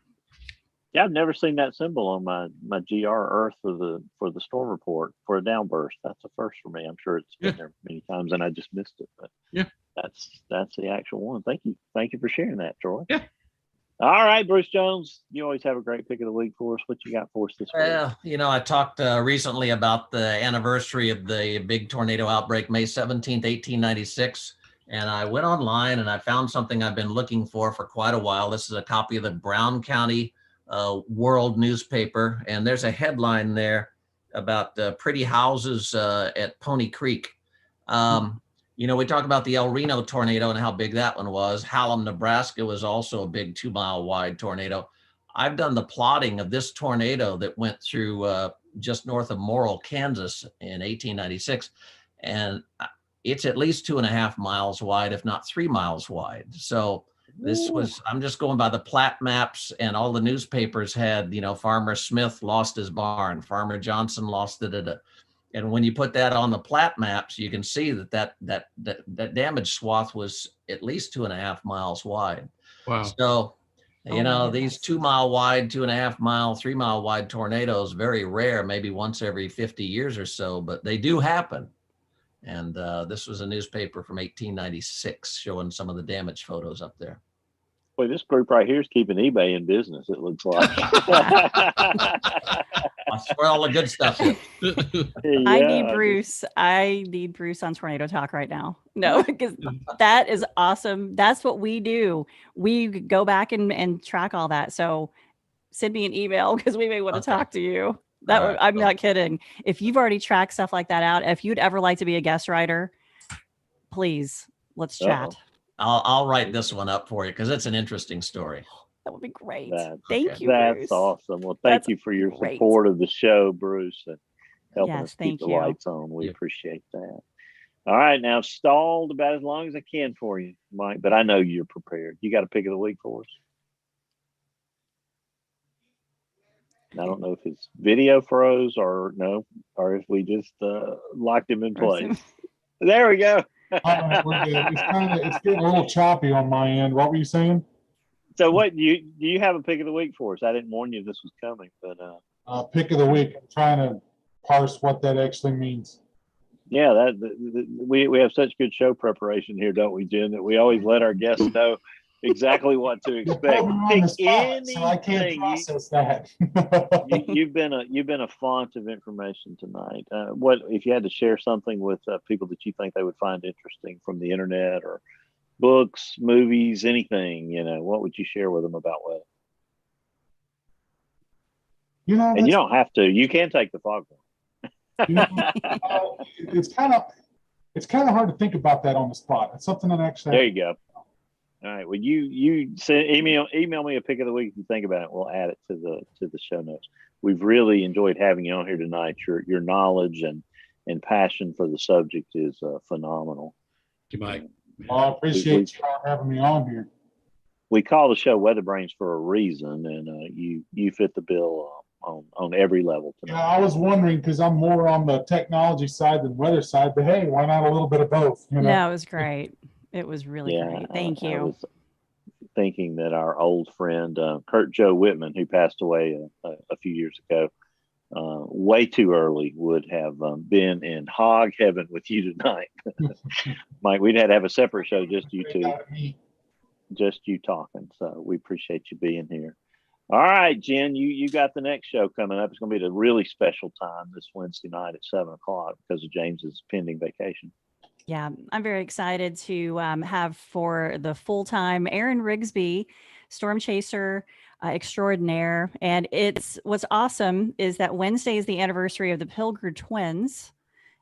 Yeah, I've never seen that symbol on my GR Earth for the storm report for a downburst. That's a first for me. I'm sure it's been there many times and I just missed it. But that's the actual one. Thank you for sharing that, Troy. Yeah. All right, Bruce Jones, you always have a great pick of the week for us. What you got for us this week? I talked recently about the anniversary of the big tornado outbreak, May 17th, 1896. And I went online and I found something I've been looking for quite a while. This is a copy of the Brown County World newspaper. And there's a headline there about pretty houses at Pony Creek. We talk about the El Reno tornado and how big that one was. Hallam, Nebraska was also a big 2-mile wide tornado. I've done the plotting of this tornado that went through just north of Morrill, Kansas in 1896. And it's at least 2.5 miles wide, if not 3 miles wide. So I'm just going by the plat maps, and all the newspapers had, Farmer Smith lost his barn, Farmer Johnson lost it and when you put that on the plat maps, you can see that damaged swath was at least 2.5 miles wide. Wow. So You know, these 2 mile wide, 2.5 mile, 3 mile wide tornadoes, very rare, maybe once every 50 years or so, but they do happen. And this was a newspaper from 1896 showing some of the damage photos up there. Boy, this group right here is keeping eBay in business, it looks like. That's where all the good stuff is. I need Bruce on Tornado Talk right now. No, because that is awesome. That's what we do. We go back and track all that. So send me an email because we may want to talk to you. I'm not kidding. If you've already tracked stuff like that out, if you'd ever like to be a guest writer, please let's chat. I'll write this one up for you because it's an interesting story. That would be great. Thank you, That's Bruce. awesome. Well, thank you for your support of the show, Bruce, and helping us keep the lights on. We appreciate that. All right, now stalled about as long as I can for you, Mike, but I know you're prepared. You got a pick of the week for us? I don't know if his video froze or if we just locked him in place. There we go. It's getting a little choppy on my end. What were you saying? So what do you have a pick of the week for us? I didn't warn you this was coming, but pick of the week. I'm trying to parse what that actually means. Yeah, we have such good show prepreration here, don't we, Jen? That we always let our guests know exactly what to expect. Pick anything. So I can't process that. you've been a font of information tonight. What if you had to share something with people that you think they would find interesting from the internet or books, movies, anything? What would you share with them about weather? And you don't have to. You can take the foghorn. It's kind of hard to think about that on the spot. It's something that actually. There you go. All right. Well, you send email me a pick of the week if you think about it. We'll add it to the show notes. We've really enjoyed having you on here tonight. Your knowledge and passion for the subject is phenomenal. Thank you, Mike. I appreciate you having me on here. We call the show WeatherBrains for a reason, and you fit the bill on every level tonight. Yeah, I was wondering because I'm more on the technology side than weather side, but hey, why not a little bit of both? No, it was great. It was really great. Thank you. I was thinking that our old friend Kurt Joe Whitman, who passed away a few years ago, way too early, would have been in hog heaven with you tonight. Mike, we'd had to have a separate show, just you two, just you talking. So we appreciate you being here. All right, Jen, you got the next show coming up. It's going to be at a really special time this Wednesday night at 7:00 because of James's pending vacation. Yeah, I'm very excited to have for the full-time Aaron Rigsby, storm chaser extraordinaire. And what's awesome is that Wednesday is the anniversary of the Pilger twins,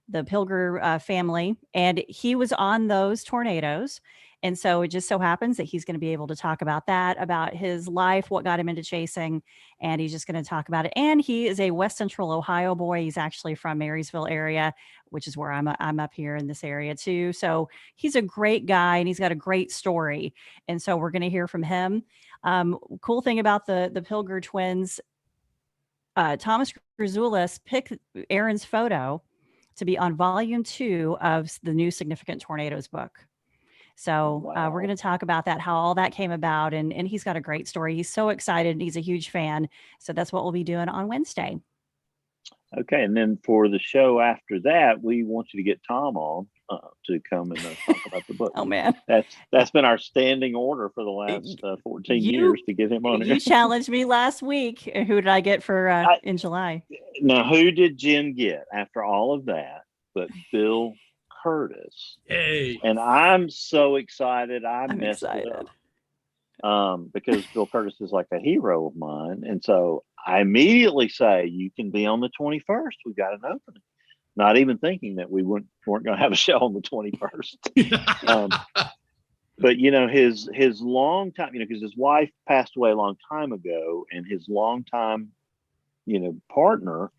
the Pilger family, and he was on those tornadoes. And so it just so happens that he's going to be able to talk about that, about his life, what got him into chasing, and he's just going to talk about it. And he is a West Central Ohio boy. He's actually from Marysville area, which is where I'm up here in this area too. So he's a great guy and he's got a great story. And so we're going to hear from him. Cool thing about the Pilger twins, Thomas Grisoulas picked Aaron's photo to be on volume 2 of the new Significant Tornadoes book. So we're going to talk about that, how all that came about. And he's got a great story. He's so excited. He's a huge fan. So that's what we'll be doing on Wednesday. Okay. And then for the show after that, we want you to get Tom on to come and talk about the book. Oh, man. That's been our standing order for the last 14 years to get him on here. You challenged me last week. Who did I get for in July? Now, who did Jen get after all of that but Bill Curtis? Hey. And I'm so excited. I'm excited. It up. Because Bill Curtis is like a hero of mine. And so I immediately say, you can be on the 21st. We've got an opening. Not even thinking that we weren't going to have a show on the 21st. But, his long time, because his wife passed away a long time ago, and his longtime, partner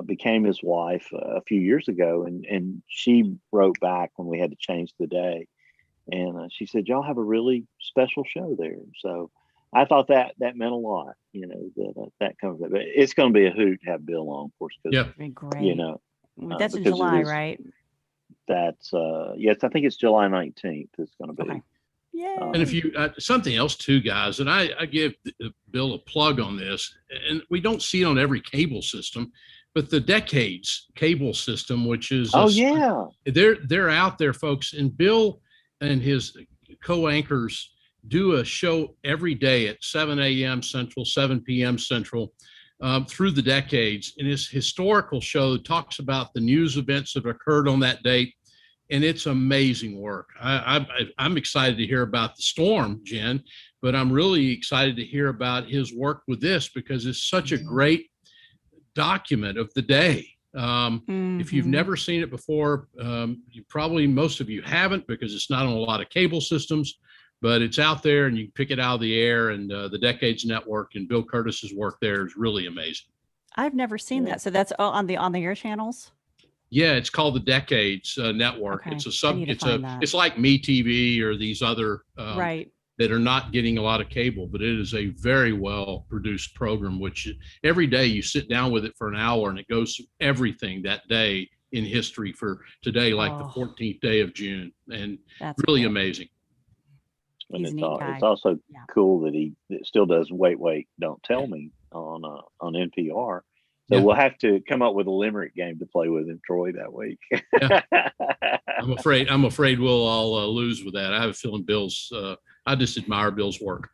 became his wife a few years ago. And she wrote back when we had to change the day. And she said, y'all have a really special show there. So I thought that meant a lot, that comes up. But it's going to be a hoot to have Bill on, of course. Yeah, great. That's in July, right? That's yes, I think it's July 19th. It's going to be. Okay. Yeah. And if you something else too, guys, and I give Bill a plug on this, and we don't see it on every cable system, but the Decades cable system, which is they're out there, folks. And Bill and his co-anchors do a show every day at 7 a.m. Central, 7 p.m. Central, through the decades. And his historical show talks about the news events that occurred on that date. And it's amazing work. I'm excited to hear about the storm, Jen, but I'm really excited to hear about his work with this because it's such a great document of the day. If you've never seen it before, most of you haven't because it's not on a lot of cable systems, but it's out there and you can pick it out of the air. And the Decades Network and Bill Curtis's work there is really amazing. I've never seen that. So that's on the air channels. Yeah, it's called the Decades Network. Okay. It's like MeTV or these other right that are not getting a lot of cable, but it is a very well produced program. Which every day you sit down with it for an hour and it goes through everything that day in history for today, like the 14th day of June, and that's really cool. Amazing. And it's also cool that he still does Wait, Don't Tell Me on NPR. So we'll have to come up with a limerick game to play with in Troy that week. I'm afraid we'll all lose with that. I have a feeling I just admire Bill's work.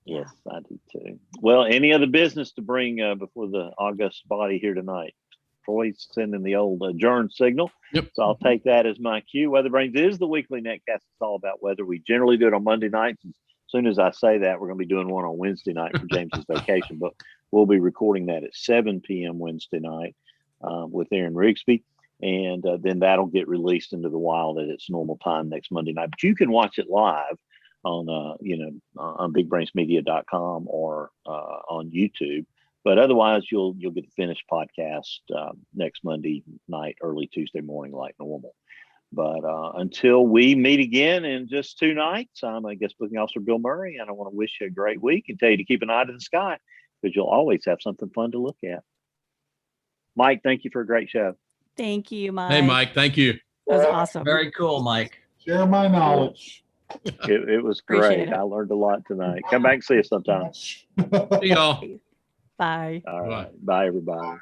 Yes, I do too. Well, any other business to bring before the August body here tonight? Troy's sending the old adjourn signal. Yep. So I'll take that as my cue. WeatherBrains is the weekly netcast. It's all about weather. We generally do it on Monday nights. As soon as I say that, we're going to be doing one on Wednesday night for James's vacation, but we'll be recording that at 7 p.m. Wednesday night with Aaron Rigsby. And then that'll get released into the wild at its normal time next Monday night. But you can watch it live on bigbrainsmedia.com or on YouTube. But otherwise, you'll get the finished podcast next Monday night, early Tuesday morning, like normal. But until we meet again in just 2 nights, I'm guest booking officer Bill Murray, and I want to wish you a great week and tell you to keep an eye to the sky because you'll always have something fun to look at. Mike, thank you for a great show. Thank you, Mike. Hey, Mike, thank you. That was awesome. Very cool, Mike. Share my knowledge. It was great. I learned a lot tonight. Come back and see us sometime. See y'all. Bye. All right. Bye, everybody.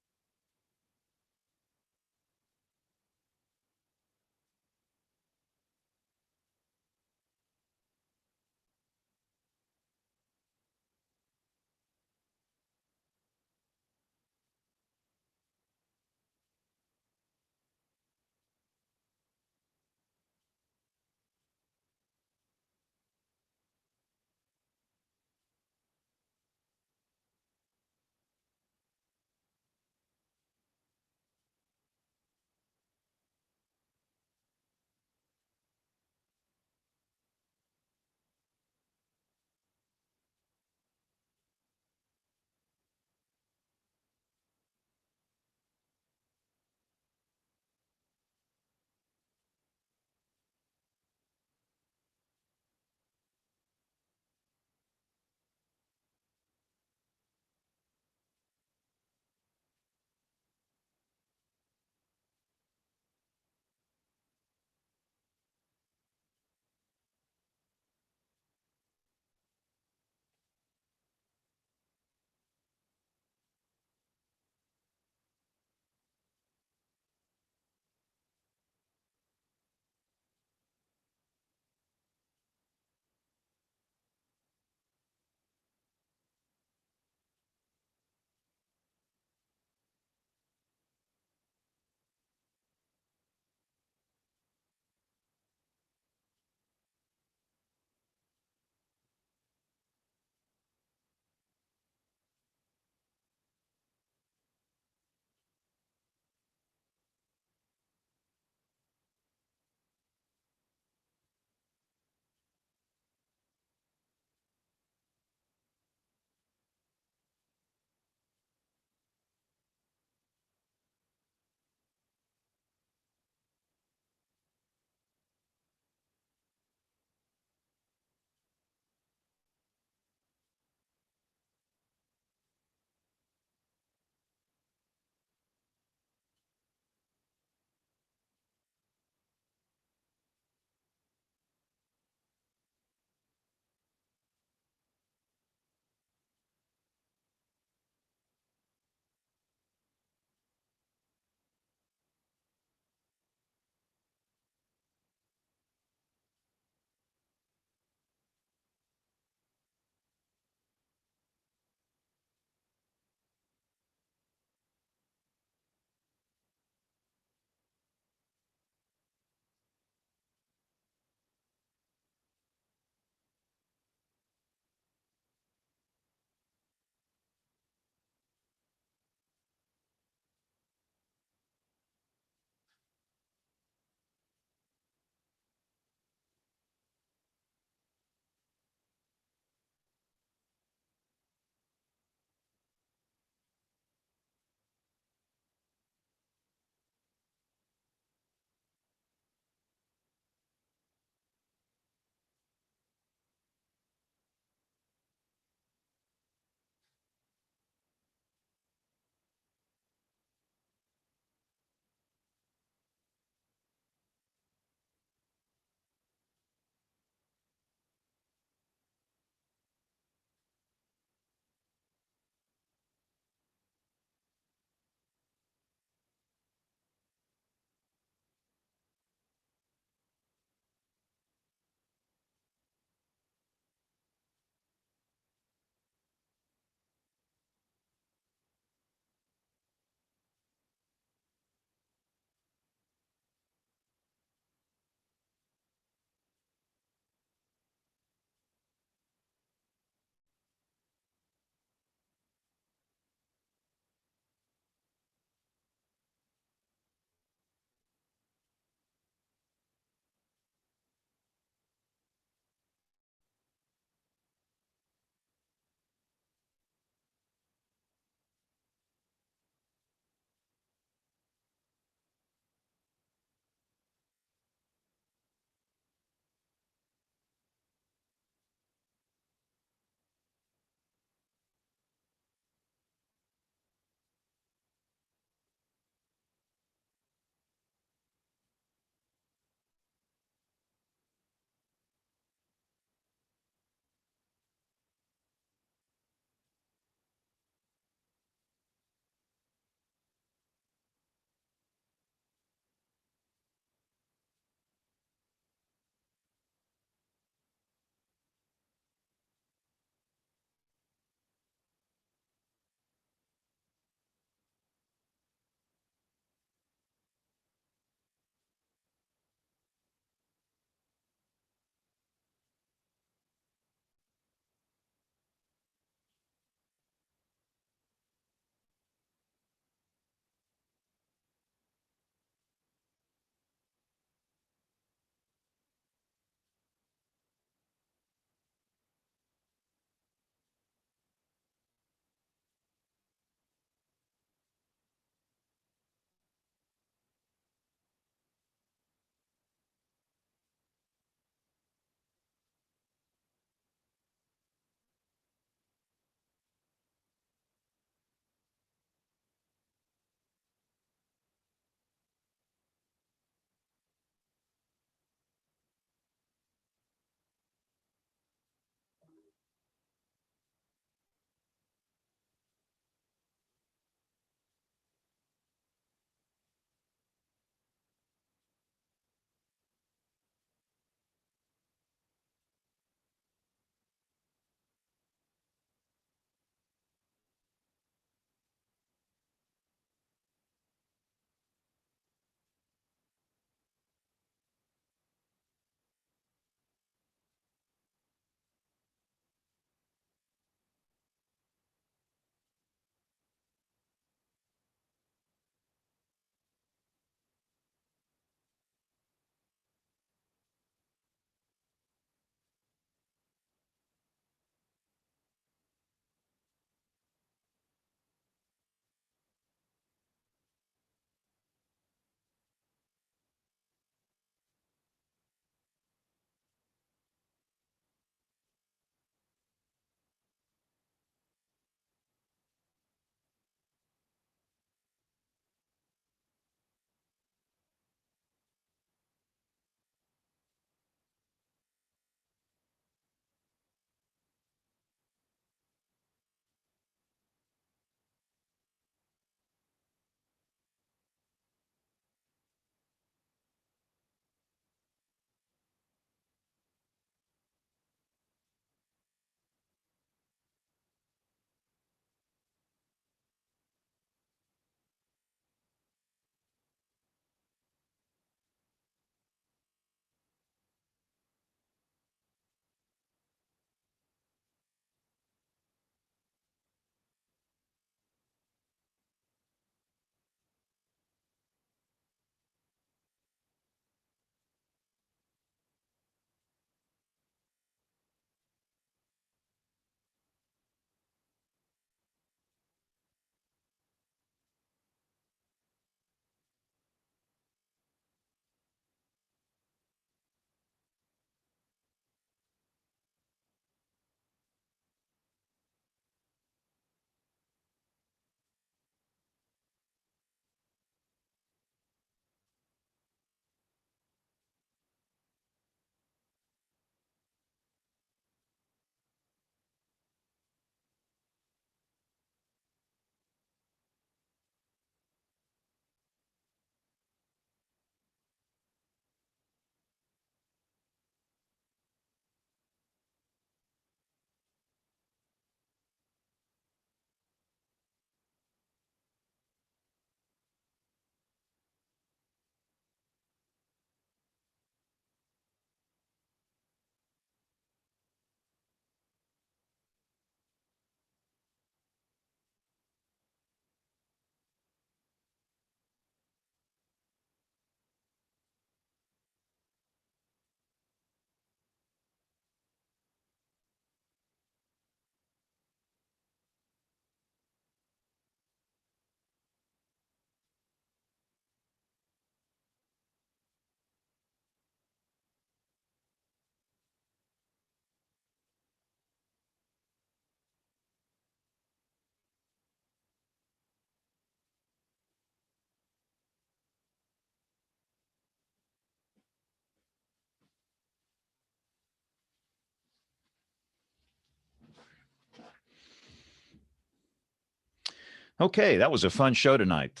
Okay, that was a fun show tonight.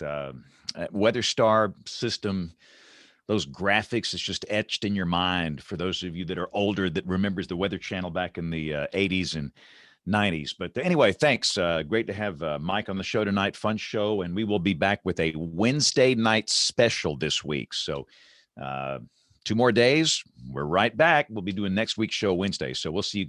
Weather Star system, those graphics, it's just etched in your mind for those of you that are older that remembers the Weather Channel back in the 80s and 90s. But anyway, thanks. Great to have Mike on the show tonight. Fun show. And we will be back with a Wednesday night special this week. So 2 more days. We're right back. We'll be doing next week's show Wednesday. So we'll see you